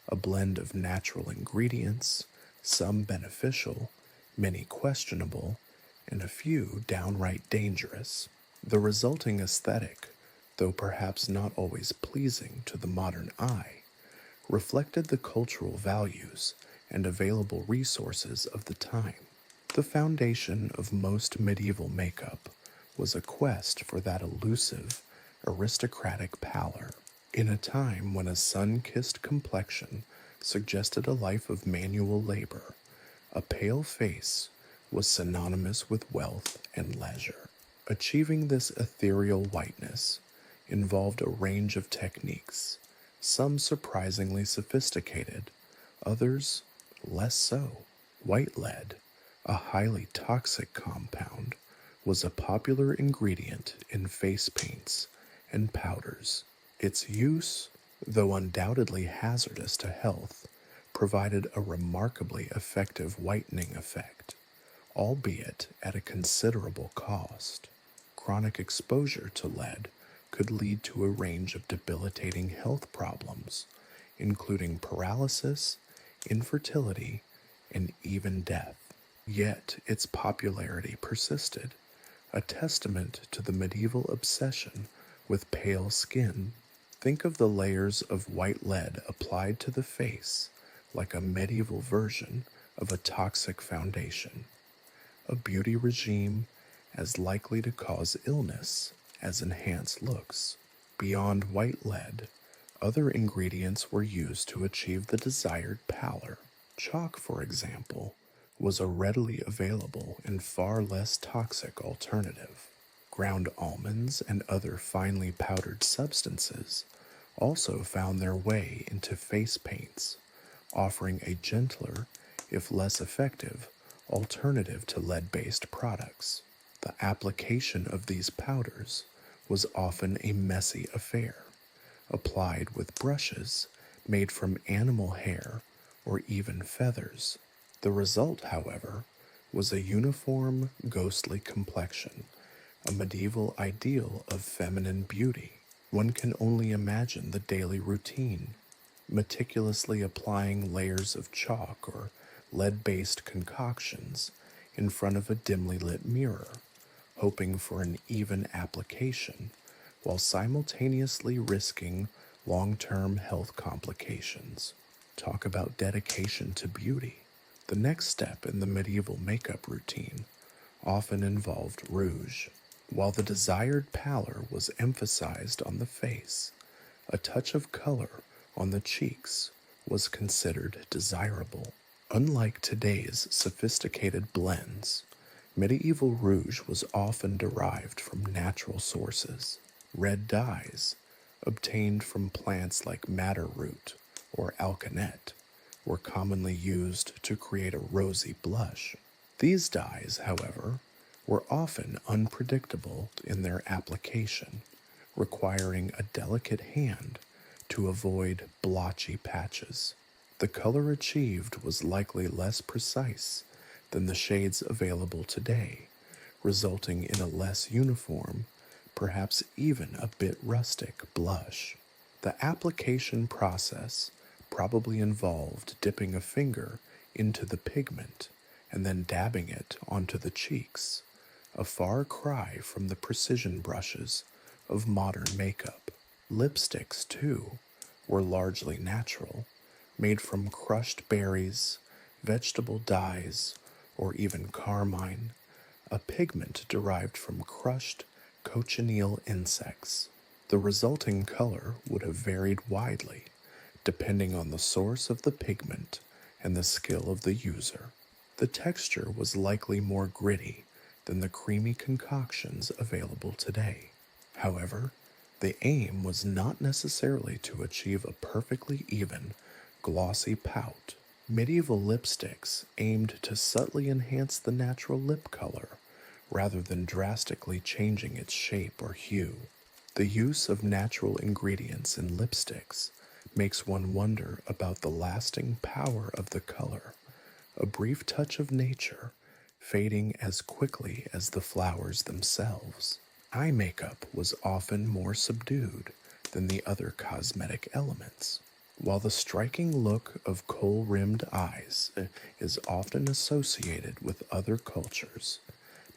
a blend of natural ingredients, some beneficial, many questionable, and a few downright dangerous. The resulting aesthetic, though perhaps not always pleasing to the modern eye, reflected the cultural values and available resources of the time. The foundation of most medieval makeup was a quest for that elusive, aristocratic pallor. In a time when a sun-kissed complexion suggested a life of manual labor, a pale face was synonymous with wealth and leisure. Achieving this ethereal whiteness involved a range of techniques, some surprisingly sophisticated, others less so. White lead, a highly toxic compound, was a popular ingredient in face paints and powders. Its use, though undoubtedly hazardous to health, provided a remarkably effective whitening effect, albeit at a considerable cost. Chronic exposure to lead could lead to a range of debilitating health problems, including paralysis, infertility, and even death. Yet its popularity persisted, a testament to the medieval obsession with pale skin. Think of the layers of white lead applied to the face like a medieval version of a toxic foundation, a beauty regime as likely to cause illness as enhance looks. Beyond white lead, other ingredients were used to achieve the desired pallor. Chalk, for example, was a readily available and far less toxic alternative. Ground almonds and other finely powdered substances also found their way into face paints, offering a gentler, if less effective, alternative to lead-based products. The application of these powders was often a messy affair, applied with brushes made from animal hair or even feathers. The result, however, was a uniform, ghostly complexion, a medieval ideal of feminine beauty. One can only imagine the daily routine, meticulously applying layers of chalk or lead-based concoctions in front of a dimly lit mirror, hoping for an even application, while simultaneously risking long-term health complications. Talk about dedication to beauty. The next step in the medieval makeup routine often involved rouge. While the desired pallor was emphasized on the face, a touch of color on the cheeks was considered desirable. Unlike today's sophisticated blends, medieval rouge was often derived from natural sources. Red dyes, obtained from plants like madder root or alkanet, were commonly used to create a rosy blush. These dyes, however, were often unpredictable in their application, requiring a delicate hand to avoid blotchy patches. The color achieved was likely less precise than the shades available today, resulting in a less uniform, perhaps even a bit rustic blush. The application process probably involved dipping a finger into the pigment and then dabbing it onto the cheeks, a far cry from the precision brushes of modern makeup. Lipsticks, too, were largely natural, made from crushed berries, vegetable dyes, or even carmine, a pigment derived from crushed cochineal insects. The resulting color would have varied widely, depending on the source of the pigment and the skill of the user. The texture was likely more gritty than the creamy concoctions available today. However, the aim was not necessarily to achieve a perfectly even, glossy pout. Medieval lipsticks aimed to subtly enhance the natural lip color rather than drastically changing its shape or hue. The use of natural ingredients in lipsticks makes one wonder about the lasting power of the color, a brief touch of nature fading as quickly as the flowers themselves. Eye makeup was often more subdued than the other cosmetic elements. While the striking look of kohl-rimmed eyes is often associated with other cultures,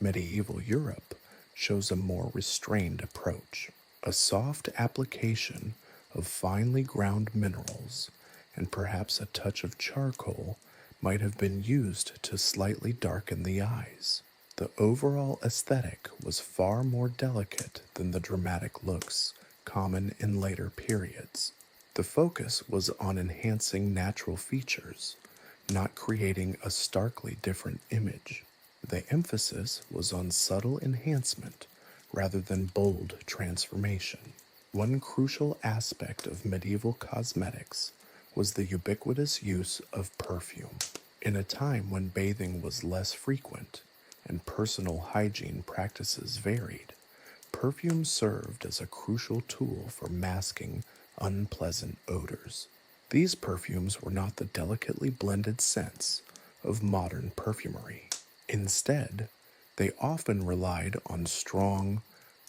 medieval Europe shows a more restrained approach. A soft application of finely ground minerals and perhaps a touch of charcoal might have been used to slightly darken the eyes. The overall aesthetic was far more delicate than the dramatic looks common in later periods. The focus was on enhancing natural features, not creating a starkly different image. The emphasis was on subtle enhancement rather than bold transformation. One crucial aspect of medieval cosmetics was the ubiquitous use of perfume. In a time when bathing was less frequent and personal hygiene practices varied, perfume served as a crucial tool for masking unpleasant odors. These perfumes were not the delicately blended scents of modern perfumery. Instead, they often relied on strong,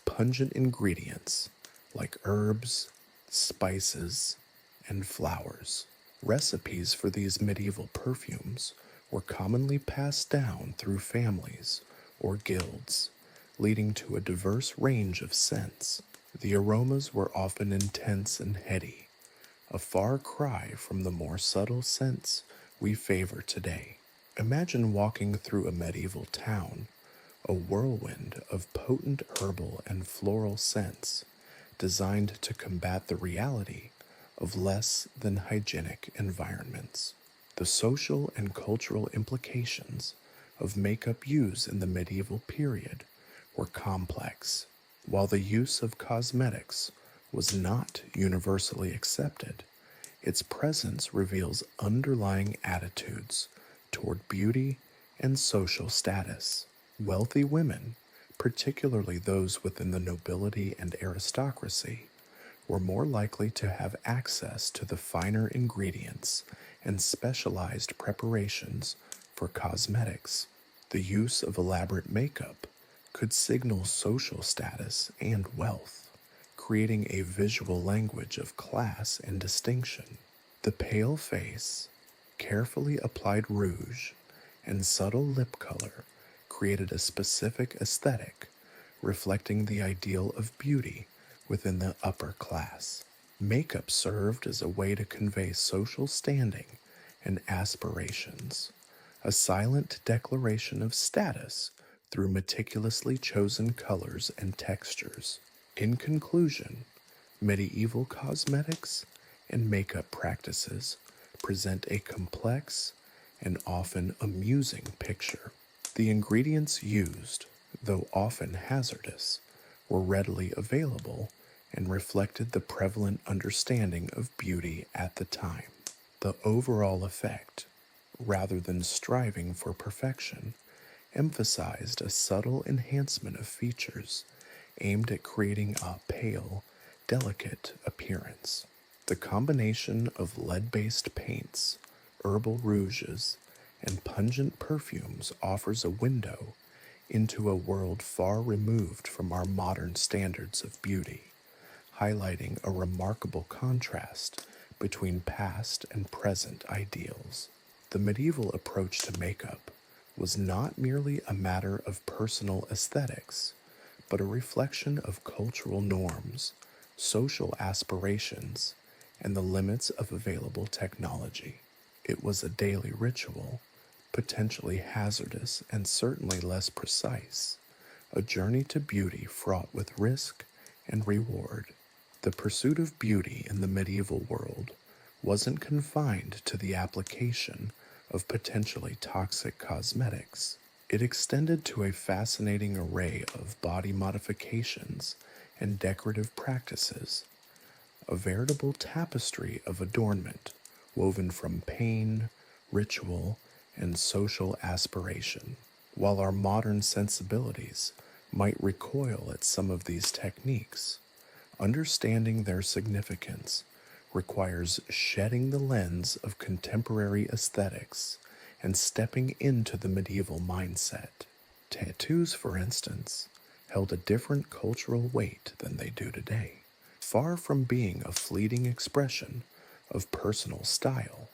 pungent ingredients like herbs, spices, and flowers. Recipes for these medieval perfumes were commonly passed down through families or guilds, leading to a diverse range of scents. The aromas were often intense and heady, a far cry from the more subtle scents we favor today. Imagine walking through a medieval town, a whirlwind of potent herbal and floral scents designed to combat the reality of less than hygienic environments. The social and cultural implications of makeup use in the medieval period were complex. While the use of cosmetics was not universally accepted, its presence reveals underlying attitudes toward beauty and social status. Wealthy women, particularly those within the nobility and aristocracy, were more likely to have access to the finer ingredients and specialized preparations for cosmetics. The use of elaborate makeup could signal social status and wealth, creating a visual language of class and distinction. The pale face, carefully applied rouge, and subtle lip color created a specific aesthetic, reflecting the ideal of beauty within the upper class. Makeup served as a way to convey social standing and aspirations, a silent declaration of status through meticulously chosen colors and textures. In conclusion, medieval cosmetics and makeup practices present a complex and often amusing picture. The ingredients used, though often hazardous, were readily available and reflected the prevalent understanding of beauty at the time. The overall effect, rather than striving for perfection, emphasized a subtle enhancement of features aimed at creating a pale, delicate appearance. The combination of lead-based paints, herbal rouges, and pungent perfumes offers a window into a world far removed from our modern standards of beauty, highlighting a remarkable contrast between past and present ideals. The medieval approach to makeup was not merely a matter of personal aesthetics, but a reflection of cultural norms, social aspirations, and the limits of available technology. It was a daily ritual, potentially hazardous and certainly less precise, a journey to beauty fraught with risk and reward. The pursuit of beauty in the medieval world wasn't confined to the application of potentially toxic cosmetics. It extended to a fascinating array of body modifications and decorative practices, a veritable tapestry of adornment woven from pain, ritual, and social aspiration. While our modern sensibilities might recoil at some of these techniques, understanding their significance requires shedding the lens of contemporary aesthetics and stepping into the medieval mindset. Tattoos, for instance, held a different cultural weight than they do today. Far from being a fleeting expression of personal style,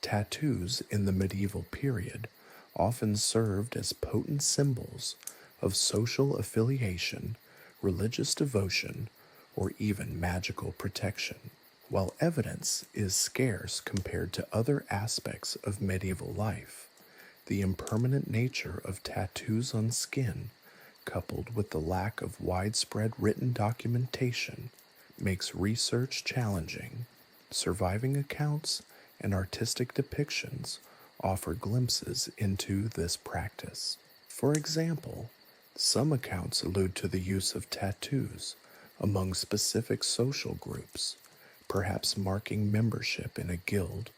tattoos in the medieval period often served as potent symbols of social affiliation, religious devotion, or even magical protection. While evidence is scarce compared to other aspects of medieval life, the impermanent nature of tattoos on skin, coupled with the lack of widespread written documentation, makes research challenging. Surviving accounts and artistic depictions offer glimpses into this practice. For example, some accounts allude to the use of tattoos among specific social groups, perhaps marking membership in a guild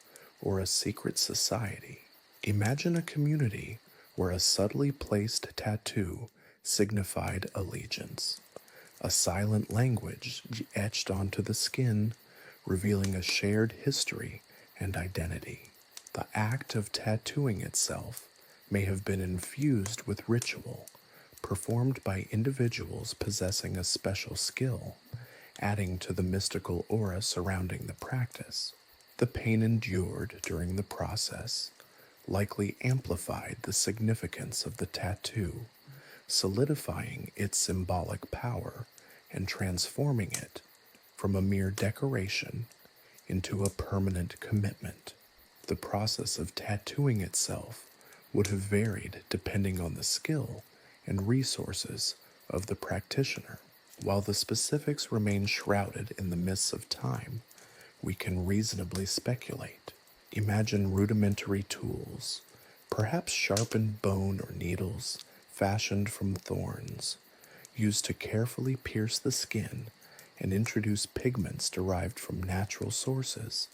or a secret society. Imagine a community where a subtly placed tattoo signified allegiance, a silent language etched onto the skin, revealing a shared history and identity. The act of tattooing itself may have been infused with ritual, performed by individuals possessing a special skill, adding to the mystical aura surrounding the practice. The pain endured during the process likely amplified the significance of the tattoo, solidifying its symbolic power and transforming it from a mere decoration into a permanent commitment. The process of tattooing itself would have varied depending on the skill and resources of the practitioner. While the specifics remain shrouded in the mists of time, we can reasonably speculate. Imagine rudimentary tools, perhaps sharpened bone or needles fashioned from thorns, used to carefully pierce the skin and introduce pigments derived from natural sources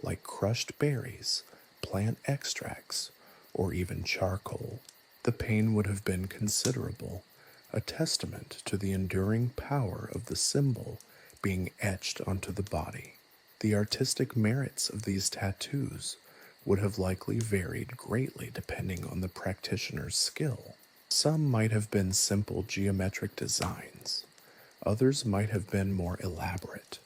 like crushed berries, plant extracts, or even charcoal. The pain would have been considerable, a testament to the enduring power of the symbol being etched onto the body. The artistic merits of these tattoos would have likely varied greatly depending on the practitioner's skill. Some might have been simple geometric designs, others might have been more elaborate,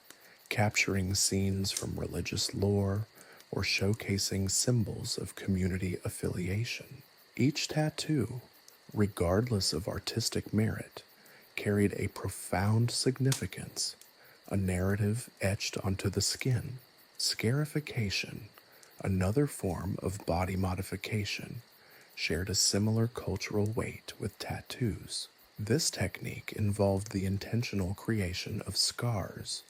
capturing scenes from religious lore or showcasing symbols of community affiliation. Each tattoo, regardless of artistic merit, carried a profound significance, a narrative etched onto the skin. Scarification, another form of body modification, shared a similar cultural weight with tattoos. This technique involved the intentional creation of scars,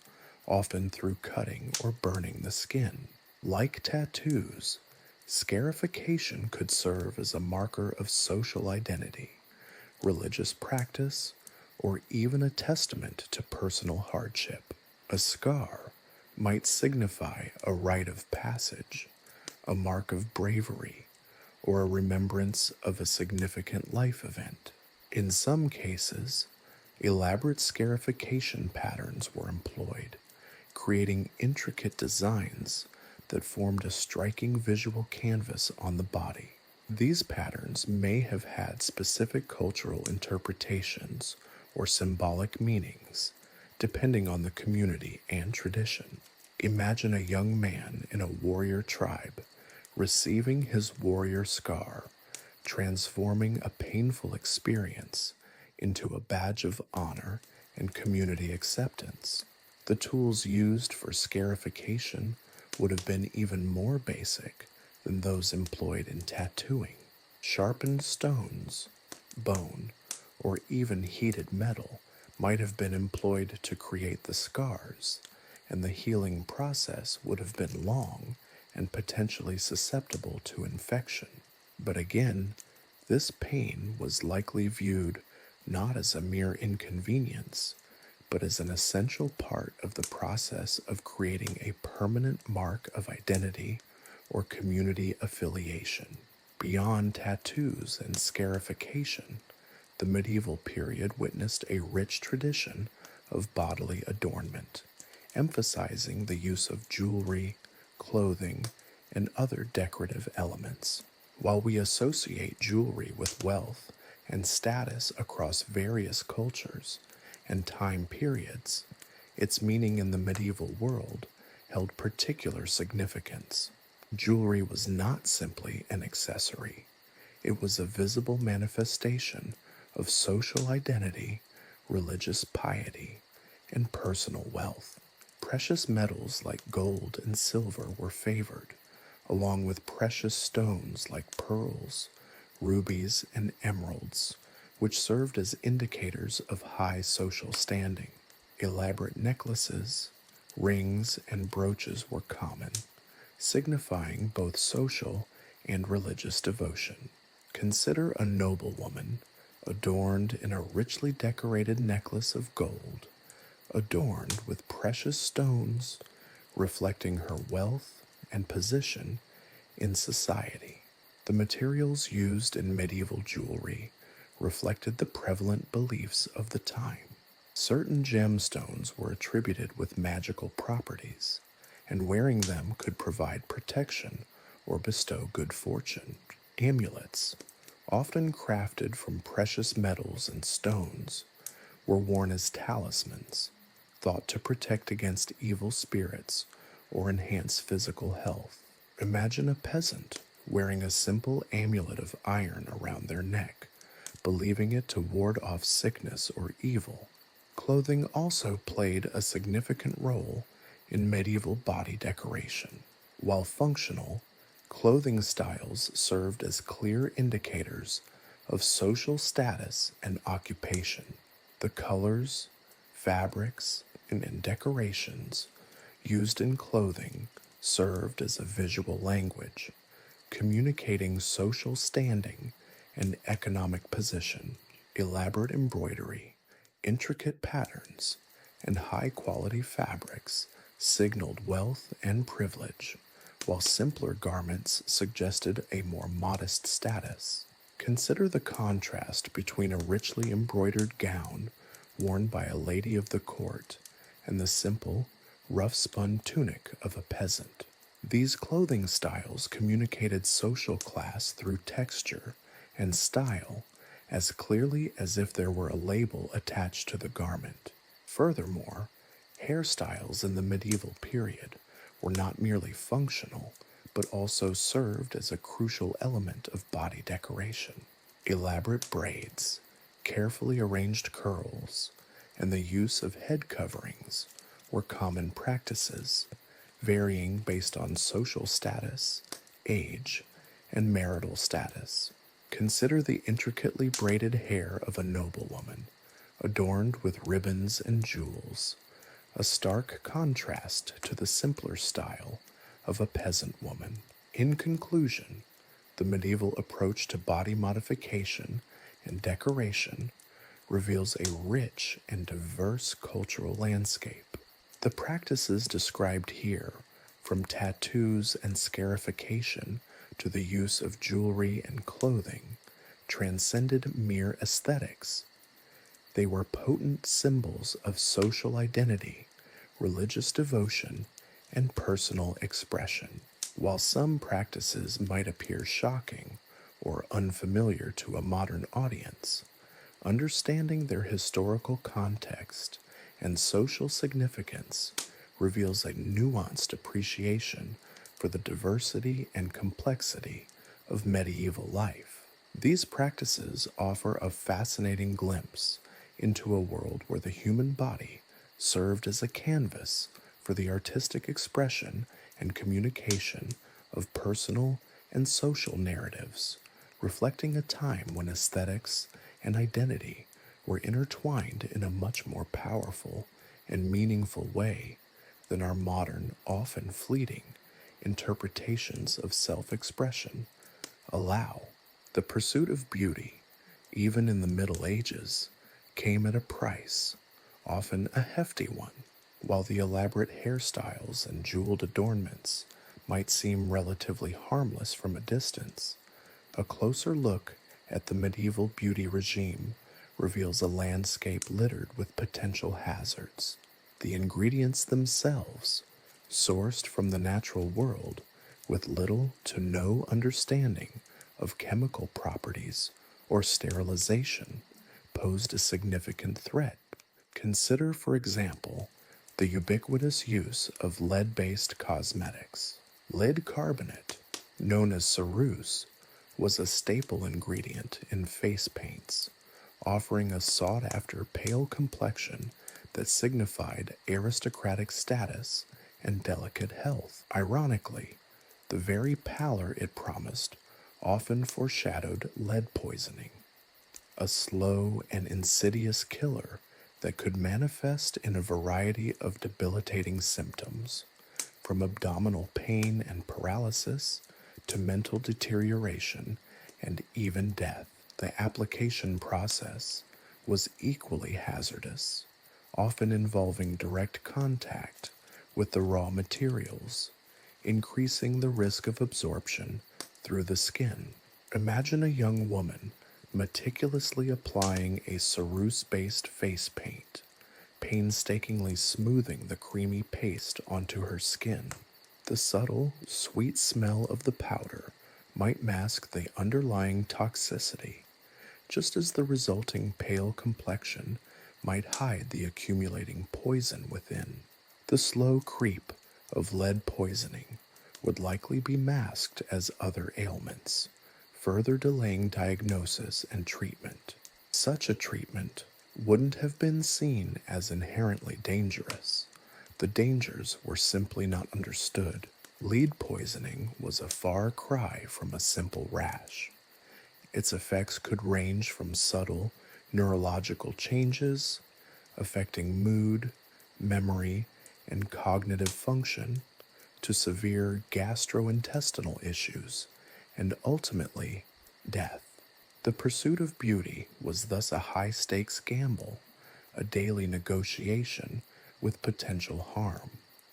often through cutting or burning the skin. Like tattoos, scarification could serve as a marker of social identity, religious practice, or even a testament to personal hardship. A scar might signify a rite of passage, a mark of bravery, or a remembrance of a significant life event. In some cases, elaborate scarification patterns were employed, creating intricate designs that formed a striking visual canvas on the body. These patterns may have had specific cultural interpretations or symbolic meanings, depending on the community and tradition. Imagine a young man in a warrior tribe receiving his warrior scar, transforming a painful experience into a badge of honor and community acceptance. The tools used for scarification would have been even more basic than those employed in tattooing. Sharpened stones, bone, or even heated metal might have been employed to create the scars, and the healing process would have been long and potentially susceptible to infection. But again, this pain was likely viewed not as a mere inconvenience, but as an essential part of the process of creating a permanent mark of identity or community affiliation. Beyond tattoos and scarification, the medieval period witnessed a rich tradition of bodily adornment, emphasizing the use of jewelry, clothing, and other decorative elements. While we associate jewelry with wealth and status across various cultures and time periods, its meaning in the medieval world held particular significance. Jewelry was not simply an accessory, it was a visible manifestation of social identity, religious piety, and personal wealth. Precious metals like gold and silver were favored, along with precious stones like pearls, rubies, and emeralds, which served as indicators of high social standing. Elaborate necklaces, rings, and brooches were common, signifying both social and religious devotion. Consider a noblewoman adorned in a richly decorated necklace of gold, adorned with precious stones, reflecting her wealth and position in society. The materials used in medieval jewelry reflected the prevalent beliefs of the time. Certain gemstones were attributed with magical properties, and wearing them could provide protection or bestow good fortune. Amulets, often crafted from precious metals and stones, were worn as talismans, thought to protect against evil spirits or enhance physical health. Imagine a peasant wearing a simple amulet of iron around their neck, believing it to ward off sickness or evil. Clothing also played a significant role in medieval body decoration. While functional, clothing styles served as clear indicators of social status and occupation. The colors, fabrics, and decorations used in clothing served as a visual language, communicating social standing and economic position. Elaborate embroidery, intricate patterns, and high-quality fabrics signaled wealth and privilege, while simpler garments suggested a more modest status. Consider the contrast between a richly embroidered gown worn by a lady of the court and the simple, rough-spun tunic of a peasant. These clothing styles communicated social class through texture and style as clearly as if there were a label attached to the garment. Furthermore, hairstyles in the medieval period were not merely functional, but also served as a crucial element of body decoration. Elaborate braids, carefully arranged curls, and the use of head coverings were common practices, varying based on social status, age, and marital status. Consider the intricately braided hair of a noblewoman, adorned with ribbons and jewels, a stark contrast to the simpler style of a peasant woman. In conclusion, the medieval approach to body modification and decoration reveals a rich and diverse cultural landscape. The practices described here, from tattoos and scarification to the use of jewelry and clothing, transcended mere aesthetics. They were potent symbols of social identity, religious devotion, and personal expression. While some practices might appear shocking or unfamiliar to a modern audience, understanding their historical context and social significance reveals a nuanced appreciation for the diversity and complexity of medieval life. These practices offer a fascinating glimpse into a world where the human body served as a canvas for the artistic expression and communication of personal and social narratives, reflecting a time when aesthetics and identity were intertwined in a much more powerful and meaningful way than our modern, often fleeting, interpretations of self-expression allow. The pursuit of beauty, even in the Middle Ages, came at a price, often a hefty one. While the elaborate hairstyles and jeweled adornments might seem relatively harmless from a distance, a closer look at the medieval beauty regime reveals a landscape littered with potential hazards. The ingredients themselves, sourced from the natural world with little to no understanding of chemical properties or sterilization, posed a significant threat. Consider, for example, the ubiquitous use of lead-based cosmetics. Lead carbonate, known as ceruse, was a staple ingredient in face paints, offering a sought-after pale complexion that signified aristocratic status and delicate health. Ironically, the very pallor it promised often foreshadowed lead poisoning, a slow and insidious killer that could manifest in a variety of debilitating symptoms, from abdominal pain and paralysis to mental deterioration and even death. The application process was equally hazardous, often involving direct contact with the raw materials, increasing the risk of absorption through the skin. Imagine a young woman meticulously applying a ceruse-based face paint, painstakingly smoothing the creamy paste onto her skin. The subtle, sweet smell of the powder might mask the underlying toxicity, just as the resulting pale complexion might hide the accumulating poison within. The slow creep of lead poisoning would likely be masked as other ailments, further delaying diagnosis and treatment. Such a treatment wouldn't have been seen as inherently dangerous. The dangers were simply not understood. Lead poisoning was a far cry from a simple rash. Its effects could range from subtle neurological changes affecting mood, memory, and cognitive function, to severe gastrointestinal issues, and ultimately, death. The pursuit of beauty was thus a high-stakes gamble, a daily negotiation with potential harm.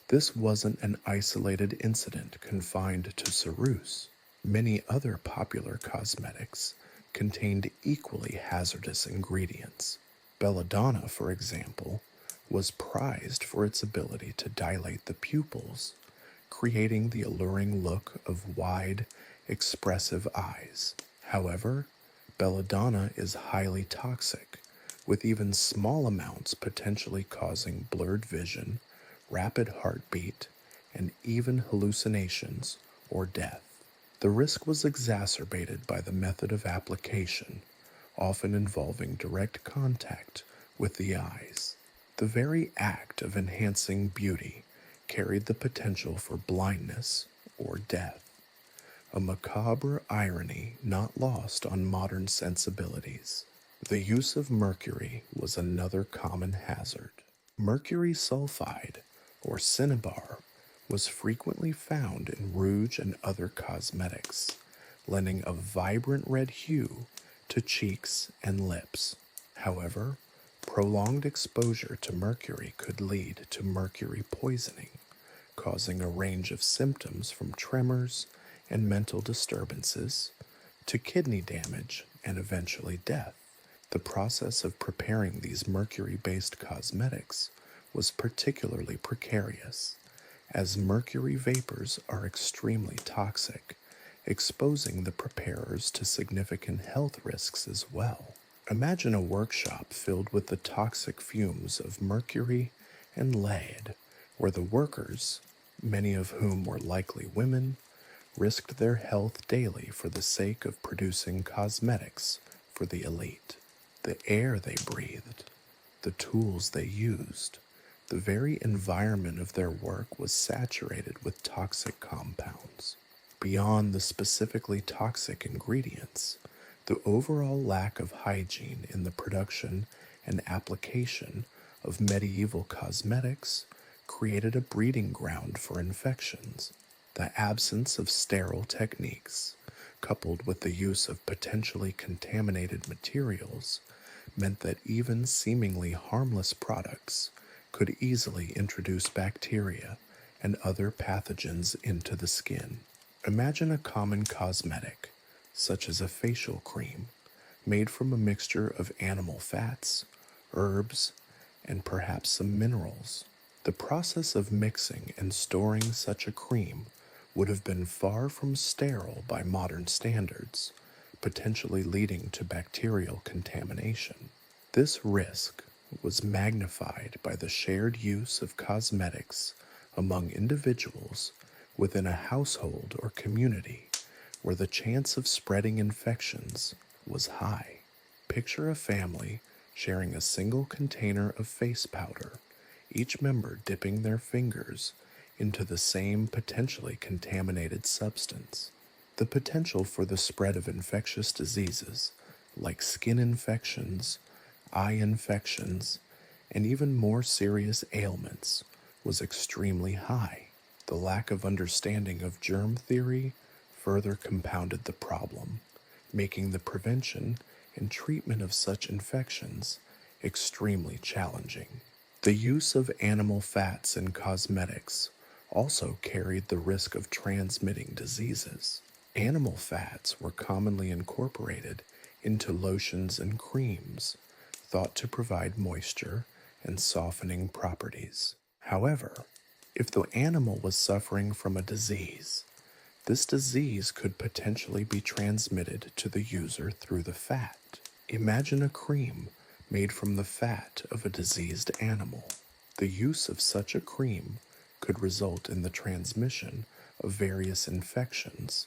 This wasn't an isolated incident confined to ceruse. Many other popular cosmetics contained equally hazardous ingredients. Belladonna, for example, was prized for its ability to dilate the pupils, creating the alluring look of wide, expressive eyes. However, belladonna is highly toxic, with even small amounts potentially causing blurred vision, rapid heartbeat, and even hallucinations or death. The risk was exacerbated by the method of application, often involving direct contact with the eyes. The very act of enhancing beauty carried the potential for blindness or death, a macabre irony not lost on modern sensibilities. The use of mercury was another common hazard. Mercury sulfide, or cinnabar, was frequently found in rouge and other cosmetics, lending a vibrant red hue to cheeks and lips. However, prolonged exposure to mercury could lead to mercury poisoning, causing a range of symptoms from tremors and mental disturbances to kidney damage and eventually death. The process of preparing these mercury-based cosmetics was particularly precarious, as mercury vapors are extremely toxic, exposing the preparers to significant health risks as well. Imagine a workshop filled with the toxic fumes of mercury and lead, where the workers, many of whom were likely women, risked their health daily for the sake of producing cosmetics for the elite. The air they breathed, the tools they used, the very environment of their work was saturated with toxic compounds. Beyond the specifically toxic ingredients, the overall lack of hygiene in the production and application of medieval cosmetics created a breeding ground for infections. The absence of sterile techniques, coupled with the use of potentially contaminated materials, meant that even seemingly harmless products could easily introduce bacteria and other pathogens into the skin. Imagine a common cosmetic, such as a facial cream, made from a mixture of animal fats, herbs, and perhaps some minerals. The process of mixing and storing such a cream would have been far from sterile by modern standards, potentially leading to bacterial contamination. This risk was magnified by the shared use of cosmetics among individuals within a household or community where the chance of spreading infections was high. Picture a family sharing a single container of face powder, each member dipping their fingers into the same potentially contaminated substance. The potential for the spread of infectious diseases like skin infections, eye infections, and even more serious ailments was extremely high. The lack of understanding of germ theory further compounded the problem, making the prevention and treatment of such infections extremely challenging. The use of animal fats in cosmetics also carried the risk of transmitting diseases. Animal fats were commonly incorporated into lotions and creams, thought to provide moisture and softening properties. However, if the animal was suffering from a disease, this disease could potentially be transmitted to the user through the fat. Imagine a cream made from the fat of a diseased animal. The use of such a cream could result in the transmission of various infections,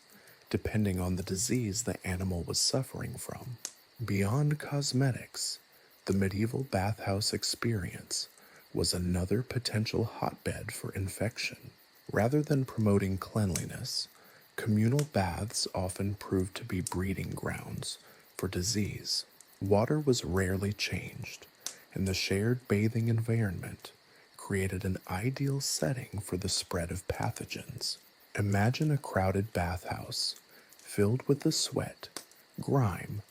depending on the disease the animal was suffering from. Beyond cosmetics, the medieval bathhouse experience was another potential hotbed for infection. Rather than promoting cleanliness, communal baths often proved to be breeding grounds for disease. Water was rarely changed, and the shared bathing environment created an ideal setting for the spread of pathogens. Imagine a crowded bathhouse filled with the sweat, grime,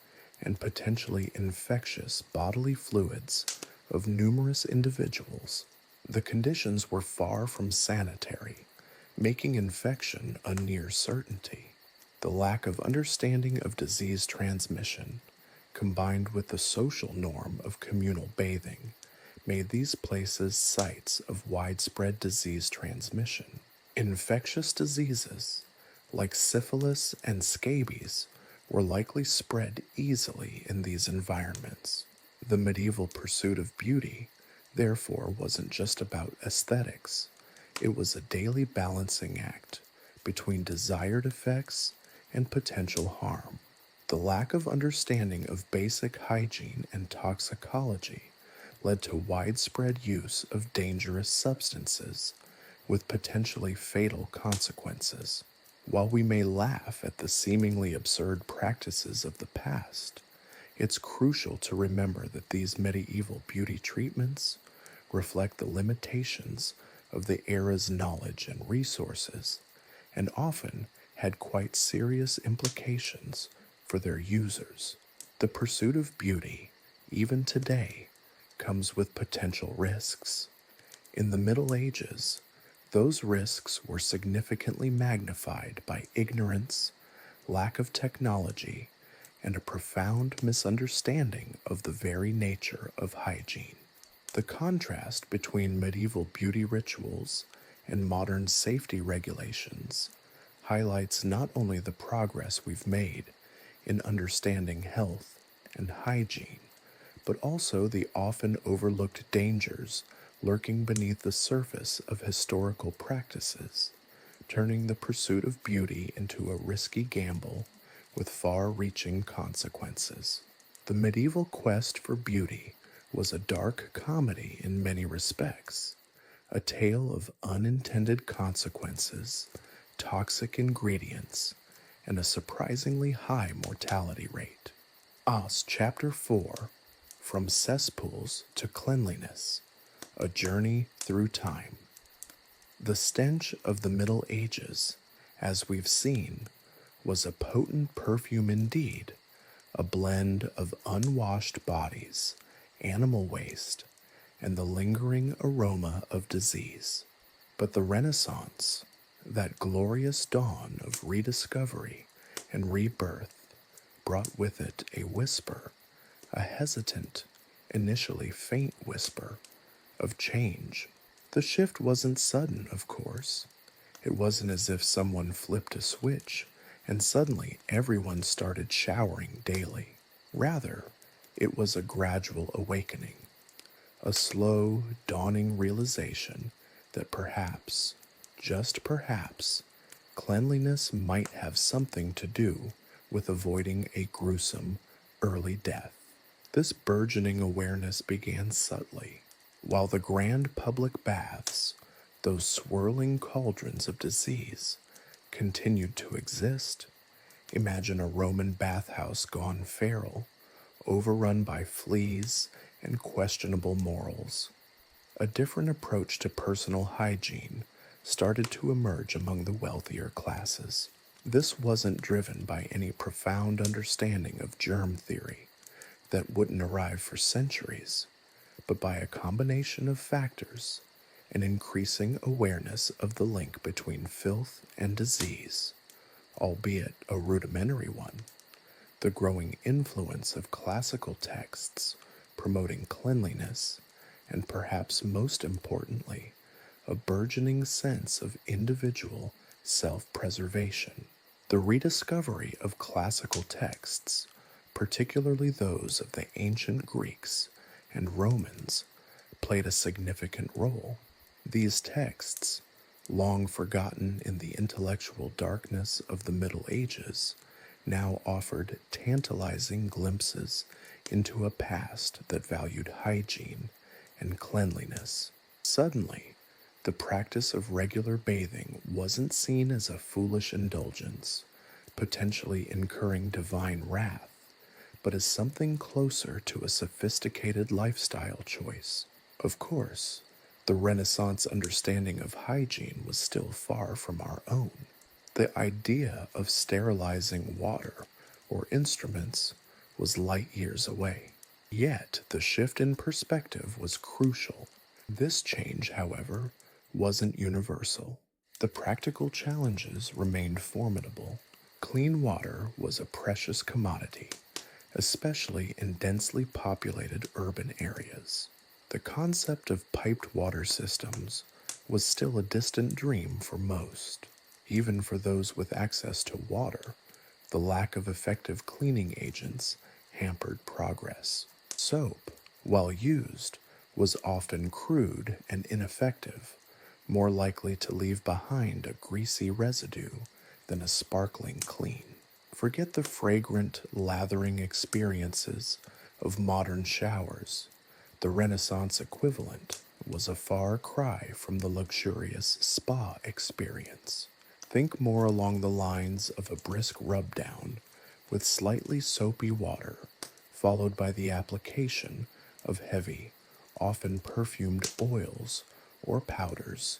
and potentially infectious bodily fluids of numerous individuals. The conditions were far from sanitary, making infection a near certainty. The lack of understanding of disease transmission, combined with the social norm of communal bathing, made these places sites of widespread disease transmission. Infectious diseases, like syphilis and scabies, were likely spread easily in these environments. The medieval pursuit of beauty, therefore, wasn't just about aesthetics. It was a daily balancing act between desired effects and potential harm. The lack of understanding of basic hygiene and toxicology led to widespread use of dangerous substances with potentially fatal consequences. While we may laugh at the seemingly absurd practices of the past, it's crucial to remember that these medieval beauty treatments reflect the limitations of the era's knowledge and resources, and often had quite serious implications for their users. The pursuit of beauty, even today, comes with potential risks. In the Middle Ages, those risks were significantly magnified by ignorance, lack of technology, and a profound misunderstanding of the very nature of hygiene. The contrast between medieval beauty rituals and modern safety regulations highlights not only the progress we've made in understanding health and hygiene, but also the often overlooked dangers lurking beneath the surface of historical practices, turning the pursuit of beauty into a risky gamble with far-reaching consequences. The medieval quest for beauty was a dark comedy in many respects, a tale of unintended consequences, toxic ingredients, and a surprisingly high mortality rate. Chapter 4, From Cesspools to Cleanliness, A Journey Through Time. The stench of the Middle Ages, as we've seen, was a potent perfume indeed, a blend of unwashed bodies, animal waste, and the lingering aroma of disease. But the Renaissance, that glorious dawn of rediscovery and rebirth, brought with it a whisper, a hesitant, initially faint whisper, of change. The shift wasn't sudden, of course. It wasn't as if someone flipped a switch and suddenly everyone started showering daily. Rather, it was a gradual awakening, a slow, dawning realization that perhaps, just perhaps, cleanliness might have something to do with avoiding a gruesome, early death. This burgeoning awareness began subtly. While the grand public baths, those swirling cauldrons of disease, continued to exist. Imagine a Roman bathhouse gone feral, overrun by fleas and questionable morals. A different approach to personal hygiene started to emerge among the wealthier classes. This wasn't driven by any profound understanding of germ theory that wouldn't arrive for centuries, but by a combination of factors, an increasing awareness of the link between filth and disease, albeit a rudimentary one, the growing influence of classical texts promoting cleanliness, and perhaps most importantly, a burgeoning sense of individual self-preservation. The rediscovery of classical texts, particularly those of the ancient Greeks and Romans, played a significant role. These texts, long forgotten in the intellectual darkness of the Middle Ages, now offered tantalizing glimpses into a past that valued hygiene and cleanliness. Suddenly, the practice of regular bathing wasn't seen as a foolish indulgence, potentially incurring divine wrath, but as something closer to a sophisticated lifestyle choice. Of course, The Renaissance understanding of hygiene was still far from our own. The idea of sterilizing water or instruments was light years away. Yet the shift in perspective was crucial. This change, however, wasn't universal. The practical challenges remained formidable. Clean water was a precious commodity, especially in densely populated urban areas. The concept of piped water systems was still a distant dream for most. Even for those with access to water, the lack of effective cleaning agents hampered progress. Soap, while used, was often crude and ineffective, more likely to leave behind a greasy residue than a sparkling clean. Forget the fragrant, lathering experiences of modern showers. The Renaissance equivalent was a far cry from the luxurious spa experience. Think more along the lines of a brisk rub-down with slightly soapy water, followed by the application of heavy, often perfumed oils or powders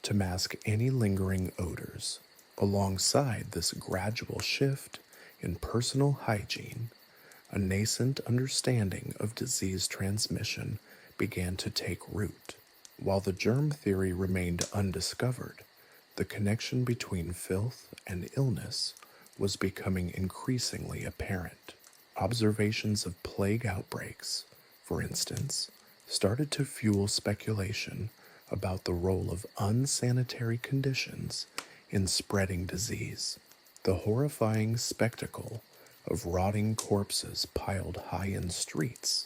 to mask any lingering odors. Alongside this gradual shift in personal hygiene, a nascent understanding of disease transmission began to take root. While the germ theory remained undiscovered, the connection between filth and illness was becoming increasingly apparent. Observations of plague outbreaks, for instance, started to fuel speculation about the role of unsanitary conditions in spreading disease. The horrifying spectacle of rotting corpses piled high in streets,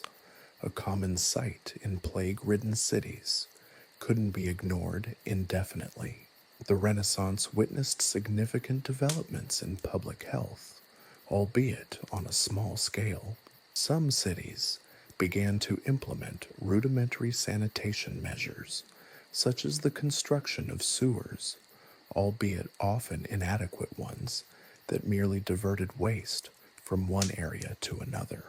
a common sight in plague-ridden cities, couldn't be ignored indefinitely. The Renaissance witnessed significant developments in public health, albeit on a small scale. Some cities began to implement rudimentary sanitation measures, such as the construction of sewers, albeit often inadequate ones, that merely diverted waste from one area to another.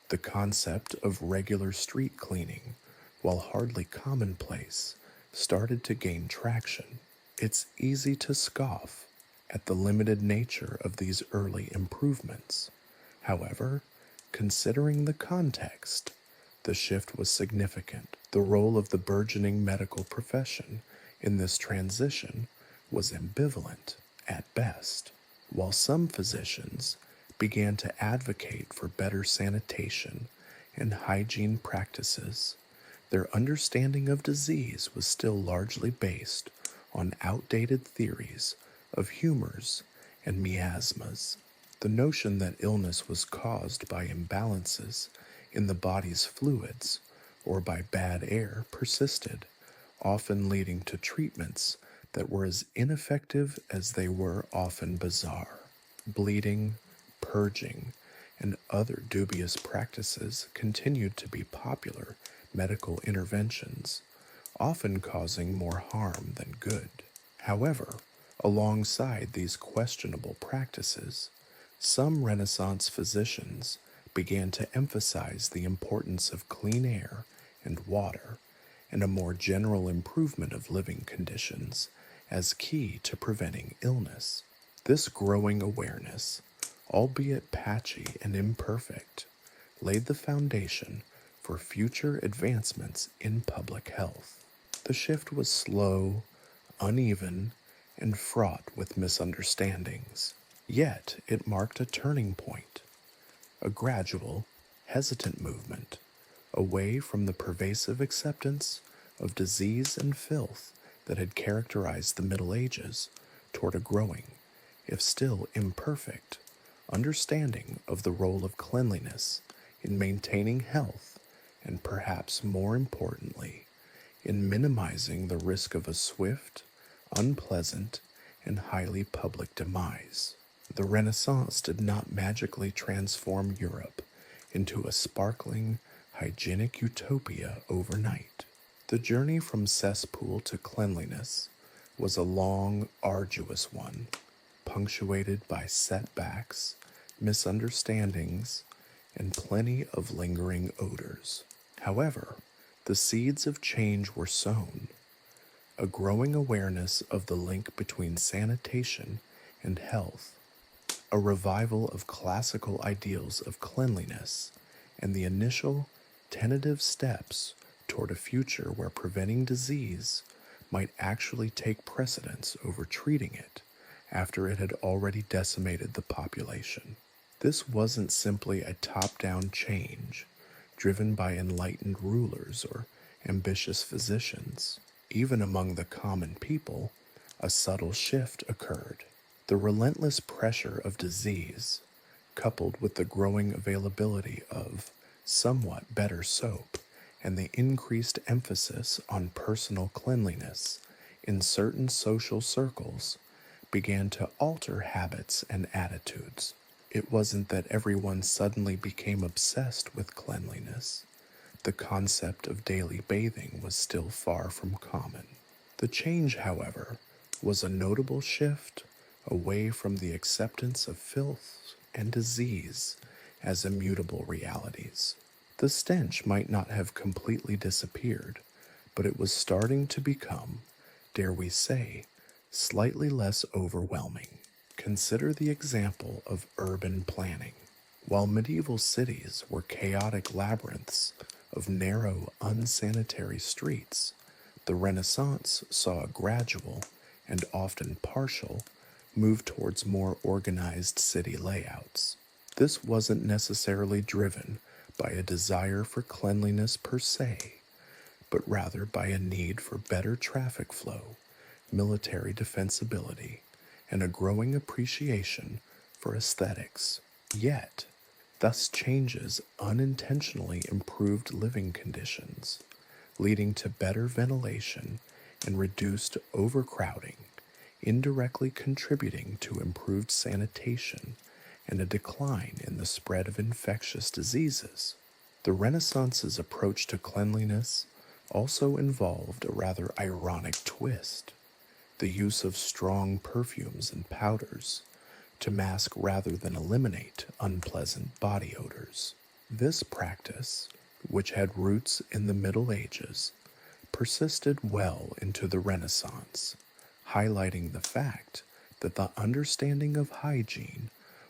The concept of regular street cleaning, while hardly commonplace, started to gain traction. It's easy to scoff at the limited nature of these early improvements. However, considering the context, the shift was significant. The role of the burgeoning medical profession in this transition was ambivalent at best. While some physicians began to advocate for better sanitation and hygiene practices, their understanding of disease was still largely based on outdated theories of humors and miasmas. The notion that illness was caused by imbalances in the body's fluids or by bad air persisted, often leading to treatments that were as ineffective as they were often bizarre. Bleeding, purging, and other dubious practices continued to be popular medical interventions, often causing more harm than good. However, alongside these questionable practices, some Renaissance physicians began to emphasize the importance of clean air and water and a more general improvement of living conditions as key to preventing illness. This growing awareness, albeit patchy and imperfect, laid the foundation for future advancements in public health. The shift was slow, uneven, and fraught with misunderstandings. Yet it marked a turning point, a gradual, hesitant movement away from the pervasive acceptance of disease and filth that had characterized the Middle Ages toward a growing, if still imperfect, understanding of the role of cleanliness in maintaining health and perhaps more importantly, in minimizing the risk of a swift, unpleasant, and highly public demise. The Renaissance did not magically transform Europe into a sparkling, hygienic utopia overnight. The journey from cesspool to cleanliness was a long, arduous one, punctuated by setbacks, misunderstandings, and plenty of lingering odors. However, the seeds of change were sown. A growing awareness of the link between sanitation and health, a revival of classical ideals of cleanliness, and the initial, tentative steps toward a future where preventing disease might actually take precedence over treating it after it had already decimated the population. This wasn't simply a top-down change driven by enlightened rulers or ambitious physicians. Even among the common people, a subtle shift occurred. The relentless pressure of disease, coupled with the growing availability of somewhat better soap and the increased emphasis on personal cleanliness in certain social circles, began to alter habits and attitudes. It wasn't that everyone suddenly became obsessed with cleanliness. The concept of daily bathing was still far from common. The change, however, was a notable shift away from the acceptance of filth and disease as immutable realities. The stench might not have completely disappeared, but it was starting to become, dare we say, slightly less overwhelming. Consider the example of urban planning. While medieval cities were chaotic labyrinths of narrow, unsanitary streets, the Renaissance saw a gradual, and often partial, move towards more organized city layouts. This wasn't necessarily driven by a desire for cleanliness per se, but rather by a need for better traffic flow, military defensibility, and a growing appreciation for aesthetics. Yet, thus changes unintentionally improved living conditions, leading to better ventilation and reduced overcrowding, indirectly contributing to improved sanitation and a decline in the spread of infectious diseases. The Renaissance's approach to cleanliness also involved a rather ironic twist: the use of strong perfumes and powders to mask rather than eliminate unpleasant body odors. This practice, which had roots in the Middle Ages, persisted well into the Renaissance, highlighting the fact that the understanding of hygiene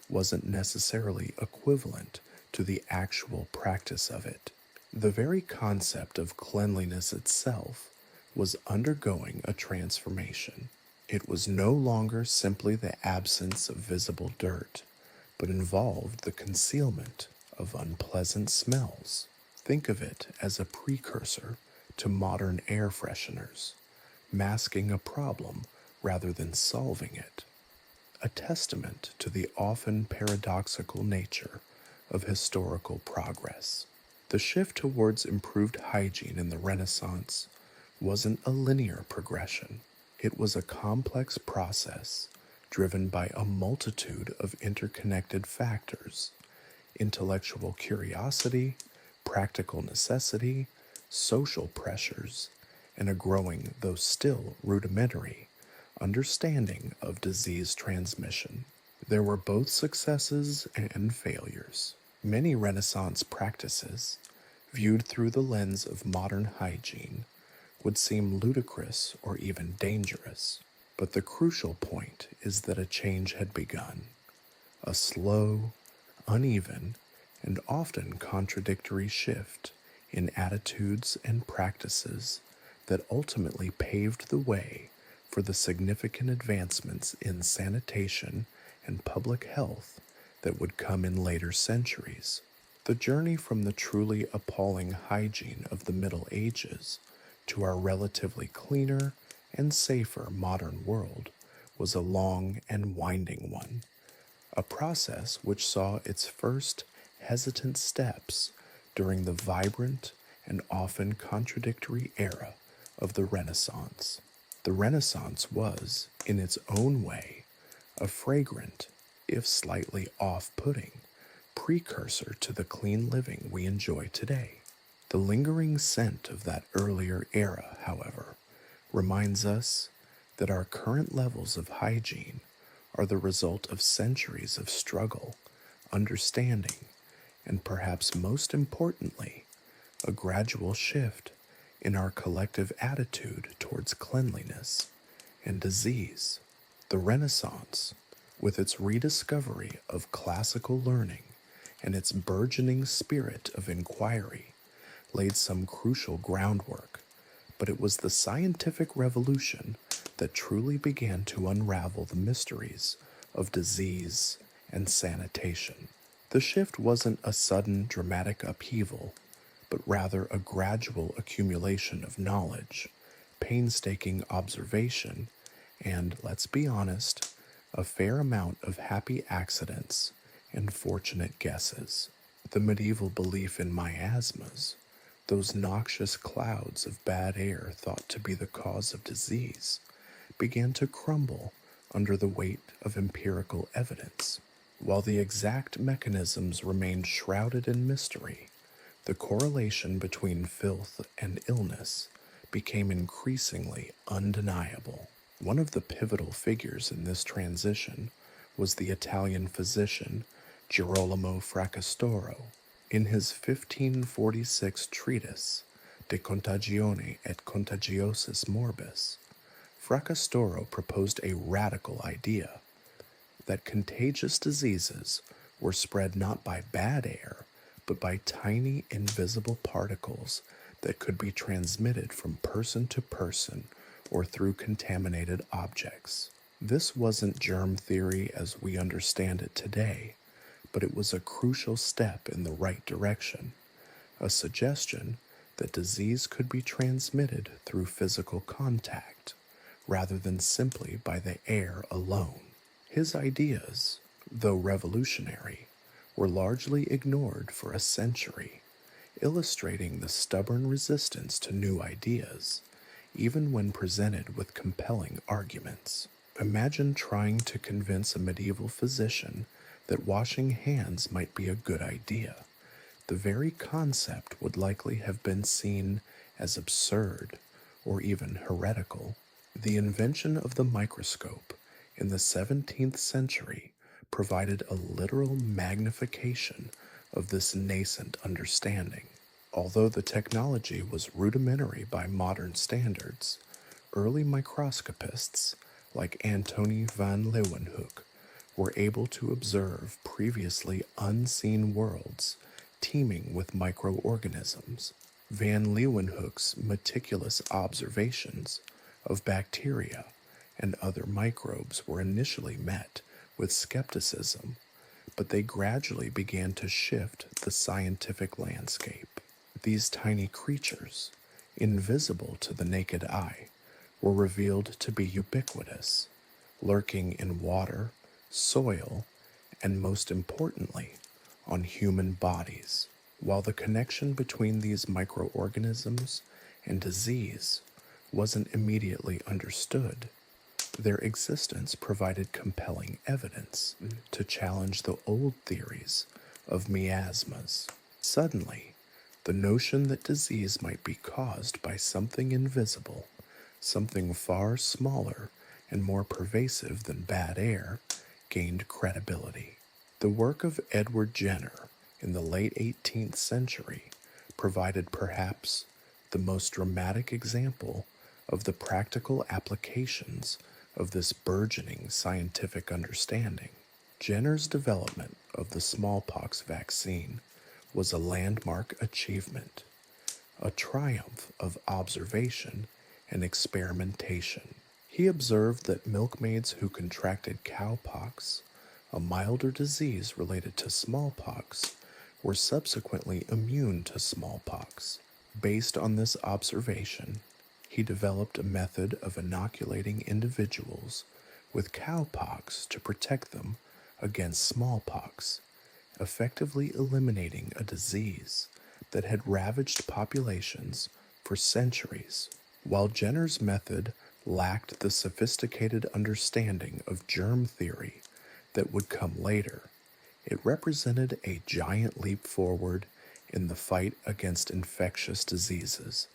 wasn't necessarily equivalent to the actual practice of it. The very concept of cleanliness itself was undergoing a transformation. It was no longer simply the absence of visible dirt, but involved the concealment of unpleasant smells. Think of it as a precursor to modern air fresheners, masking a problem rather than solving it. A testament to the often paradoxical nature of historical progress. The shift towards improved hygiene in the Renaissance wasn't a linear progression. It was a complex process driven by a multitude of interconnected factors: intellectual curiosity, practical necessity, social pressures, and a growing, though still rudimentary, understanding of disease transmission. There were both successes and failures. Many Renaissance practices, viewed through the lens of modern hygiene, would seem ludicrous or even dangerous. But the crucial point is that a change had begun. A slow, uneven, and often contradictory shift in attitudes and practices that ultimately paved the way for the significant advancements in sanitation and public health that would come in later centuries. The journey from the truly appalling hygiene of the Middle Ages to our relatively cleaner and safer modern world was a long and winding one, a process which saw its first hesitant steps during the vibrant and often contradictory era of the Renaissance. The Renaissance was, in its own way, a fragrant, if slightly off-putting, precursor to the clean living we enjoy today. The lingering scent of that earlier era, however, reminds us that our current levels of hygiene are the result of centuries of struggle, understanding, and perhaps most importantly, a gradual shift in our collective attitude towards cleanliness and disease. The Renaissance, with its rediscovery of classical learning and its burgeoning spirit of inquiry, laid some crucial groundwork, but it was the scientific revolution that truly began to unravel the mysteries of disease and sanitation. The shift wasn't a sudden dramatic upheaval, but rather a gradual accumulation of knowledge, painstaking observation, and, let's be honest, a fair amount of happy accidents and fortunate guesses. The medieval belief in miasmas, those noxious clouds of bad air thought to be the cause of disease, began to crumble under the weight of empirical evidence. While the exact mechanisms remained shrouded in mystery, the correlation between filth and illness became increasingly undeniable. One of the pivotal figures in this transition was the Italian physician Girolamo Fracastoro. In his 1546 treatise De Contagione et Contagiosis Morbis, Fracastoro proposed a radical idea that contagious diseases were spread not by bad air, but by tiny invisible particles that could be transmitted from person to person or through contaminated objects. This wasn't germ theory as we understand it today, but it was a crucial step in the right direction, a suggestion that disease could be transmitted through physical contact, rather than simply by the air alone. His ideas, though revolutionary, were largely ignored for a century, illustrating the stubborn resistance to new ideas, even when presented with compelling arguments. Imagine trying to convince a medieval physician that washing hands might be a good idea. The very concept would likely have been seen as absurd or even heretical. The invention of the microscope in the 17th century provided a literal magnification of this nascent understanding. Although the technology was rudimentary by modern standards, early microscopists like Antony van Leeuwenhoek were able to observe previously unseen worlds teeming with microorganisms. Van Leeuwenhoek's meticulous observations of bacteria and other microbes were initially met with skepticism, but they gradually began to shift the scientific landscape. These tiny creatures, invisible to the naked eye, were revealed to be ubiquitous, lurking in water, soil, and most importantly, on human bodies. While the connection between these microorganisms and disease wasn't immediately understood, their existence provided compelling evidence to challenge the old theories of miasmas. Suddenly, the notion that disease might be caused by something invisible, something far smaller and more pervasive than bad air, gained credibility. The work of Edward Jenner in the late 18th century provided perhaps the most dramatic example of the practical applications of this burgeoning scientific understanding. Jenner's development of the smallpox vaccine was a landmark achievement, a triumph of observation and experimentation. He observed that milkmaids who contracted cowpox, a milder disease related to smallpox, were subsequently immune to smallpox. Based on this observation, he developed a method of inoculating individuals with cowpox to protect them against smallpox, effectively eliminating a disease that had ravaged populations for centuries. While Jenner's method lacked the sophisticated understanding of germ theory that would come later, it represented a giant leap forward in the fight against infectious diseases,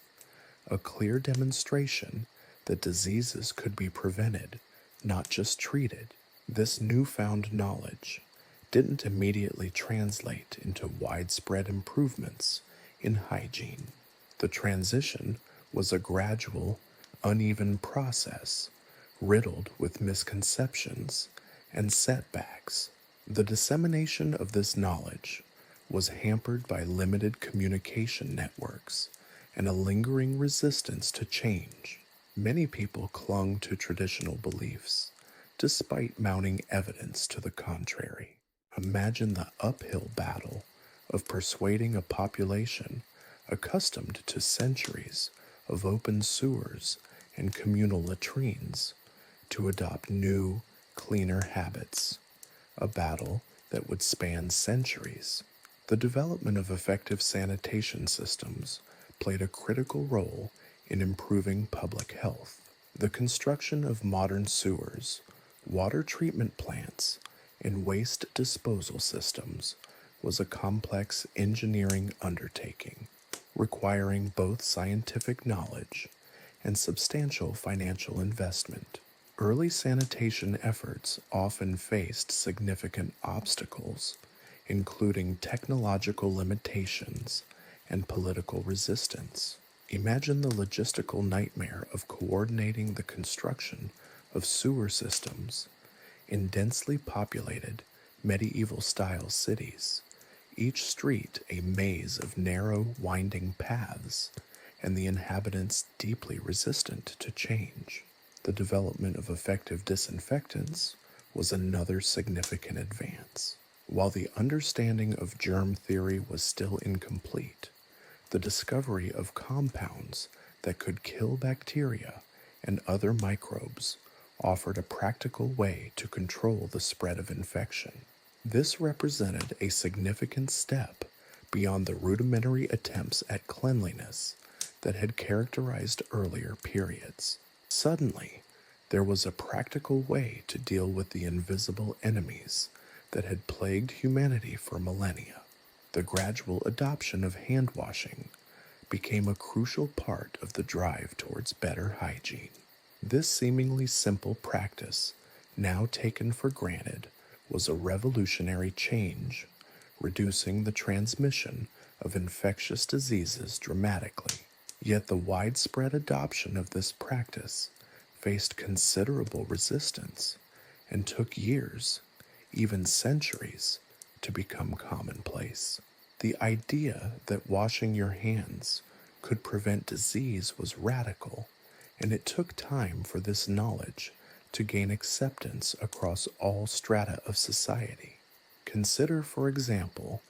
a clear demonstration that diseases could be prevented, not just treated. This newfound knowledge didn't immediately translate into widespread improvements in hygiene. The transition was a gradual, uneven process riddled with misconceptions and setbacks. The dissemination of this knowledge was hampered by limited communication networks and a lingering resistance to change. Many people clung to traditional beliefs, despite mounting evidence to the contrary. Imagine the uphill battle of persuading a population accustomed to centuries of open sewers and communal latrines to adopt new, cleaner habits, a battle that would span centuries. The development of effective sanitation systems played a critical role in improving public health. The construction of modern sewers, water treatment plants, and waste disposal systems was a complex engineering undertaking, requiring both scientific knowledge and substantial financial investment. Early sanitation efforts often faced significant obstacles, including technological limitations and political resistance. Imagine the logistical nightmare of coordinating the construction of sewer systems in densely populated medieval-style cities, each street a maze of narrow, winding paths, and the inhabitants deeply resistant to change. The development of effective disinfectants was another significant advance. While the understanding of germ theory was still incomplete, the discovery of compounds that could kill bacteria and other microbes offered a practical way to control the spread of infection. This represented a significant step beyond the rudimentary attempts at cleanliness that had characterized earlier periods. Suddenly, there was a practical way to deal with the invisible enemies that had plagued humanity for millennia. The gradual adoption of hand washing became a crucial part of the drive towards better hygiene. This seemingly simple practice, now taken for granted, was a revolutionary change, reducing the transmission of infectious diseases dramatically. Yet the widespread adoption of this practice faced considerable resistance and took years, even centuries, to become commonplace. The idea that washing your hands could prevent disease was radical, and it took time for this knowledge to gain acceptance across all strata of society. Consider, for example,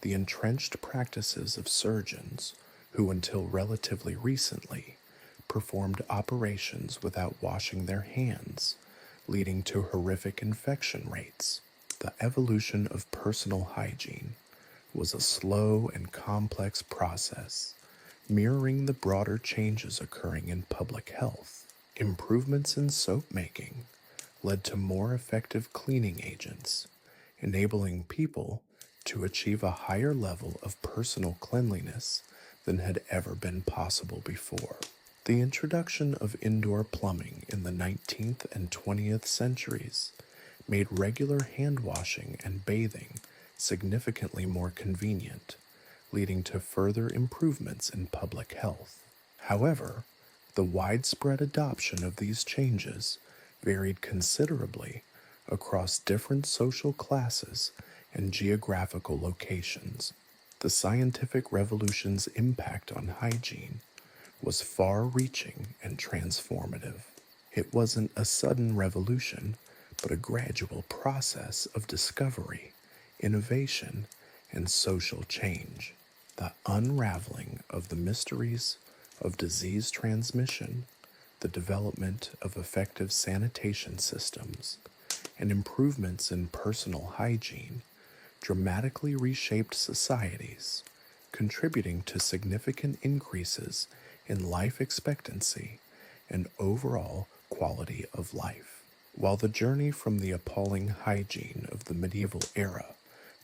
the entrenched practices of surgeons who, until relatively recently, performed operations without washing their hands, leading to horrific infection rates. The evolution of personal hygiene was a slow and complex process, mirroring the broader changes occurring in public health. Improvements in soap making led to more effective cleaning agents, enabling people to achieve a higher level of personal cleanliness than had ever been possible before. The introduction of indoor plumbing in the 19th and 20th centuries made regular hand washing and bathing significantly more convenient, leading to further improvements in public health. However, the widespread adoption of these changes varied considerably across different social classes and geographical locations. The scientific revolution's impact on hygiene was far-reaching and transformative. It wasn't a sudden revolution, but a gradual process of discovery, innovation, and social change. The unraveling of the mysteries of disease transmission, the development of effective sanitation systems, and improvements in personal hygiene dramatically reshaped societies, contributing to significant increases in life expectancy and overall quality of life. While the journey from the appalling hygiene of the medieval era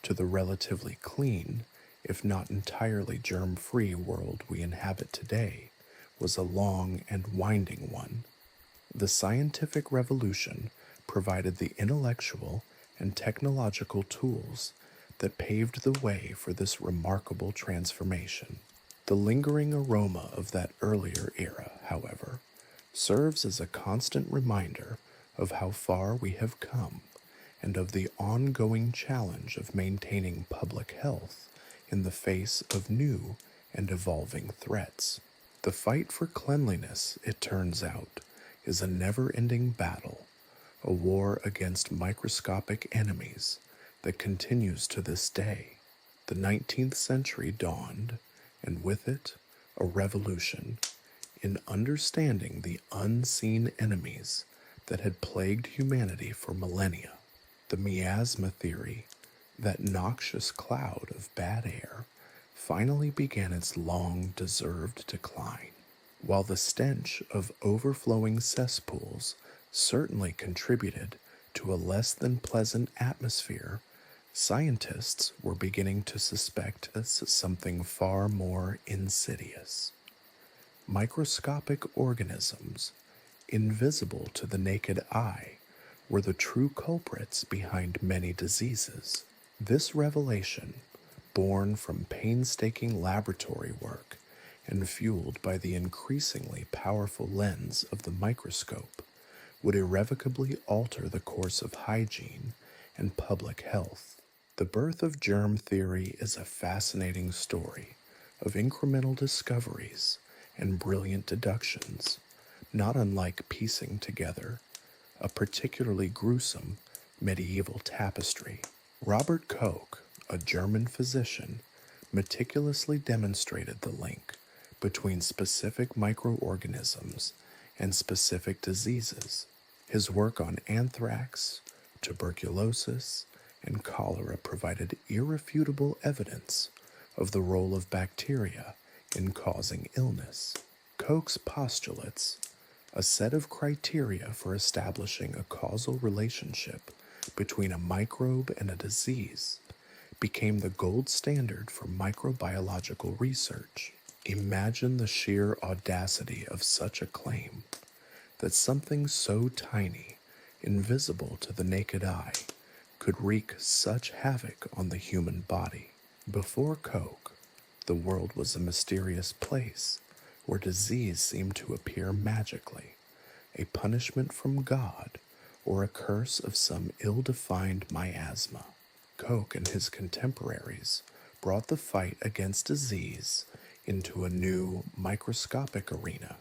to the relatively clean, if not entirely germ-free world we inhabit today was a long and winding one, the scientific revolution provided the intellectual and technological tools that paved the way for this remarkable transformation. The lingering aroma of that earlier era, however, serves as a constant reminder of how far we have come and of the ongoing challenge of maintaining public health in the face of new and evolving threats. The fight for cleanliness, it turns out, is a never-ending battle, a war against microscopic enemies that continues to this day. The 19th century dawned, and with it, a revolution in understanding the unseen enemies that had plagued humanity for millennia. The miasma theory, that noxious cloud of bad air, finally began its long-deserved decline. While the stench of overflowing cesspools certainly contributed to a less than pleasant atmosphere, scientists were beginning to suspect something far more insidious. Microscopic organisms, invisible to the naked eye, were the true culprits behind many diseases. This revelation, born from painstaking laboratory work and fueled by the increasingly powerful lens of the microscope, would irrevocably alter the course of hygiene and public health. The birth of germ theory is a fascinating story of incremental discoveries and brilliant deductions, not unlike piecing together a particularly gruesome medieval tapestry. Robert Koch, a German physician, meticulously demonstrated the link between specific microorganisms and specific diseases. His work on anthrax, tuberculosis, and cholera provided irrefutable evidence of the role of bacteria in causing illness. Koch's postulates, a set of criteria for establishing a causal relationship between a microbe and a disease, became the gold standard for microbiological research. Imagine the sheer audacity of such a claim, that something so tiny, invisible to the naked eye, could wreak such havoc on the human body. Before Koch, the world was a mysterious place where disease seemed to appear magically, a punishment from God or a curse of some ill-defined miasma. Koch and his contemporaries brought the fight against disease into a new microscopic arena,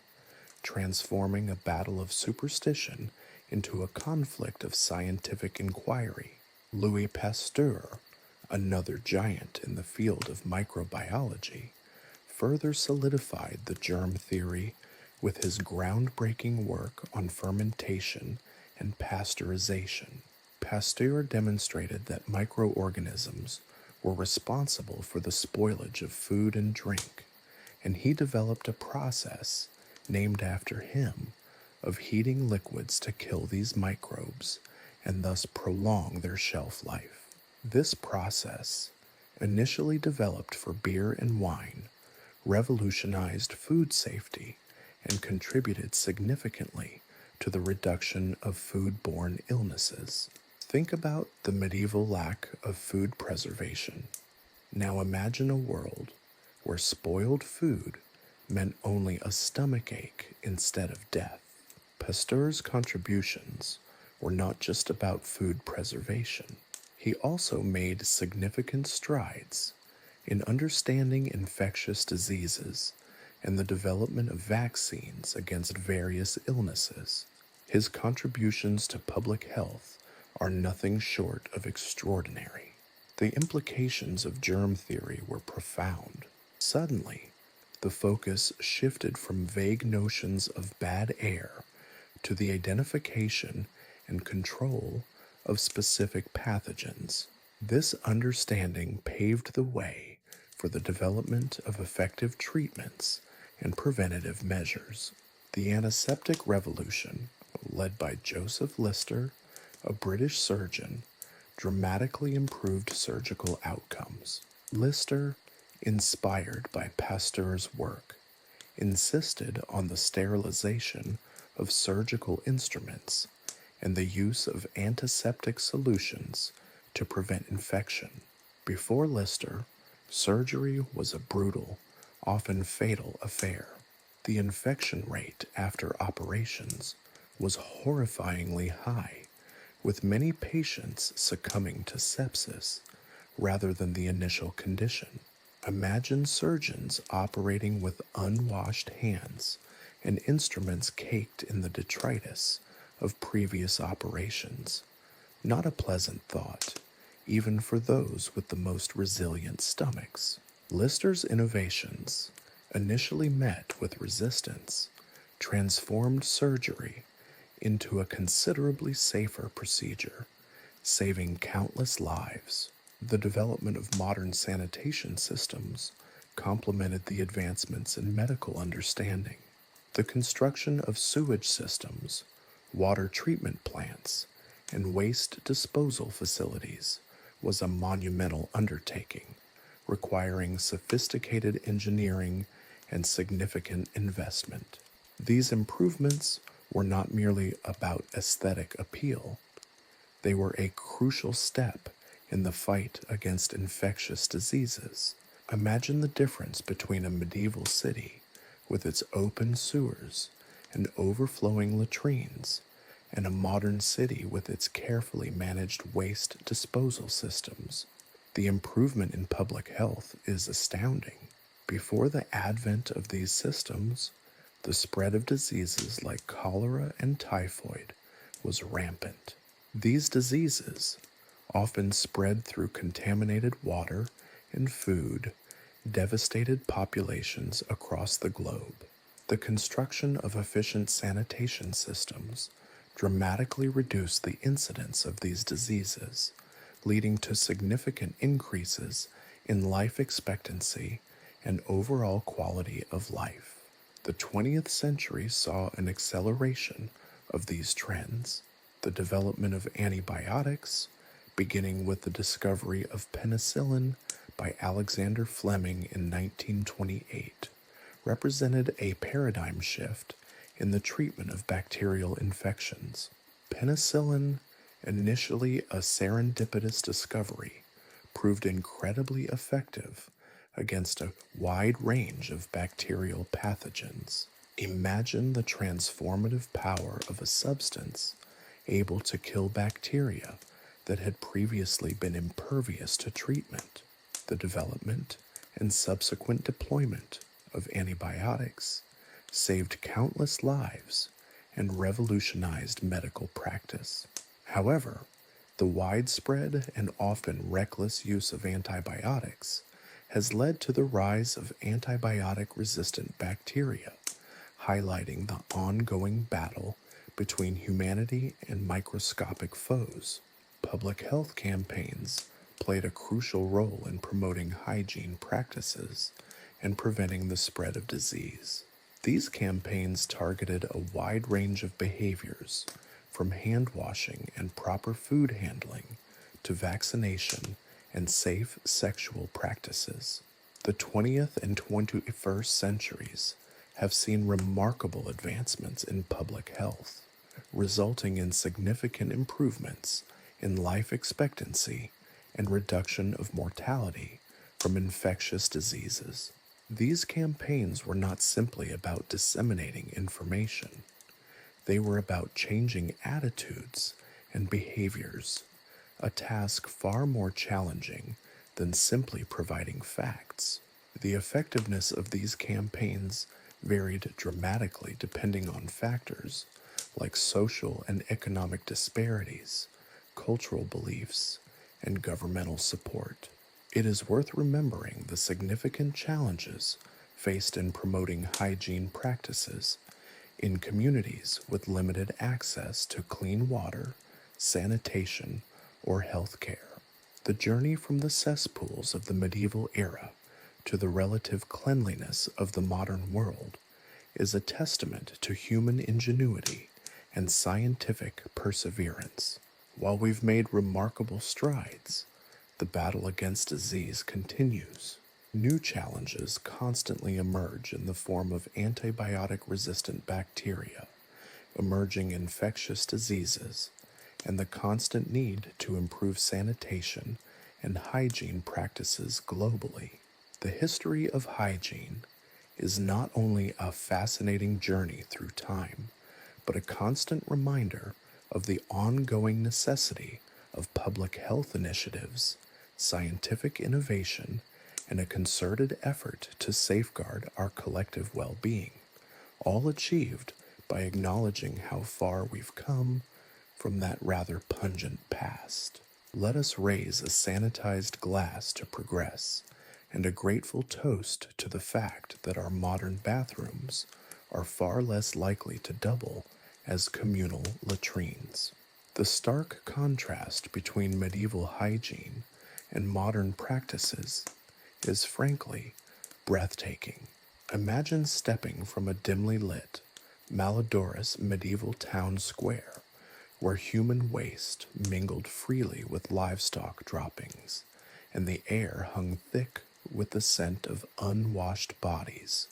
transforming a battle of superstition into a conflict of scientific inquiry. Louis Pasteur, another giant in the field of microbiology, further solidified the germ theory with his groundbreaking work on fermentation and pasteurization. Pasteur demonstrated that microorganisms were responsible for the spoilage of food and drink, and he developed a process named after him of heating liquids to kill these microbes and thus prolong their shelf life. This process, initially developed for beer and wine, revolutionized food safety and contributed significantly to the reduction of foodborne illnesses. Think about the medieval lack of food preservation. Now imagine a world where spoiled food meant only a stomachache instead of death. Pasteur's contributions were not just about food preservation. He also made significant strides in understanding infectious diseases and the development of vaccines against various illnesses. His contributions to public health are nothing short of extraordinary. The implications of germ theory were profound. Suddenly, the focus shifted from vague notions of bad air to the identification and control of specific pathogens. This understanding paved the way for the development of effective treatments and preventative measures. The antiseptic revolution, led by Joseph Lister, a British surgeon, dramatically improved surgical outcomes. Lister, inspired by Pasteur's work, insisted on the sterilization of surgical instruments and the use of antiseptic solutions to prevent infection. Before Lister, surgery was a brutal, often fatal affair. The infection rate after operations was horrifyingly high, with many patients succumbing to sepsis rather than the initial condition. Imagine surgeons operating with unwashed hands and instruments caked in the detritus of previous operations. Not a pleasant thought, even for those with the most resilient stomachs. Lister's innovations, initially met with resistance, transformed surgery into a considerably safer procedure, saving countless lives. The development of modern sanitation systems complemented the advancements in medical understanding. The construction of sewage systems, water treatment plants, and waste disposal facilities was a monumental undertaking, requiring sophisticated engineering and significant investment. These improvements were not merely about aesthetic appeal, they were a crucial step in the fight against infectious diseases. Imagine the difference between a medieval city with its open sewers and overflowing latrines and a modern city with its carefully managed waste disposal systems. The improvement in public health is astounding. Before the advent of these systems, the spread of diseases like cholera and typhoid was rampant. These diseases, often spread through contaminated water and food, devastated populations across the globe. The construction of efficient sanitation systems dramatically reduced the incidence of these diseases, leading to significant increases in life expectancy and overall quality of life. The 20th century saw an acceleration of these trends. The development of antibiotics, beginning with the discovery of penicillin by Alexander Fleming in 1928, represented a paradigm shift in the treatment of bacterial infections. Penicillin, initially a serendipitous discovery, proved incredibly effective against a wide range of bacterial pathogens. Imagine the transformative power of a substance able to kill bacteria that had previously been impervious to treatment. The development and subsequent deployment of antibiotics saved countless lives and revolutionized medical practice. However, the widespread and often reckless use of antibiotics has led to the rise of antibiotic-resistant bacteria, highlighting the ongoing battle between humanity and microscopic foes. Public health campaigns played a crucial role in promoting hygiene practices and preventing the spread of disease. These campaigns targeted a wide range of behaviors, from hand washing and proper food handling to vaccination and safe sexual practices. The 20th and 21st centuries have seen remarkable advancements in public health, resulting in significant improvements in life expectancy and reduction of mortality from infectious diseases. These campaigns were not simply about disseminating information. They were about changing attitudes and behaviors, a task far more challenging than simply providing facts. The effectiveness of these campaigns varied dramatically depending on factors like social and economic disparities, cultural beliefs, and governmental support. It is worth remembering the significant challenges faced in promoting hygiene practices in communities with limited access to clean water, sanitation, or health care. The journey from the cesspools of the medieval era to the relative cleanliness of the modern world is a testament to human ingenuity and scientific perseverance. While we've made remarkable strides, the battle against disease continues. New challenges constantly emerge in the form of antibiotic-resistant bacteria, emerging infectious diseases, and the constant need to improve sanitation and hygiene practices globally. The history of hygiene is not only a fascinating journey through time, but a constant reminder of the ongoing necessity of public health initiatives, scientific innovation, and a concerted effort to safeguard our collective well being, all achieved by acknowledging how far we've come from that rather pungent past. Let us raise a sanitized glass to progress and a grateful toast to the fact that our modern bathrooms are far less likely to double as communal latrines. The stark contrast between medieval hygiene and modern practices is frankly breathtaking. Imagine stepping from a dimly lit, malodorous medieval town square where human waste mingled freely with livestock droppings, and the air hung thick with the scent of unwashed bodies,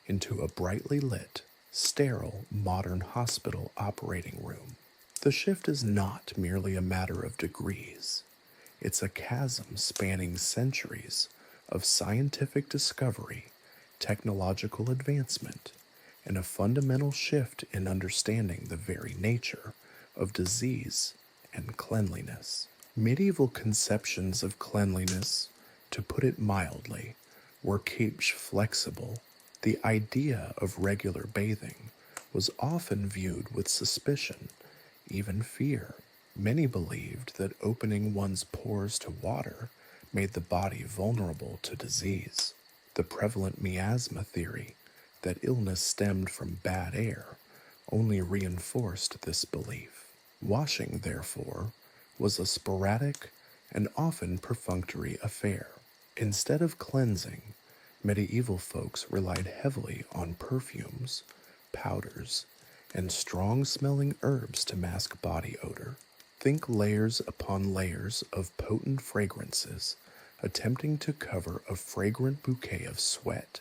into a brightly lit, sterile, modern hospital operating room. The shift is not merely a matter of degrees. It's a chasm spanning centuries of scientific discovery, technological advancement, and a fundamental shift in understanding the very nature of disease and cleanliness. Medieval conceptions of cleanliness, to put it mildly, were kept flexible. The idea of regular bathing was often viewed with suspicion, even fear. Many believed that opening one's pores to water made the body vulnerable to disease. The prevalent miasma theory that illness stemmed from bad air only reinforced this belief. Washing, therefore, was a sporadic and often perfunctory affair. Instead of cleansing, medieval folks relied heavily on perfumes, powders, and strong-smelling herbs to mask body odor. Think layers upon layers of potent fragrances attempting to cover a fragrant bouquet of sweat,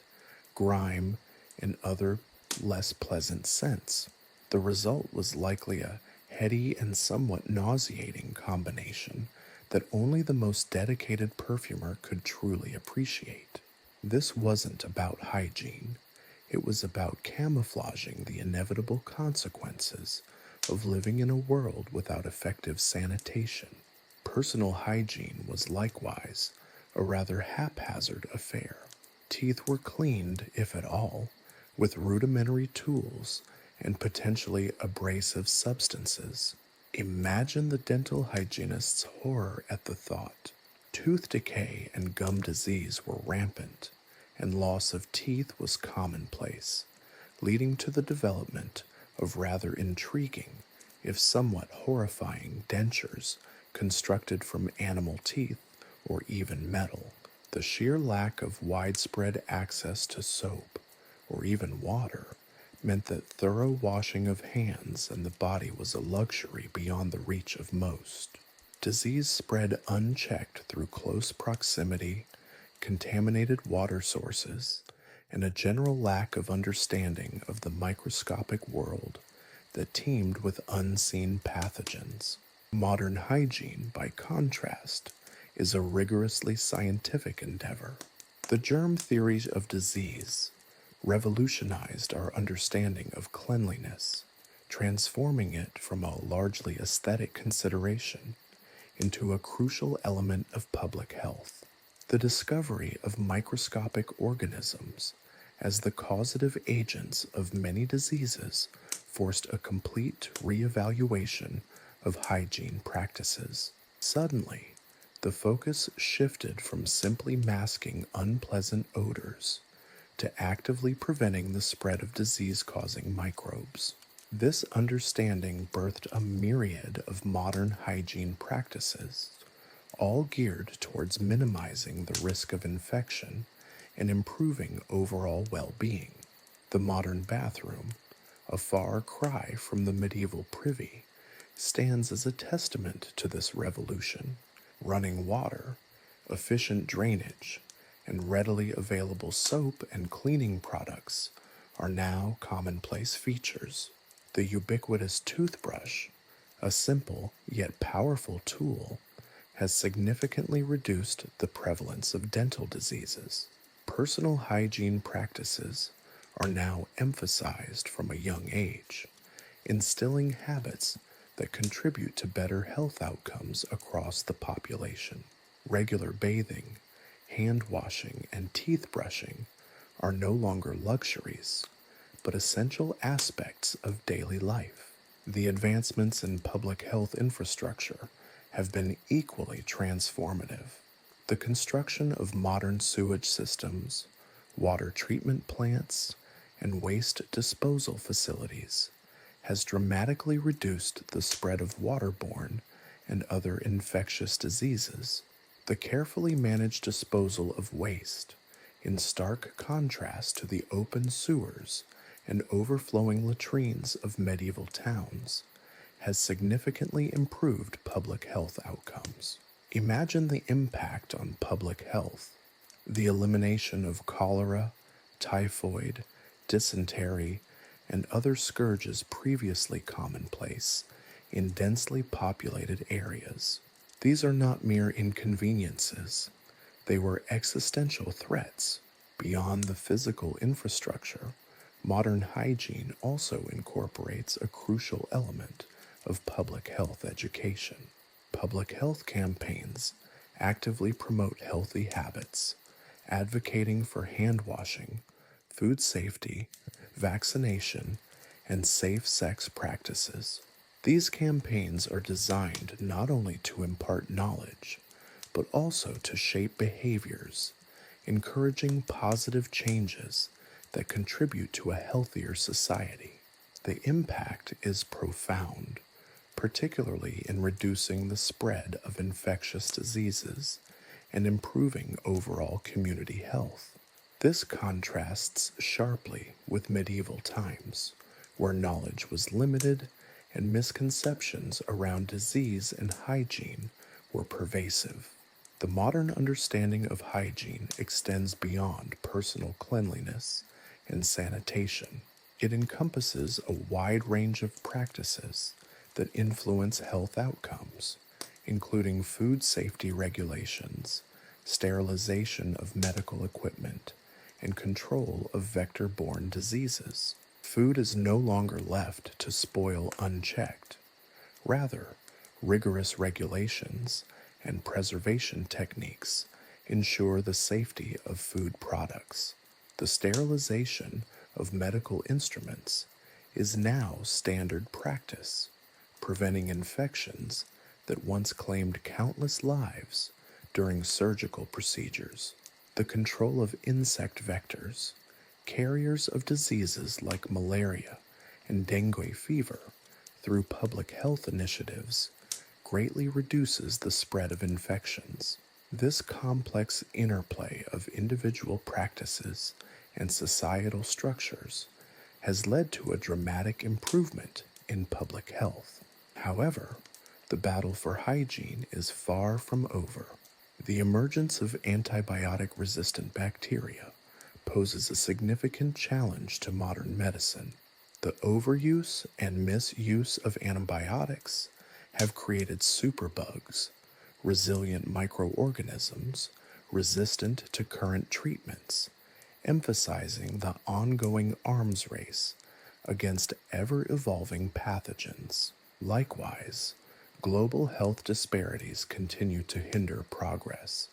grime, and other less pleasant scents. The result was likely a heady and somewhat nauseating combination that only the most dedicated perfumer could truly appreciate. This wasn't about hygiene. It was about camouflaging the inevitable consequences of living in a world without effective sanitation. Personal hygiene was likewise a rather haphazard affair. Teeth were cleaned, if at all, with rudimentary tools and potentially abrasive substances. Imagine the dental hygienist's horror at the thought. Tooth decay and gum disease were rampant, and loss of teeth was commonplace, leading to the development of rather intriguing, if somewhat horrifying, dentures constructed from animal teeth or even metal. The sheer lack of widespread access to soap or even water meant that thorough washing of hands and the body was a luxury beyond the reach of most. Disease spread unchecked through close proximity, contaminated water sources, and a general lack of understanding of the microscopic world that teemed with unseen pathogens. Modern hygiene, by contrast, is a rigorously scientific endeavor. The germ theory of disease revolutionized our understanding of cleanliness, transforming it from a largely aesthetic consideration into a crucial element of public health. The discovery of microscopic organisms as the causative agents of many diseases forced a complete reevaluation of hygiene practices. Suddenly, the focus shifted from simply masking unpleasant odors to actively preventing the spread of disease-causing microbes. This understanding birthed a myriad of modern hygiene practices, all geared towards minimizing the risk of infection and improving overall well-being. The modern bathroom, a far cry from the medieval privy, stands as a testament to this revolution. Running water, efficient drainage, and readily available soap and cleaning products are now commonplace features. The ubiquitous toothbrush, a simple yet powerful tool, has significantly reduced the prevalence of dental diseases. Personal hygiene practices are now emphasized from a young age, instilling habits that contribute to better health outcomes across the population. Regular bathing, hand washing, and teeth brushing are no longer luxuries, but essential aspects of daily life. The advancements in public health infrastructure have been equally transformative. The construction of modern sewage systems, water treatment plants, and waste disposal facilities has dramatically reduced the spread of waterborne and other infectious diseases. The carefully managed disposal of waste, in stark contrast to the open sewers and overflowing latrines of medieval towns, has significantly improved public health outcomes. Imagine the impact on public health. The elimination of cholera, typhoid, dysentery, and other scourges previously commonplace in densely populated areas. These are not mere inconveniences. They were existential threats. Beyond the physical infrastructure, modern hygiene also incorporates a crucial element of public health education. Public health campaigns actively promote healthy habits, advocating for hand washing, food safety, vaccination, and safe sex practices. These campaigns are designed not only to impart knowledge, but also to shape behaviors, encouraging positive changes that contribute to a healthier society. The impact is profound, particularly in reducing the spread of infectious diseases and improving overall community health. This contrasts sharply with medieval times, where knowledge was limited and misconceptions around disease and hygiene were pervasive. The modern understanding of hygiene extends beyond personal cleanliness and sanitation. It encompasses a wide range of practices that influence health outcomes, including food safety regulations, sterilization of medical equipment, and control of vector-borne diseases. Food is no longer left to spoil unchecked. Rather, rigorous regulations and preservation techniques ensure the safety of food products. The sterilization of medical instruments is now standard practice, preventing infections that once claimed countless lives during surgical procedures. The control of insect vectors, carriers of diseases like malaria and dengue fever, through public health initiatives, greatly reduces the spread of infections. This complex interplay of individual practices and societal structures has led to a dramatic improvement in public health. However, the battle for hygiene is far from over. The emergence of antibiotic-resistant bacteria poses a significant challenge to modern medicine. The overuse and misuse of antibiotics have created superbugs, resilient microorganisms resistant to current treatments, emphasizing the ongoing arms race against ever-evolving pathogens. Likewise, global health disparities continue to hinder progress,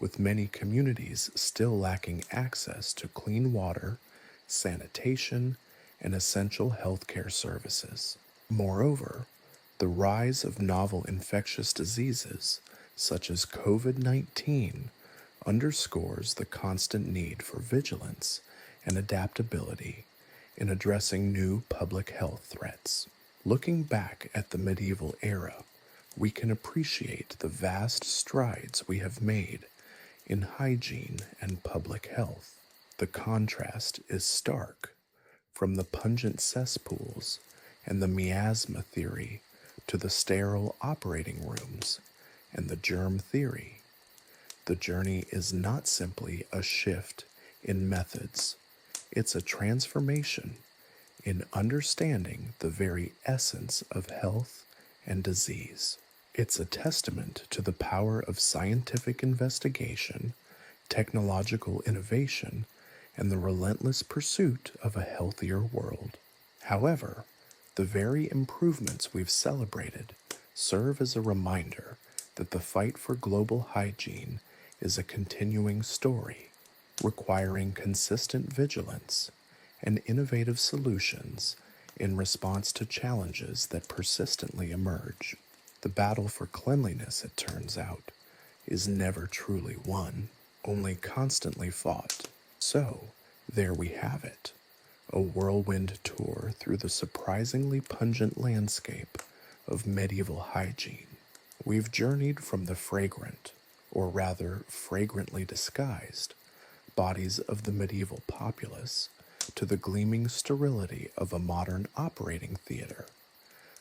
with many communities still lacking access to clean water, sanitation, and essential healthcare services. Moreover, the rise of novel infectious diseases, such as COVID-19, underscores the constant need for vigilance and adaptability in addressing new public health threats. Looking back at the medieval era, we can appreciate the vast strides we have made in hygiene and public health. The contrast is stark, from the pungent cesspools and the miasma theory to the sterile operating rooms and the germ theory. The journey is not simply a shift in methods, it's a transformation in understanding the very essence of health and disease. It's a testament to the power of scientific investigation, technological innovation, and the relentless pursuit of a healthier world. However, the very improvements we've celebrated serve as a reminder that the fight for global hygiene is a continuing story, requiring consistent vigilance and innovative solutions in response to challenges that persistently emerge. The battle for cleanliness, it turns out, is never truly won, only constantly fought. So, there we have it, a whirlwind tour through the surprisingly pungent landscape of medieval hygiene. We've journeyed from the fragrant, or rather fragrantly disguised, bodies of the medieval populace to the gleaming sterility of a modern operating theater,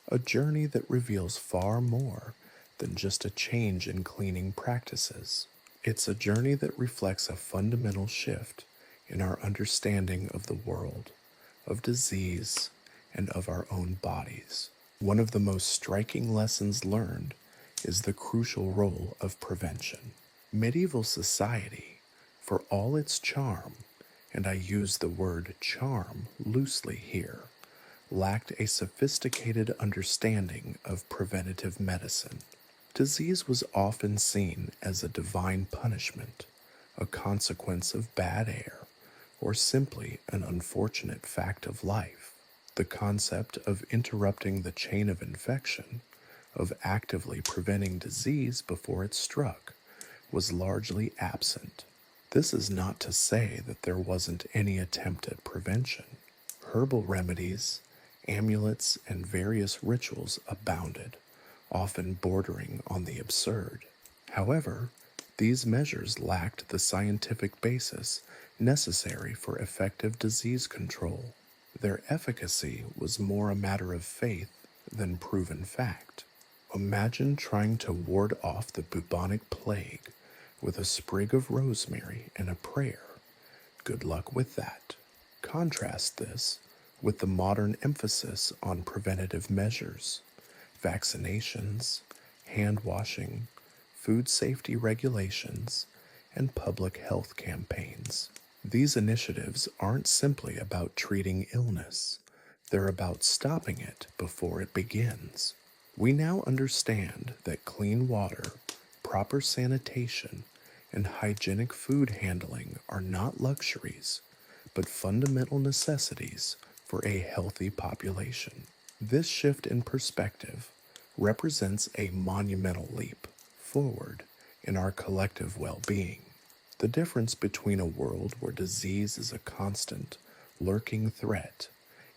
a journey that reveals far more than just a change in cleaning practices. It's a journey that reflects a fundamental shift in our understanding of the world, of disease, and of our own bodies. One of the most striking lessons learned is the crucial role of prevention. Medieval society, for all its charm, and I use the word charm loosely here, lacked a sophisticated understanding of preventative medicine. Disease was often seen as a divine punishment, a consequence of bad air, or simply an unfortunate fact of life. The concept of interrupting the chain of infection, of actively preventing disease before it struck, was largely absent. This is not to say that there wasn't any attempt at prevention. Herbal remedies, amulets, and various rituals abounded, often bordering on the absurd. However, these measures lacked the scientific basis necessary for effective disease control. Their efficacy was more a matter of faith than proven fact. Imagine trying to ward off the bubonic plague with a sprig of rosemary and a prayer. Good luck with that. Contrast this with the modern emphasis on preventative measures, vaccinations, hand washing, food safety regulations, and public health campaigns. These initiatives aren't simply about treating illness, they're about stopping it before it begins. We now understand that clean water, proper sanitation, and hygienic food handling are not luxuries, but fundamental necessities for a healthy population. This shift in perspective represents a monumental leap forward in our collective well-being. The difference between a world where disease is a constant, lurking threat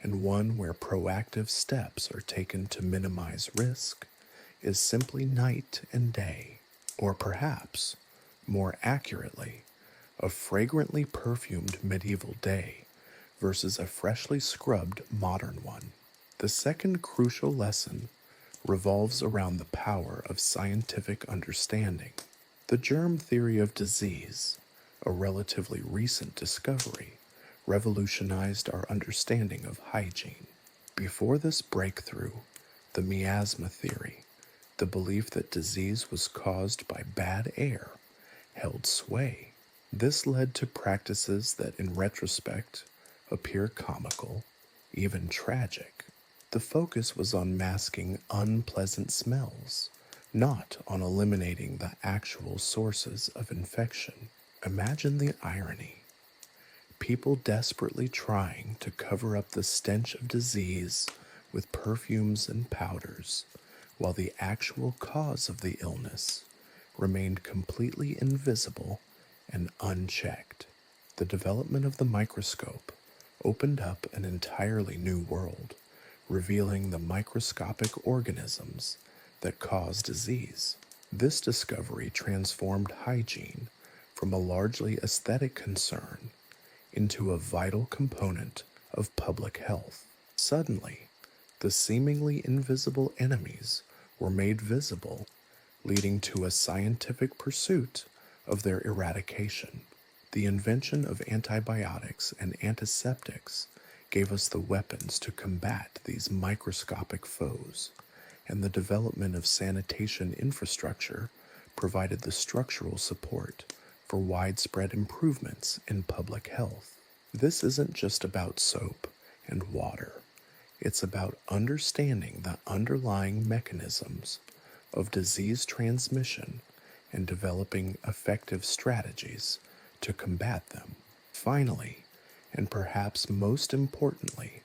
and one where proactive steps are taken to minimize risk is simply night and day, or perhaps, more accurately, a fragrantly perfumed medieval day versus a freshly scrubbed modern one. The second crucial lesson revolves around the power of scientific understanding. The germ theory of disease, a relatively recent discovery, revolutionized our understanding of hygiene. Before this breakthrough, the miasma theory, the belief that disease was caused by bad air, held sway. This led to practices that, in retrospect, appear comical, even tragic. The focus was on masking unpleasant smells, not on eliminating the actual sources of infection. Imagine the irony. People desperately trying to cover up the stench of disease with perfumes and powders, while the actual cause of the illness remained completely invisible and unchecked. The development of the microscope opened up an entirely new world, revealing the microscopic organisms that cause disease. This discovery transformed hygiene from a largely aesthetic concern into a vital component of public health. Suddenly, the seemingly invisible enemies were made visible, leading to a scientific pursuit of their eradication. The invention of antibiotics and antiseptics gave us the weapons to combat these microscopic foes, and the development of sanitation infrastructure provided the structural support for widespread improvements in public health. This isn't just about soap and water. It's about understanding the underlying mechanisms of disease transmission and developing effective strategies to combat them. Finally, and perhaps most importantly,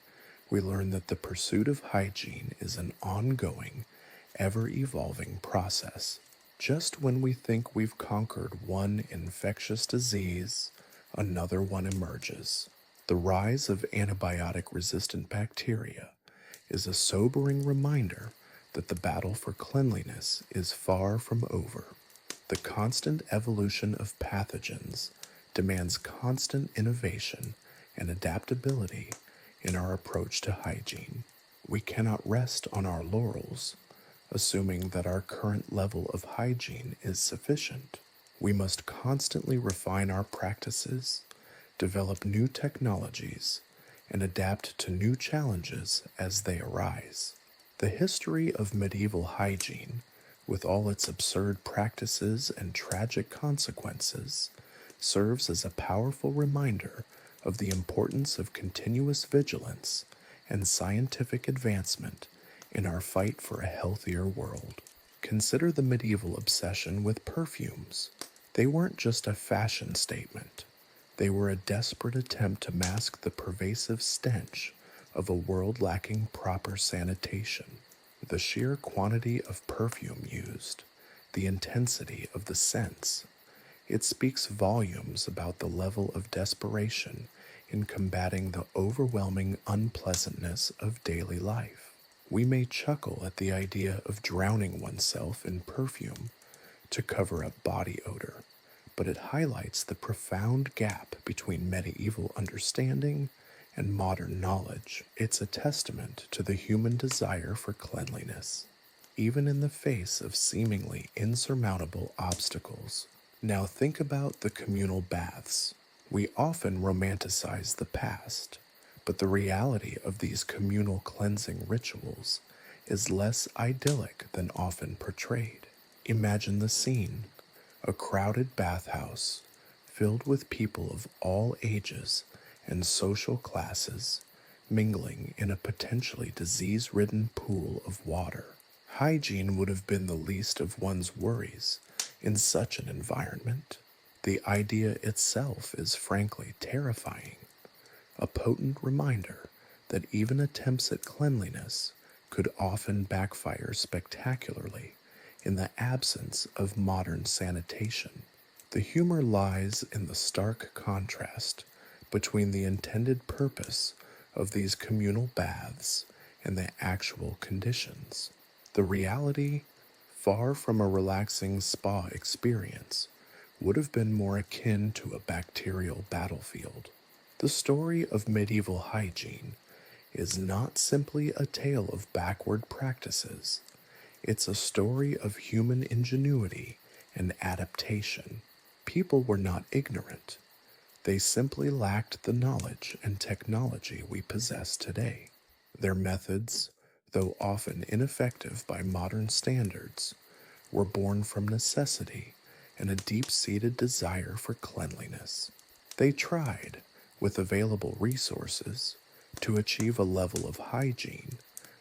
we learn that the pursuit of hygiene is an ongoing, ever-evolving process. Just when we think we've conquered one infectious disease, another one emerges. The rise of antibiotic-resistant bacteria is a sobering reminder that the battle for cleanliness is far from over. The constant evolution of pathogens demands constant innovation and adaptability in our approach to hygiene. We cannot rest on our laurels, assuming that our current level of hygiene is sufficient. We must constantly refine our practices, develop new technologies, and adapt to new challenges as they arise. The history of medieval hygiene, with all its absurd practices and tragic consequences, serves as a powerful reminder of the importance of continuous vigilance and scientific advancement in our fight for a healthier world. Consider the medieval obsession with perfumes. They weren't just a fashion statement. They were a desperate attempt to mask the pervasive stench of a world lacking proper sanitation. The sheer quantity of perfume used, the intensity of the scents, it speaks volumes about the level of desperation in combating the overwhelming unpleasantness of daily life. We may chuckle at the idea of drowning oneself in perfume to cover up body odor, but it highlights the profound gap between medieval understanding and modern knowledge. It's a testament to the human desire for cleanliness, even in the face of seemingly insurmountable obstacles. Now think about the communal baths. We often romanticize the past, but the reality of these communal cleansing rituals is less idyllic than often portrayed. Imagine the scene: a crowded bathhouse filled with people of all ages and social classes, mingling in a potentially disease-ridden pool of water. Hygiene would have been the least of one's worries in such an environment. The idea itself is frankly terrifying, a potent reminder that even attempts at cleanliness could often backfire spectacularly in the absence of modern sanitation. The humor lies in the stark contrast between the intended purpose of these communal baths and the actual conditions. The reality, far from a relaxing spa experience, would have been more akin to a bacterial battlefield. The story of medieval hygiene is not simply a tale of backward practices. It's a story of human ingenuity and adaptation. People were not ignorant. They simply lacked the knowledge and technology we possess today. Their methods, though often ineffective by modern standards, were born from necessity and a deep-seated desire for cleanliness. They tried, with available resources, to achieve a level of hygiene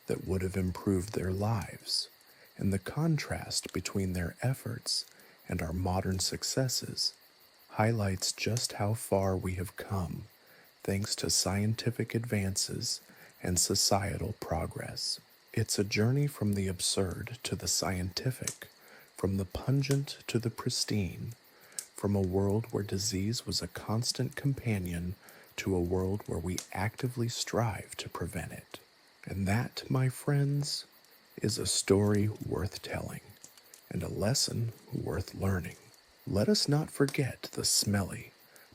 that would have improved their lives, and the contrast between their efforts and our modern successes highlights just how far we have come thanks to scientific advances and societal progress. It's a journey from the absurd to the scientific, from the pungent to the pristine, from a world where disease was a constant companion to a world where we actively strive to prevent it. And that, my friends, is a story worth telling and a lesson worth learning. Let us not forget the smelly,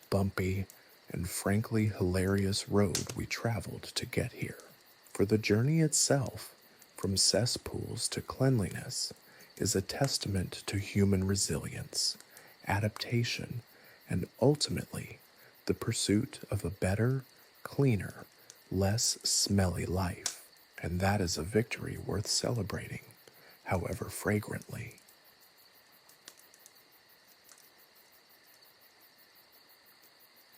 bumpy, and frankly hilarious road we traveled to get here. For the journey itself, from cesspools to cleanliness, is a testament to human resilience, adaptation, and ultimately the pursuit of a better, cleaner, less smelly life. And that is a victory worth celebrating, however fragrantly.